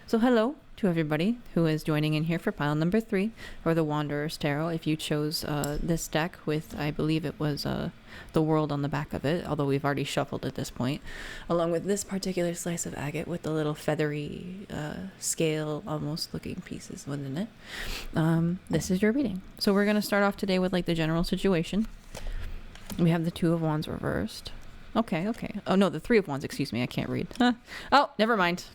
So hello to everybody who is joining in here for pile number 3, or the Wanderer's Tarot. If you chose this deck with, I believe it was the world on the back of it, although we've already shuffled at this point, along with this particular slice of agate with the little feathery scale almost looking pieces within it. This is your reading. So we're going to start off today with like the general situation. We have the 2 of Wands reversed. Okay. Oh no, the 3 of Wands, excuse me, I can't read. Oh, never mind.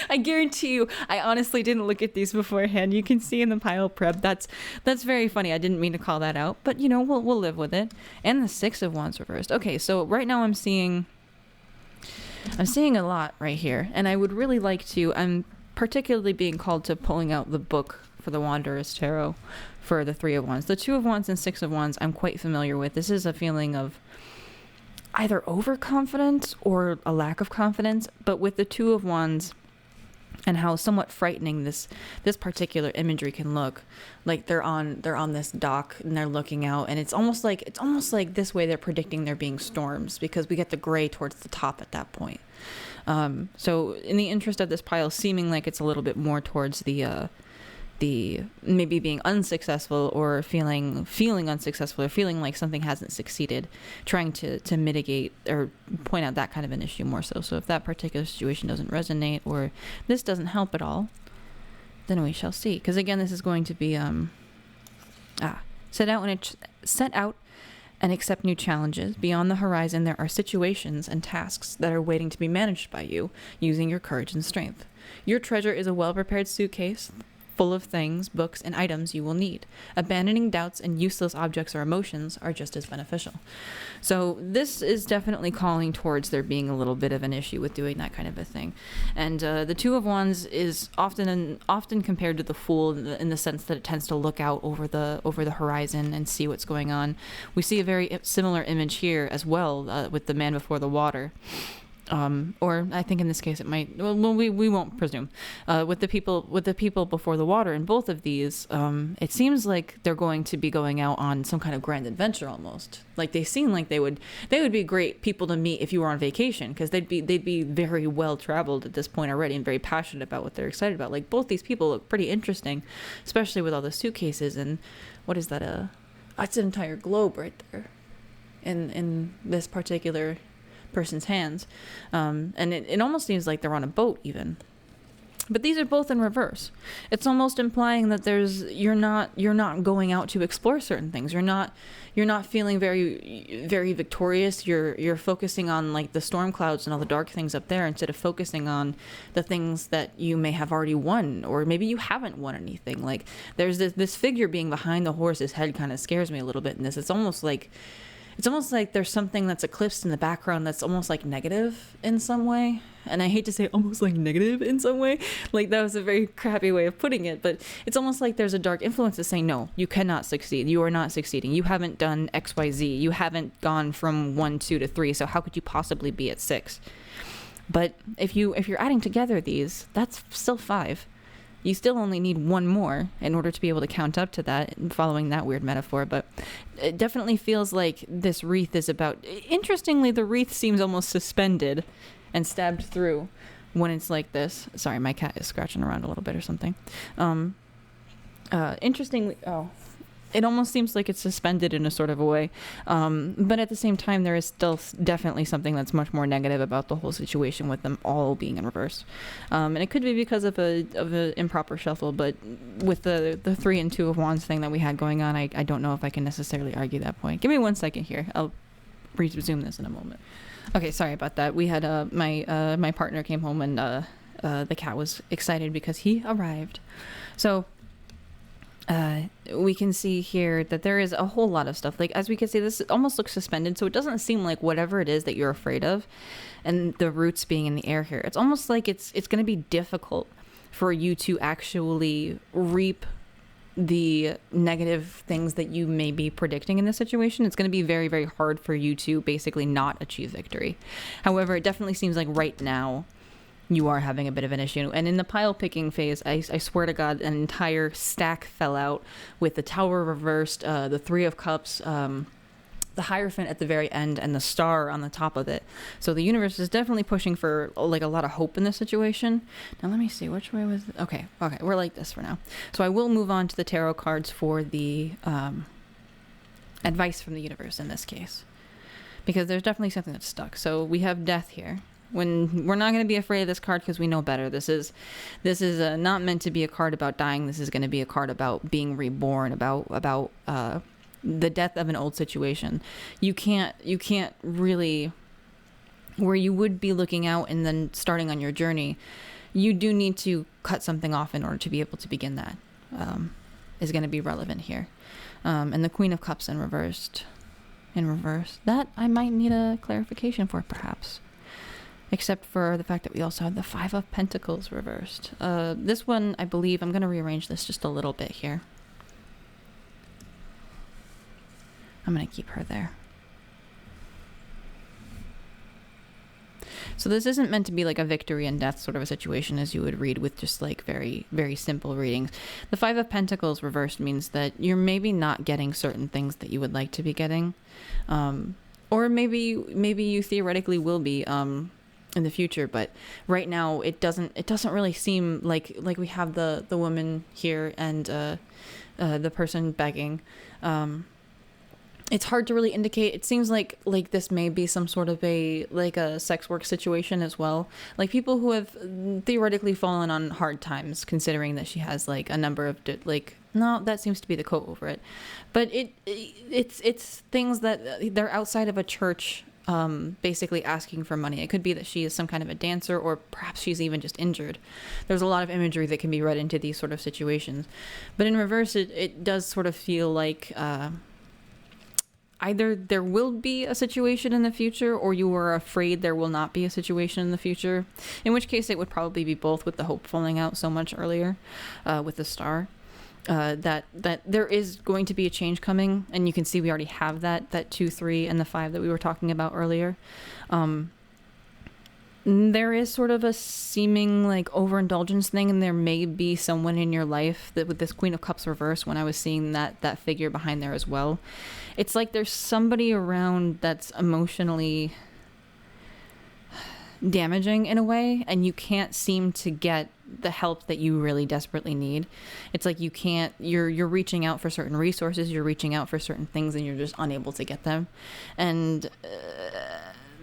I guarantee you, I honestly didn't look at these beforehand. You can see in the pile prep. That's very funny. I didn't mean to call that out, but you know, we'll live with it. And the 6 of Wands reversed. Okay, so right now I'm seeing a lot right here, and I would really like to. I'm particularly being called to pulling out the book for the Wanderer's Tarot for the 3 of Wands. The 2 of Wands and 6 of Wands I'm quite familiar with. This is a feeling of either overconfidence or a lack of confidence, but with the 2 of Wands and how somewhat frightening this particular imagery can look, like they're on this dock and they're looking out, and it's almost like this way they're predicting there being storms, because we get the gray towards the top at that point. So in the interest of this pile seeming like it's a little bit more towards the maybe being unsuccessful or feeling unsuccessful or feeling like something hasn't succeeded, trying to mitigate or point out that kind of an issue more so. So if that particular situation doesn't resonate or this doesn't help at all, then we shall see. Because again, this is going to be set out and accept new challenges. Beyond the horizon, there are situations and tasks that are waiting to be managed by you using your courage and strength. Your treasure is a well-prepared suitcase full of things, books, and items you will need. Abandoning doubts and useless objects or emotions are just as beneficial. So this is definitely calling towards there being a little bit of an issue with doing that kind of a thing. And the 2 of Wands is often compared to the Fool in the sense that it tends to look out over the horizon and see what's going on. We see a very similar image here as well with the Man Before the Water. Or I think in this case it might. Well, we won't presume. With the people before the water, in both of these, it seems like they're going to be going out on some kind of grand adventure almost. Like they seem like they would be great people to meet if you were on vacation, because they'd be very well traveled at this point already and very passionate about what they're excited about. Like both these people look pretty interesting, especially with all the suitcases and what is that? That's an entire globe right there, in this particular person's hands, and it almost seems like they're on a boat even. But these are both in reverse. It's almost implying that you're not going out to explore certain things. You're not feeling very, very victorious. You're focusing on like the storm clouds and all the dark things up there instead of focusing on the things that you may have already won, or maybe you haven't won anything. Like there's this figure being behind the horse's head kind of scares me a little bit in this. It's almost like there's something that's eclipsed in the background that's almost like negative in some way. And I hate to say almost like negative in some way. Like that was a very crappy way of putting it. But it's almost like there's a dark influence that's saying, no, you cannot succeed. You are not succeeding. You haven't done X, Y, Z. You haven't gone from 1, 2 to 3. So how could you possibly be at 6? But if you're adding together these, that's still 5. You still only need one more in order to be able to count up to that, following that weird metaphor. But it definitely feels like this wreath is about... Interestingly, the wreath seems almost suspended and stabbed through when it's like this. Sorry, my cat is scratching around a little bit or something. Interestingly... Oh... It almost seems like it's suspended in a sort of a way. But at the same time, there is still definitely something that's much more negative about the whole situation with them all being in reverse. And it could be because of a improper shuffle, but with the 3 and 2 of wands thing that we had going on, I don't know if I can necessarily argue that point. Give me 1 second here. I'll resume this in a moment. Okay, sorry about that. We had my partner came home and the cat was excited because he arrived. So... we can see here that there is a whole lot of stuff. Like, as we can see, this almost looks suspended, so it doesn't seem like whatever it is that you're afraid of, and the roots being in the air here, it's almost like it's going to be difficult for you to actually reap the negative things that you may be predicting in this situation. It's going to be very, very hard for you to basically not achieve victory. However, it definitely seems like right now you are having a bit of an issue. And in the pile picking phase, I swear to God, an entire stack fell out with the Tower reversed, the 3 of Cups, the Hierophant at the very end, and the Star on the top of it. So the universe is definitely pushing for like a lot of hope in this situation. Now let me see, which way was... Okay, we're like this for now. So I will move on to the tarot cards for the advice from the universe in this case, because there's definitely something that's stuck. So we have Death here. When we're not going to be afraid of this card because we know better. This is not meant to be a card about dying. This is going to be a card about being reborn, about the death of an old situation. You can't really, where you would be looking out and then starting on your journey, you do need to cut something off in order to be able to begin that. Is going to be relevant here. And the Queen of Cups in reverse, that I might need a clarification for, perhaps. Except for the fact that we also have the 5 of Pentacles reversed. This one, I believe, I'm going to rearrange this just a little bit here. I'm going to keep her there. So this isn't meant to be like a victory and death sort of a situation as you would read with just like very, very simple readings. The 5 of Pentacles reversed means that you're maybe not getting certain things that you would like to be getting. Or maybe you theoretically will be... in the future, but right now it doesn't really seem like we have the woman here and the person begging. It's hard to really indicate. It seems like this may be some sort of a sex work situation as well, like people who have theoretically fallen on hard times, considering that she has like a number of no, that seems to be the quote over it, but it's things that they're outside of a church, basically asking for money. It could be that she is some kind of a dancer, or perhaps she's even just injured. There's a lot of imagery that can be read into these sort of situations. But in reverse, it does sort of feel like either there will be a situation in the future, or you are afraid there will not be a situation in the future. In which case, it would probably be both, with the hope falling out so much earlier with the Star. That there is going to be a change coming, and you can see we already have that 2, 3, and the 5 that we were talking about earlier. There is sort of a seeming like overindulgence thing, and there may be someone in your life that, with this Queen of Cups reverse, when I was seeing that figure behind there as well, it's like there's somebody around that's emotionally damaging in a way, and you can't seem to get the help that you really desperately need. It's like you're reaching out for certain resources, you're reaching out for certain things, and you're just unable to get them. And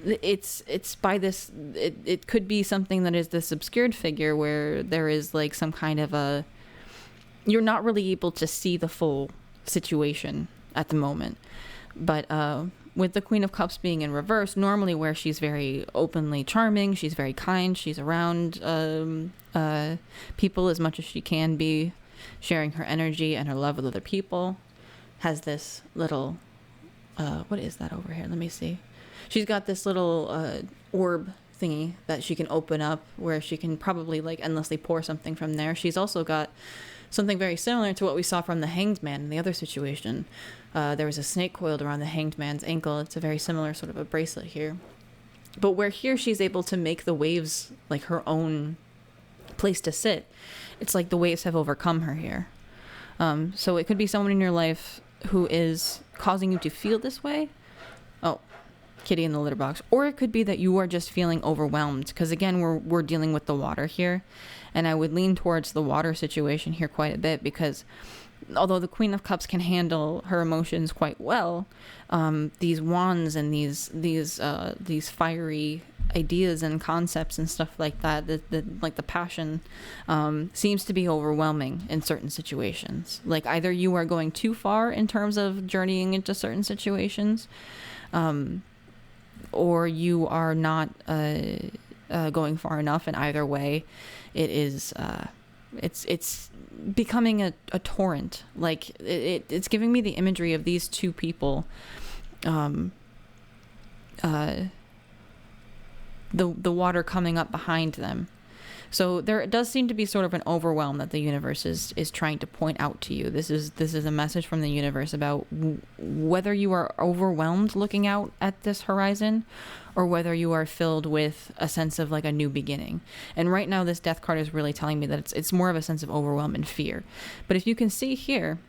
it's by this, it could be something that is this obscured figure where there is like some kind of you're not really able to see the full situation at the moment. But with the Queen of Cups being in reverse, normally where she's very openly charming, she's very kind, she's around people as much as she can be, sharing her energy and her love with other people, has this little, what is that over here? Let me see. She's got this little orb thingy that she can open up, where she can probably like endlessly pour something from there. She's also got something very similar to what we saw from the Hanged Man in the other situation. There was a snake coiled around the Hanged Man's ankle. It's a very similar sort of a bracelet here. But where here she's able to make the waves like her own place to sit. It's like the waves have overcome her here. So it could be someone in your life who is causing you to feel this way. Oh, kitty in the litter box. Or it could be that you are just feeling overwhelmed, because again, we're dealing with the water here, and I would lean towards the water situation here quite a bit, because although the Queen of Cups can handle her emotions quite well, these wands and these fiery ideas and concepts and stuff like that, like the passion, seems to be overwhelming in certain situations. Like either you are going too far in terms of journeying into certain situations, or you are not going far enough. And either way, it is it's becoming a torrent. Like it's giving me the imagery of these two people, the water coming up behind them. So there does seem to be sort of an overwhelm that the universe is trying to point out to you. This is a message from the universe about whether you are overwhelmed looking out at this horizon, or whether you are filled with a sense of like a new beginning. And right now this death card is really telling me that it's more of a sense of overwhelm and fear. But if you can see here,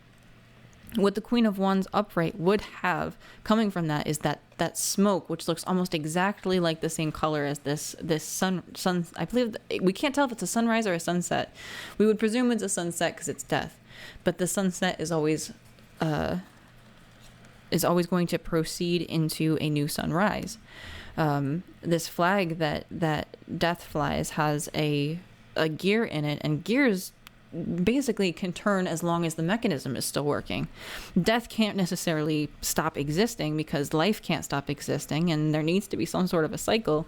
what the Queen of Wands upright would have coming from that is that smoke, which looks almost exactly like the same color as this sun. I believe we can't tell if it's a sunrise or a sunset. We would presume it's a sunset because it's death, but the sunset is always going to proceed into a new sunrise. This flag that death flies has a gear in it, and gears basically can turn as long as the mechanism is still working. Death can't necessarily stop existing because life can't stop existing, and there needs to be some sort of a cycle.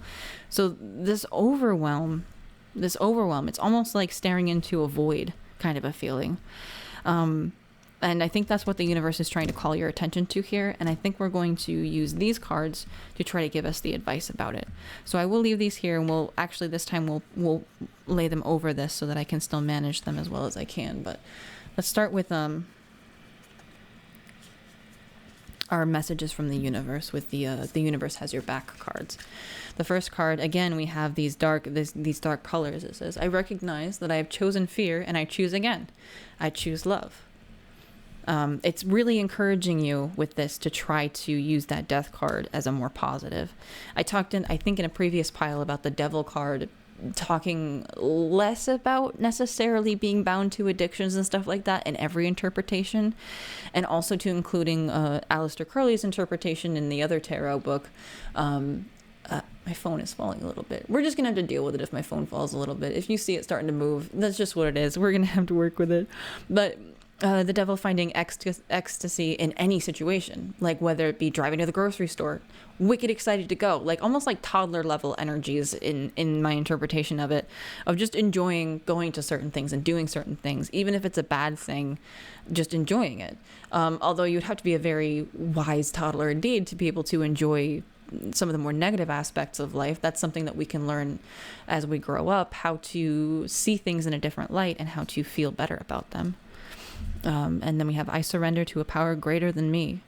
So this overwhelm, it's almost like staring into a void kind of a feeling. And I think that's what the universe is trying to call your attention to here. And I think we're going to use these cards to try to give us the advice about it. So I will leave these here, and this time we'll lay them over this so that I can still manage them as well as I can. But let's start with our messages from the universe with the universe has your back cards. The first card, again, we have these dark colors. It says, I recognize that I have chosen fear and I choose again. I choose love. It's really encouraging you with this to try to use that death card as a more positive. I think in a previous pile about the devil card, talking less about necessarily being bound to addictions and stuff like that in every interpretation, and also to including Aleister Crowley's interpretation in the other tarot book. My phone is falling a little bit. We're just gonna have to deal with it if my phone falls a little bit. If you see it starting to move, that's just what it is. We're gonna have to work with it. But the devil finding ecstasy in any situation, like whether it be driving to the grocery store, wicked excited to go, like almost like toddler level energies in my interpretation of it, of just enjoying going to certain things and doing certain things, even if it's a bad thing, just enjoying it. Although you'd have to be a very wise toddler indeed to be able to enjoy some of the more negative aspects of life. That's something that we can learn as we grow up, how to see things in a different light and how to feel better about them. And then we have, I surrender to a power greater than me.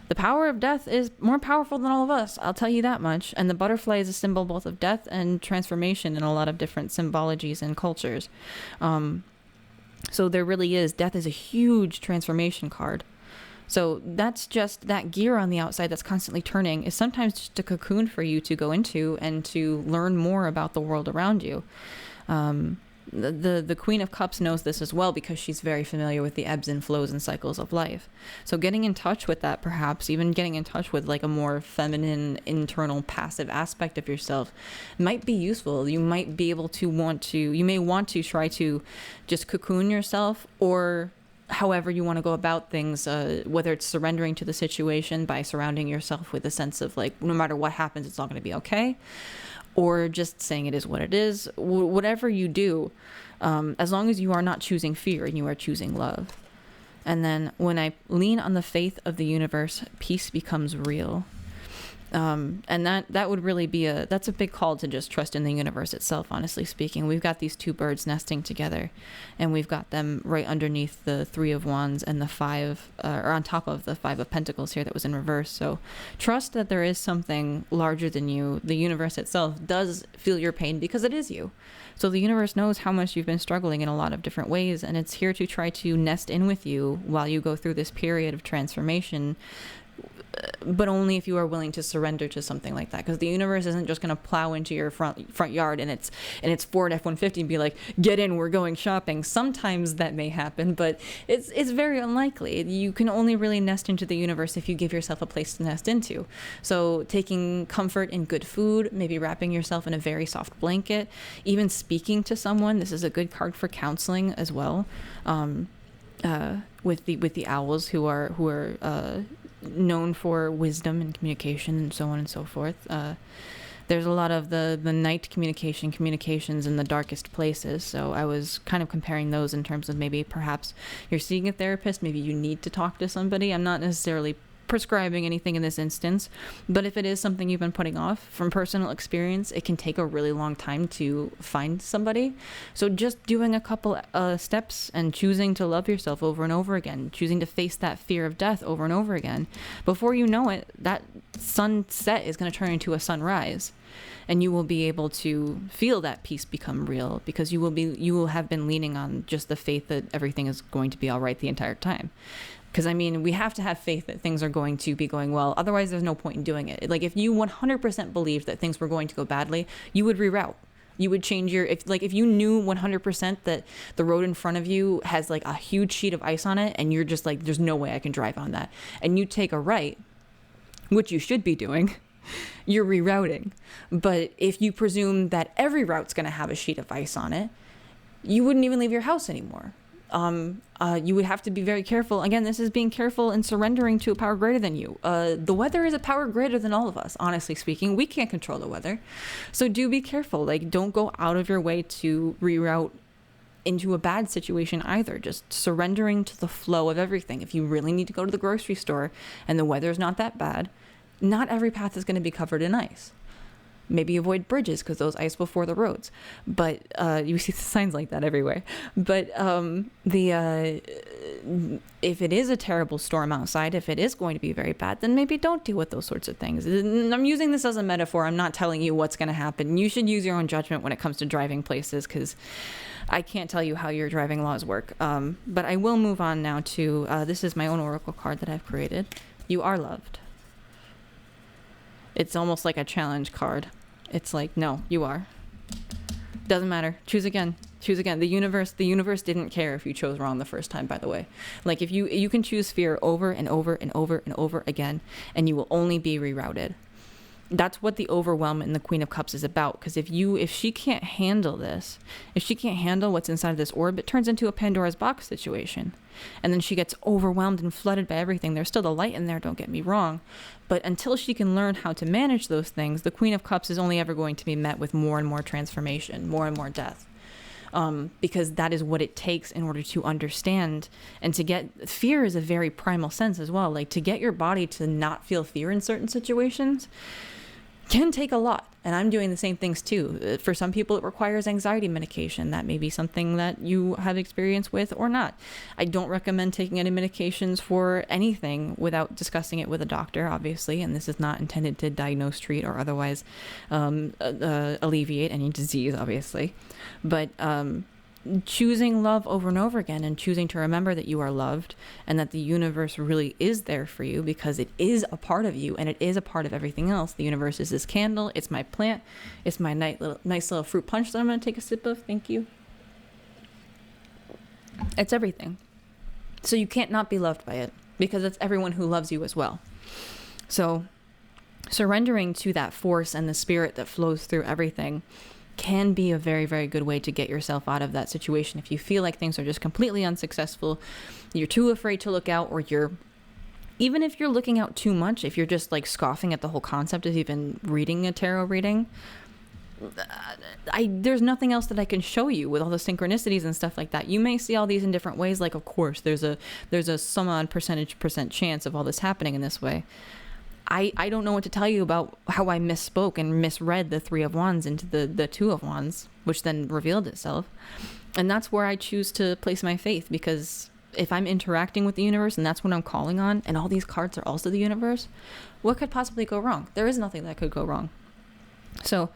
The power of death is more powerful than all of us, I'll tell you that much. And the butterfly is a symbol both of death and transformation in a lot of different symbologies and cultures. So there really is, death is a huge transformation card. So that's just that gear on the outside that's constantly turning is sometimes just a cocoon for you to go into and to learn more about the world around you. The Queen of Cups knows this as well because she's very familiar with the ebbs and flows and cycles of life. So getting in touch with that, perhaps even getting in touch with like a more feminine, internal, passive aspect of yourself might be useful. You might be able to you may want to try to just cocoon yourself, or however you want to go about things, whether it's surrendering to the situation by surrounding yourself with a sense of like, no matter what happens, it's all going to be okay. Or just saying it is what it is. Whatever you do, as long as you are not choosing fear and you are choosing love. And then when I lean on the faith of the universe, peace becomes real. And that would really be that's a big call to just trust in the universe itself, honestly speaking. We've got these two birds nesting together, and we've got them right underneath the Three of Wands and the Five, or on top of the Five of Pentacles here that was in reverse. So trust that there is something larger than you. The universe itself does feel your pain because it is you. So the universe knows how much you've been struggling in a lot of different ways, and it's here to try to nest in with you while you go through this period of transformation, but only if you are willing to surrender to something like that, because the universe isn't just going to plow into your front yard and it's Ford F-150 and be like, get in, we're going shopping. Sometimes that may happen, but it's very unlikely. You can only really nest into the universe if you give yourself a place to nest into. So taking comfort in good food, maybe wrapping yourself in a very soft blanket, even speaking to someone. This is a good card for counseling as well, with the owls who are known for wisdom and communication and so on and so forth. There's a lot of the night communications in the darkest places. So I was kind of comparing those in terms of maybe perhaps you're seeing a therapist, maybe you need to talk to somebody. I'm not necessarily prescribing anything in this instance, but if it is something you've been putting off, from personal experience, it can take a really long time to find somebody. So just doing a couple steps and choosing to love yourself over and over again, choosing to face that fear of death over and over again, before you know it, that sunset is going to turn into a sunrise, and you will be able to feel that peace become real, because you will have been leaning on just the faith that everything is going to be all right the entire time. Because, I mean, we have to have faith that things are going to be going well. Otherwise, there's no point in doing it. Like, if you 100% believed that things were going to go badly, you would reroute. You would change if you knew 100% that the road in front of you has, like, a huge sheet of ice on it, and you're just like, there's no way I can drive on that, and you take a right, which you should be doing, you're rerouting. But if you presume that every route's going to have a sheet of ice on it, you wouldn't even leave your house anymore. You would have to be very careful. Again, this is being careful and surrendering to a power greater than you. The weather is a power greater than all of us, honestly speaking. We can't control the weather. So do be careful. Like, don't go out of your way to reroute into a bad situation either. Just surrendering to the flow of everything. If you really need to go to the grocery store and the weather's not that bad, not every path is going to be covered in ice. Maybe avoid bridges because those ice before the roads. But you see signs like that everywhere. But if it is a terrible storm outside, if it is going to be very bad, then maybe don't deal with those sorts of things. I'm using this as a metaphor. I'm not telling you what's going to happen. You should use your own judgment when it comes to driving places, because I can't tell you how your driving laws work. But I will move on now to, this is my own oracle card that I've created. You are loved. It's almost like a challenge card. It's like, no, you are. Doesn't matter. Choose again. Choose again. The universe didn't care if you chose wrong the first time, by the way. Like, if you can choose fear over and over and over and over again, and you will only be rerouted. That's what the overwhelm in the Queen of Cups is about. Because if she can't handle this, if she can't handle what's inside of this orb, it turns into a Pandora's box situation. And then she gets overwhelmed and flooded by everything. There's still the light in there, don't get me wrong. But until she can learn how to manage those things, the Queen of Cups is only ever going to be met with more and more transformation, more and more death. Because that is what it takes in order to understand and to get... Fear is a very primal sense as well. Like, to get your body to not feel fear in certain situations can take a lot. And I'm doing the same things too. For some people, it requires anxiety medication. That may be something that you have experience with or not. I don't recommend taking any medications for anything without discussing it with a doctor, obviously. And this is not intended to diagnose, treat, or otherwise alleviate any disease, obviously. But choosing love over and over again, and choosing to remember that you are loved and that the universe really is there for you, because it is a part of you and it is a part of everything else. The universe is this candle, it's my plant, it's my nice little fruit punch that I'm going to take a sip of. Thank you. It's everything. So you can't not be loved by it, because it's everyone who loves you as well. So surrendering to that force and the spirit that flows through everything can be a very, very good way to get yourself out of that situation. If you feel like things are just completely unsuccessful, you're too afraid to look out, or even if you're looking out too much, if you're just like scoffing at the whole concept of even reading a tarot reading, there's nothing else that I can show you with all the synchronicities and stuff like that. You may see all these in different ways. Like, of course, there's a some odd percent chance of all this happening in this way. I don't know what to tell you about how I misspoke and misread the Three of Wands into the Two of Wands, which then revealed itself. And that's where I choose to place my faith, because if I'm interacting with the universe and that's what I'm calling on, and all these cards are also the universe, what could possibly go wrong? There is nothing that could go wrong. So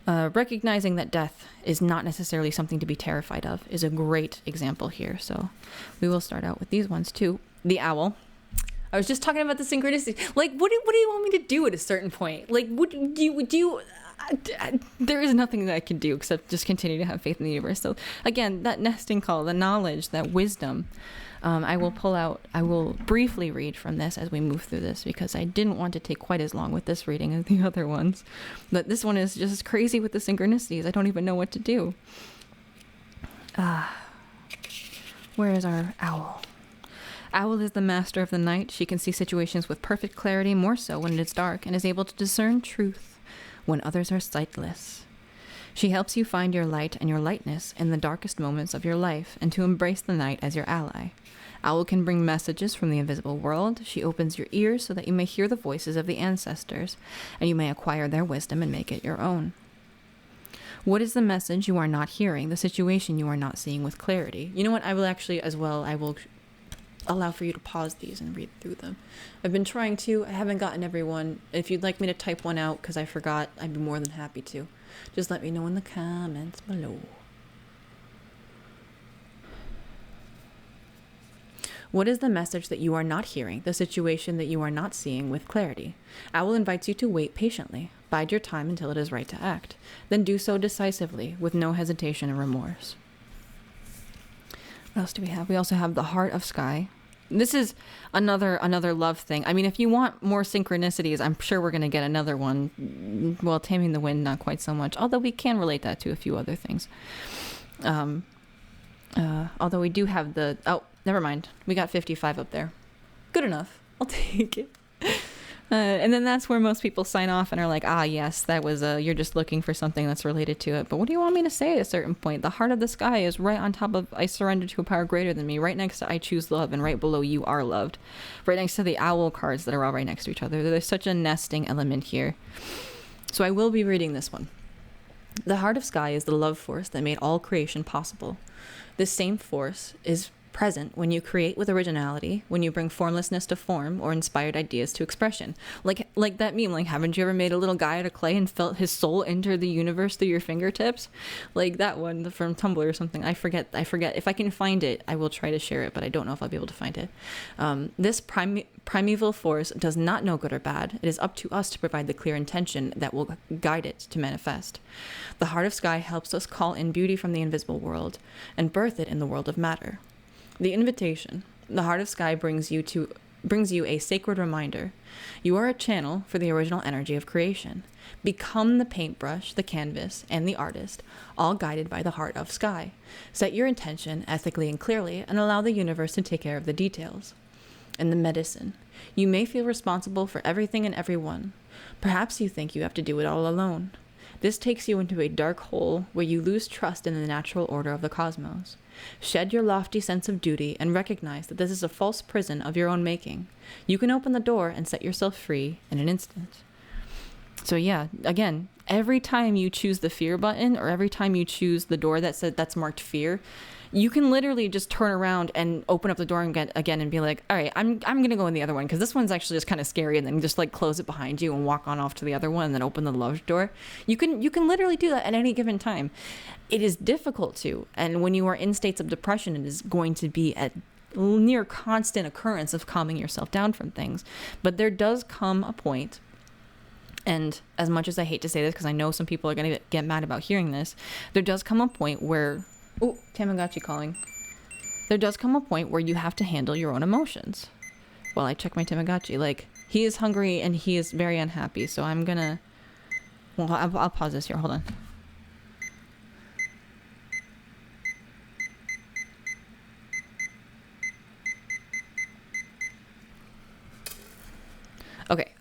recognizing that death is not necessarily something to be terrified of is a great example here. So we will start out with these ones too. The owl. I was just talking about the synchronicity. Like, what do you want me to do at a certain point? Like, there is nothing that I can do except just continue to have faith in the universe. So again, that nesting call, the knowledge, that wisdom, I will briefly read from this as we move through this, because I didn't want to take quite as long with this reading as the other ones. But this one is just crazy with the synchronicities. I don't even know what to do. Where is our owl? Owl is the master of the night. She can see situations with perfect clarity, more so when it is dark, and is able to discern truth when others are sightless. She helps you find your light and your lightness in the darkest moments of your life, and to embrace the night as your ally. Owl can bring messages from the invisible world. She opens your ears so that you may hear the voices of the ancestors, and you may acquire their wisdom and make it your own. What is the message you are not hearing, the situation you are not seeing with clarity? You know what? I will actually, as well, I will allow for you to pause these and read through them. I've been trying to. I haven't gotten everyone. If you'd like me to type one out because I forgot, I'd be more than happy to. Just let me know in the comments below. What is the message that you are not hearing, the situation that you are not seeing with clarity? Owl invites you to wait patiently. Bide your time until it is right to act. Then do so decisively, with no hesitation or remorse. What else do we have? We also have the Heart of Sky. This is another love thing. I mean, if you want more synchronicities, I'm sure we're going to get another one. Well, Taming the Wind, not quite so much. Although we can relate that to a few other things. Although we do have the... Oh, never mind. We got 55 up there. Good enough. I'll take it. And then that's where most people sign off and are like, yes, that was you're just looking for something that's related to it. But what do you want me to say at a certain point? The Heart of the Sky is right on top of I surrender to a power greater than me, right next to I choose love, and right below you are loved. Right next to the owl cards that are all right next to each other. There's such a nesting element here. So I will be reading this one. The Heart of Sky is the love force that made all creation possible. This same force is present when you create with originality, when you bring formlessness to form, or inspired ideas to expression. Like that meme, like, haven't you ever made a little guy out of clay and felt his soul enter the universe through your fingertips? Like that one from Tumblr or something. I forget. If I can find it, I will try to share it, but I don't know if I'll be able to find it. This primeval force does not know good or bad. It is up to us to provide the clear intention that will guide it to manifest. The Heart of Sky helps us call in beauty from the invisible world and birth it in the world of matter. The invitation. The Heart of Sky brings you a sacred reminder. You are a channel for the original energy of creation. Become the paintbrush, the canvas, and the artist, all guided by the Heart of Sky. Set your intention ethically and clearly, and allow the universe to take care of the details. And the medicine. You may feel responsible for everything and everyone. Perhaps you think you have to do it all alone. This takes you into a dark hole where you lose trust in the natural order of the cosmos. Shed your lofty sense of duty and recognize that this is a false prison of your own making. You can open the door and set yourself free in an instant. So yeah, again, every time you choose the fear button, or every time you choose the door that's marked fear, you can literally just turn around and open up the door again and be like, all right, I'm going to go in the other one because this one's actually just kind of scary, and then just like close it behind you and walk on off to the other one and then open the love door. You can literally do that at any given time. It is difficult to, and when you are in states of depression, it is going to be a near constant occurrence of calming yourself down from things. But there does come a point, and as much as I hate to say this because I know some people are going to get mad about hearing this, there does come a point where... Oh, Tamagotchi calling. There does come a point where you have to handle your own emotions. Well, I check my Tamagotchi. Like, he is hungry and he is very unhappy, so I'm gonna... Well, I'll pause this here. Hold on.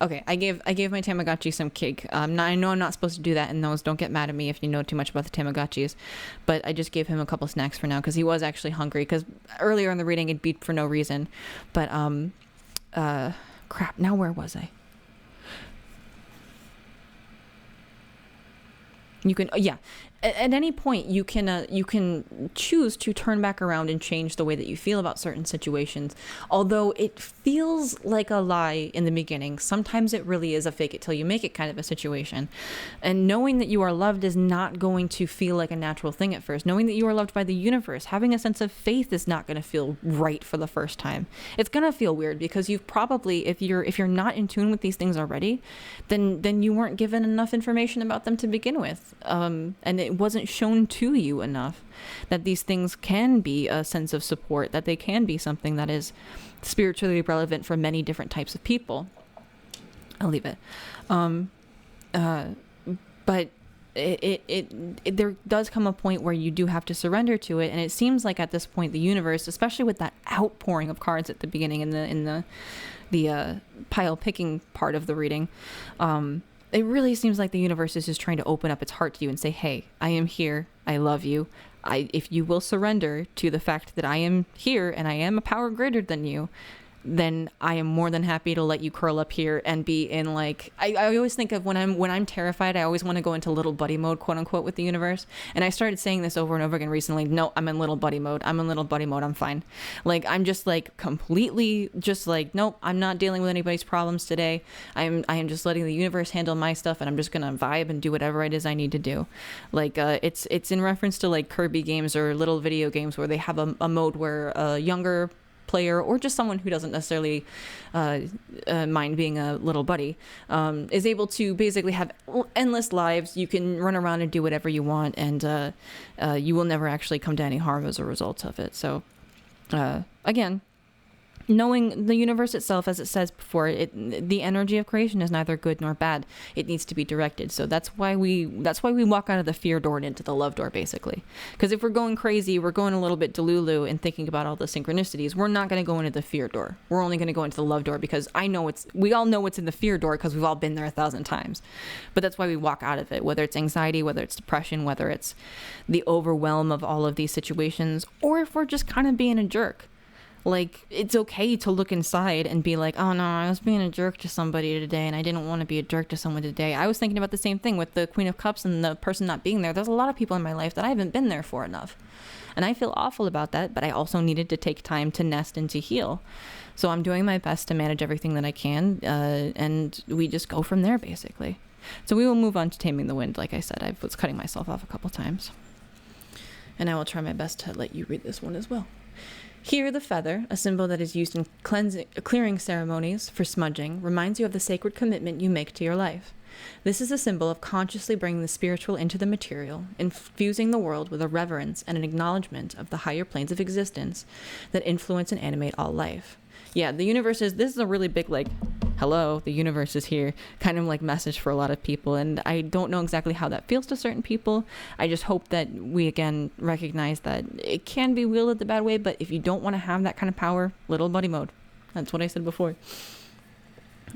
Okay. I gave my Tamagotchi some cake. I know I'm not supposed to do that, and those don't get mad at me if you know too much about the Tamagotchis. But I just gave him a couple snacks for now because he was actually hungry. Because earlier in the reading, it beeped for no reason. But crap. Now where was I? You can, yeah. At any point, you can choose to turn back around and change the way that you feel about certain situations. Although it feels like a lie in the beginning, sometimes it really is a fake it till you make it kind of a situation. And knowing that you are loved is not going to feel like a natural thing at first. Knowing that you are loved by the universe, having a sense of faith is not going to feel right for the first time. It's going to feel weird because you've probably, if you're not in tune with these things already, then you weren't given enough information about them to begin with. And it wasn't shown to you enough that these things can be a sense of support, that they can be something that is spiritually relevant for many different types of people. I'll leave it. But there does come a point where you do have to surrender to it, and it seems like at this point the universe, especially with that outpouring of cards at the beginning in the pile picking part of the reading, it really seems like the universe is just trying to open up its heart to you and say, hey, I am here. I love you. If you will surrender to the fact that I am here and I am a power greater than you, then I am more than happy to let you curl up here and be in like, I always think of when I'm terrified, I always want to go into little buddy mode, quote unquote, with the universe. And I started saying this over and over again recently. No, I'm in little buddy mode. I'm fine. Like, I'm just like completely just like, nope, I'm not dealing with anybody's problems today. I am just letting the universe handle my stuff, and I'm just going to vibe and do whatever it is I need to do. Like, it's in reference to like Kirby games or little video games where they have a mode where a younger player, or just someone who doesn't necessarily mind being a little buddy, is able to basically have endless lives. You can run around and do whatever you want, and you will never actually come to any harm as a result of it. So again, knowing the universe itself, as it says before, the energy of creation is neither good nor bad. It needs to be directed. So that's why we walk out of the fear door and into the love door, basically. Because if we're going crazy, we're going a little bit delulu and thinking about all the synchronicities, we're not going to go into the fear door. We're only going to go into the love door, because we all know what's in the fear door because we've all been there 1,000 times. But that's why we walk out of it, whether it's anxiety, whether it's depression, whether it's the overwhelm of all of these situations, or if we're just kind of being a jerk. Like, it's okay to look inside and be like, oh no, I was being a jerk to somebody today and I didn't want to be a jerk to someone today. I was thinking about the same thing with the Queen of Cups and the person not being there. There's a lot of people in my life that I haven't been there for enough. And I feel awful about that, but I also needed to take time to nest and to heal. So I'm doing my best to manage everything that I can, and we just go from there, basically. So we will move on to Taming the Wind. Like I said, I was cutting myself off a couple times. And I will try my best to let you read this one as well. Here, the feather, a symbol that is used in clearing ceremonies for smudging, reminds you of the sacred commitment you make to your life. This is a symbol of consciously bringing the spiritual into the material, infusing the world with a reverence and an acknowledgement of the higher planes of existence that influence and animate all life. Yeah, this is a really big, like, hello, the universe is here, kind of like message for a lot of people. And I don't know exactly how that feels to certain people. I just hope that we, again, recognize that it can be wielded the bad way, but if you don't want to have that kind of power, little buddy mode. That's what I said before.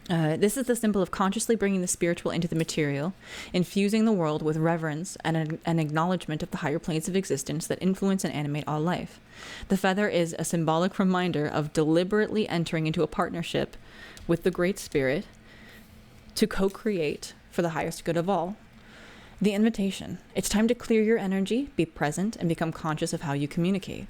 This is the symbol of consciously bringing the spiritual into the material, infusing the world with reverence and an acknowledgement of the higher planes of existence that influence and animate all life. The feather is a symbolic reminder of deliberately entering into a partnership with the Great Spirit to co-create for the highest good of all. The invitation. It's time to clear your energy, be present, and become conscious of how you communicate.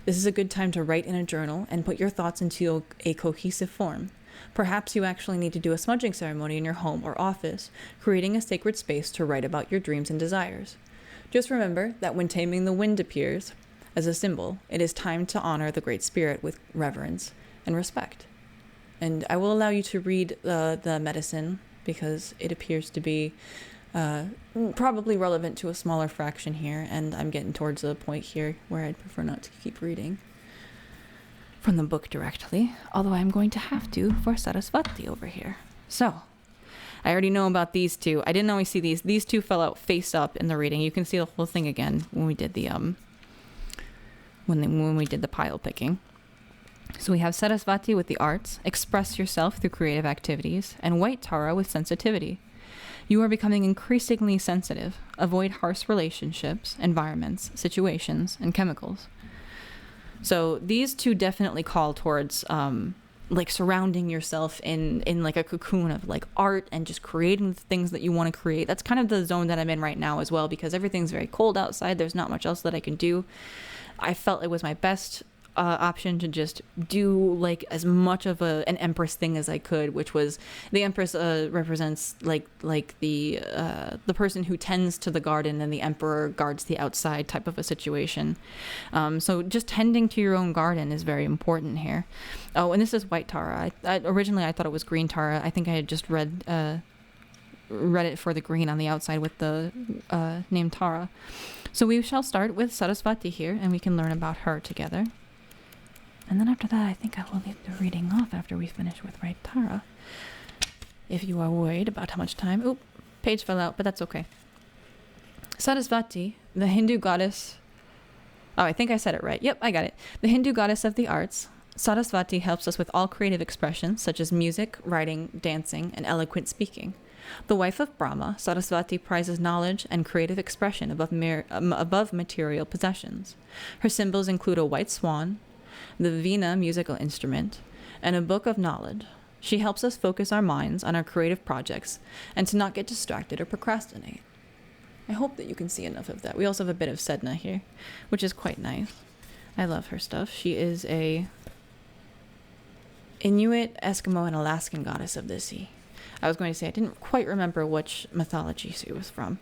This is a good time to write in a journal and put your thoughts into a cohesive form. Perhaps you actually need to do a smudging ceremony in your home or office, creating a sacred space to write about your dreams and desires. Just remember that when Taming the Wind appears as a symbol, it is time to honor the Great Spirit with reverence and respect. And I will allow you to read the medicine, because it appears to be probably relevant to a smaller fraction here, and I'm getting towards a point here where I'd prefer not to keep reading from the book directly, although I'm going to have to for Sarasvati over here. So, I already know about these two. I didn't always see these. These two fell out face up in the reading. You can see the whole thing again when we did the when we did the pile picking. So we have Sarasvati with the arts, express yourself through creative activities, and White Tara with sensitivity. You are becoming increasingly sensitive. Avoid harsh relationships, environments, situations, and chemicals. So these two definitely call towards like surrounding yourself in like a cocoon of like art and just creating the things that you want to create. That's kind of the zone that I'm in right now as well, because everything's very cold outside. There's not much else that I can do. I felt it was my best option to just do like as much of an empress thing as I could, which was the empress represents like the person who tends to the garden, and the emperor guards the outside type of a situation. So just tending to your own garden is very important here. Oh, and this is white Tara. Originally I thought it was green Tara. I think I had just read it for the green on the outside with the name Tara. So we shall start with Sarasvati here, and we can learn about her together. And then after that, I think I will leave the reading off after we finish with Right Tara. If you are worried about how much time... Oop, page fell out, but that's okay. Sarasvati, the Hindu goddess... Oh, I think I said it right. Yep, I got it. The Hindu goddess of the arts, Sarasvati helps us with all creative expressions, such as music, writing, dancing, and eloquent speaking. The wife of Brahma, Sarasvati prizes knowledge and creative expression above material possessions. Her symbols include a white swan, the Veena musical instrument, and a book of knowledge. She helps us focus our minds on our creative projects and to not get distracted or procrastinate. I hope that you can see enough of that. We also have a bit of Sedna here, which is quite nice. I love her stuff. She is a Inuit, Eskimo, and Alaskan goddess of the sea. I was going to say I didn't quite remember which mythology she was from.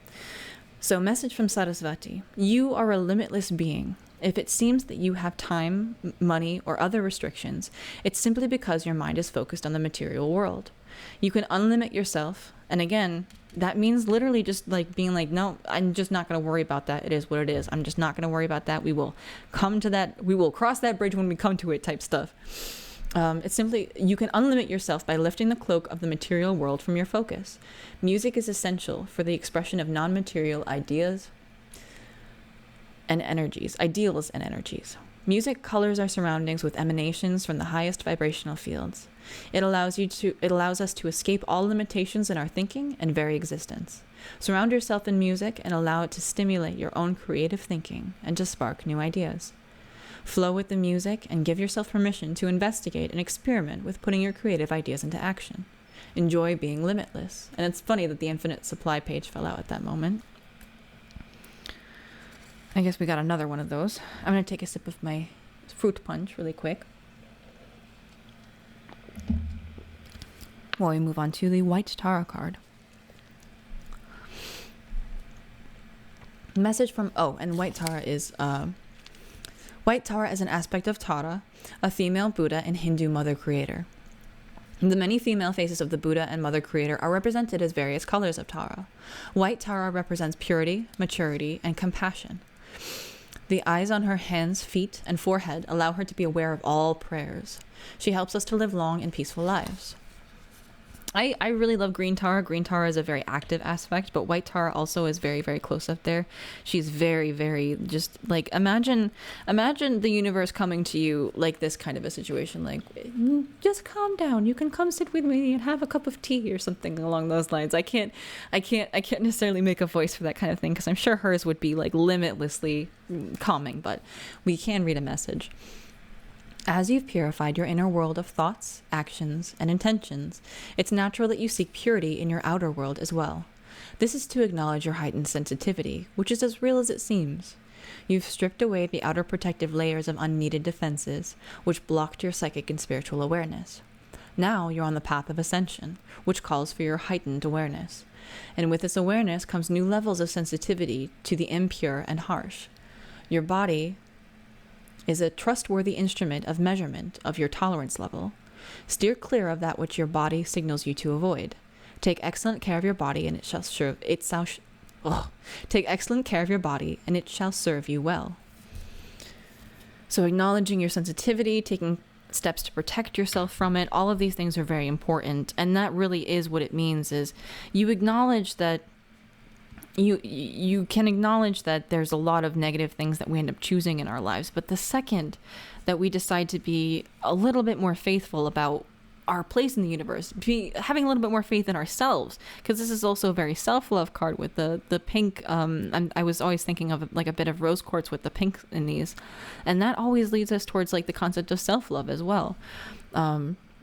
So, message from Sarasvati. You are a limitless being. If it seems that you have time, money, or other restrictions, it's simply because your mind is focused on the material world. You can unlimit yourself, and again, that means literally just like being like, no, I'm just not going to worry about that. It is what it is. I'm just not going to worry about that. We will come to that. We will cross that bridge when we come to it type stuff. It's simply, you can unlimit yourself by lifting the cloak of the material world from your focus. Music is essential for the expression of non-material ideals and energies. Music colors our surroundings with emanations from the highest vibrational fields. It allows us to escape all limitations in our thinking and very existence. Surround yourself in music and allow it to stimulate your own creative thinking and to spark new ideas. Flow with the music and give yourself permission to investigate and experiment with putting your creative ideas into action. Enjoy being limitless. And it's funny that the infinite supply page fell out at that moment. I guess we got another one of those. I'm going to take a sip of my fruit punch really quick while we move on to the White Tara card. Message from... Oh, and White Tara is... White Tara is an aspect of Tara, a female Buddha and Hindu Mother Creator. The many female faces of the Buddha and Mother Creator are represented as various colors of Tara. White Tara represents purity, maturity, and compassion. The eyes on her hands, feet, and forehead allow her to be aware of all prayers. She helps us to live long and peaceful lives. I really love Green Tara. Green Tara is a very active aspect, but White Tara also is very, very close up there. She's very, very just like, imagine the universe coming to you like this kind of a situation. Like, just calm down. You can come sit with me and have a cup of tea or something along those lines. I can't necessarily make a voice for that kind of thing because I'm sure hers would be like limitlessly calming, but we can read a message. As you've purified your inner world of thoughts, actions, and intentions, it's natural that you seek purity in your outer world as well. This is to acknowledge your heightened sensitivity, which is as real as it seems. You've stripped away the outer protective layers of unneeded defenses, which blocked your psychic and spiritual awareness. Now you're on the path of ascension, which calls for your heightened awareness. And with this awareness comes new levels of sensitivity to the impure and harsh. Your body is a trustworthy instrument of measurement of your tolerance level. Steer clear of that which your body signals you to avoid. Take excellent care of your body, and it shall serve you well. So acknowledging your sensitivity, taking steps to protect yourself from it, all of these things are very important, and that really is what it means. Is you acknowledge that you can acknowledge that there's a lot of negative things that we end up choosing in our lives, but the second that we decide to be a little bit more faithful about our place in the universe, having a little bit more faith in ourselves, because this is also a very self-love card with the pink, and I was always thinking of like a bit of rose quartz with the pink in these, and that always leads us towards like the concept of self-love as well.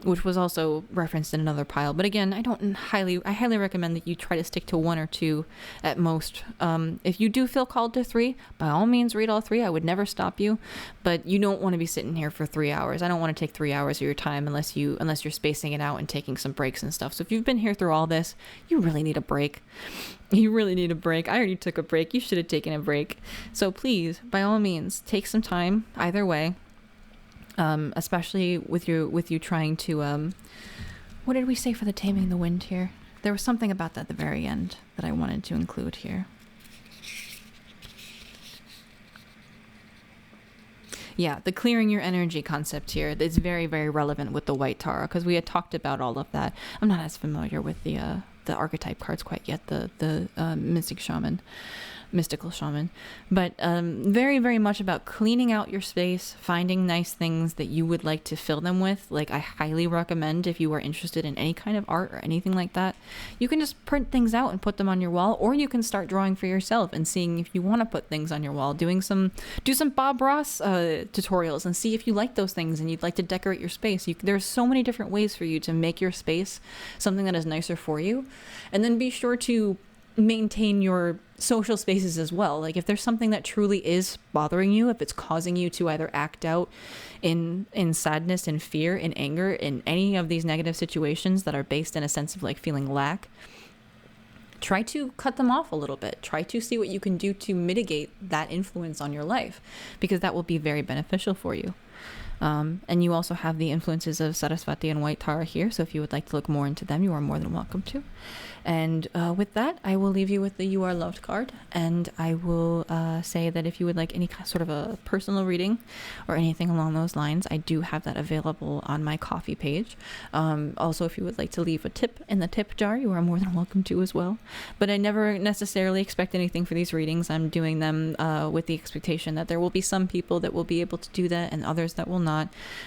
which was also referenced in another pile. But again, I highly recommend that you try to stick to 1 or 2 at most. If you do feel called to 3, by all means read all 3. I would never stop you, but you don't want to be sitting here for 3 hours. I don't want to take 3 hours of your time unless you're spacing it out and taking some breaks and stuff. So if you've been here through all this, you really need a break. You really need a break. I already took a break. You should have taken a break. So please, by all means, take some time either way. Especially with you trying to, what did we say for the Taming the Wind here? There was something about that at the very end that I wanted to include here. Yeah, the clearing your energy concept here is very, very relevant with the White Tara, because we had talked about all of that. I'm not as familiar with the archetype cards quite yet, the mystical shaman, but very, very much about cleaning out your space, finding nice things that you would like to fill them with. Like, I highly recommend, if you are interested in any kind of art or anything like that, you can just print things out and put them on your wall, or you can start drawing for yourself and seeing if you want to put things on your wall, do some Bob Ross tutorials and see if you like those things and you'd like to decorate your space. There's so many different ways for you to make your space something that is nicer for you. And then be sure to maintain your social spaces as well. Like, if there's something that truly is bothering you, if it's causing you to either act out in sadness and fear and anger in any of these negative situations that are based in a sense of like feeling lack, try to cut them off a little bit. Try to see what you can do to mitigate that influence on your life, because that will be very beneficial for you. And you also have the influences of Saraswati and White Tara here, so if you would like to look more into them, you are more than welcome to. And with that, I will leave you with the You Are Loved card, and I will say that if you would like any sort of a personal reading or anything along those lines, I do have that available on my Ko-fi page. Also, if you would like to leave a tip in the tip jar, you are more than welcome to as well. But I never necessarily expect anything for these readings. I'm doing them with the expectation that there will be some people that will be able to do that and others that will not.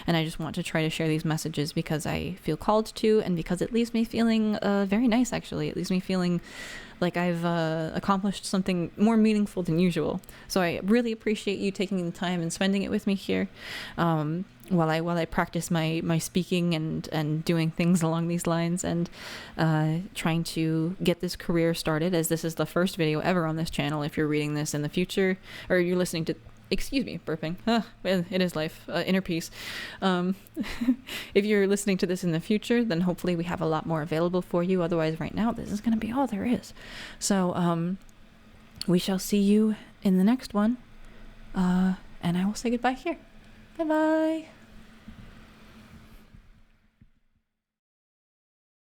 And I just want to try to share these messages because I feel called to, and because it leaves me feeling very nice, actually. It leaves me feeling like I've accomplished something more meaningful than usual. So I really appreciate you taking the time and spending it with me here while I practice my speaking and doing things along these lines, and trying to get this career started, as this is the first video ever on this channel. If you're reading this in the future, or you're listening to, excuse me, burping. It is life. Inner peace. If you're listening to this in the future, then hopefully we have a lot more available for you. Otherwise, right now, this is going to be all there is. So we shall see you in the next one. And I will say goodbye here. Bye-bye.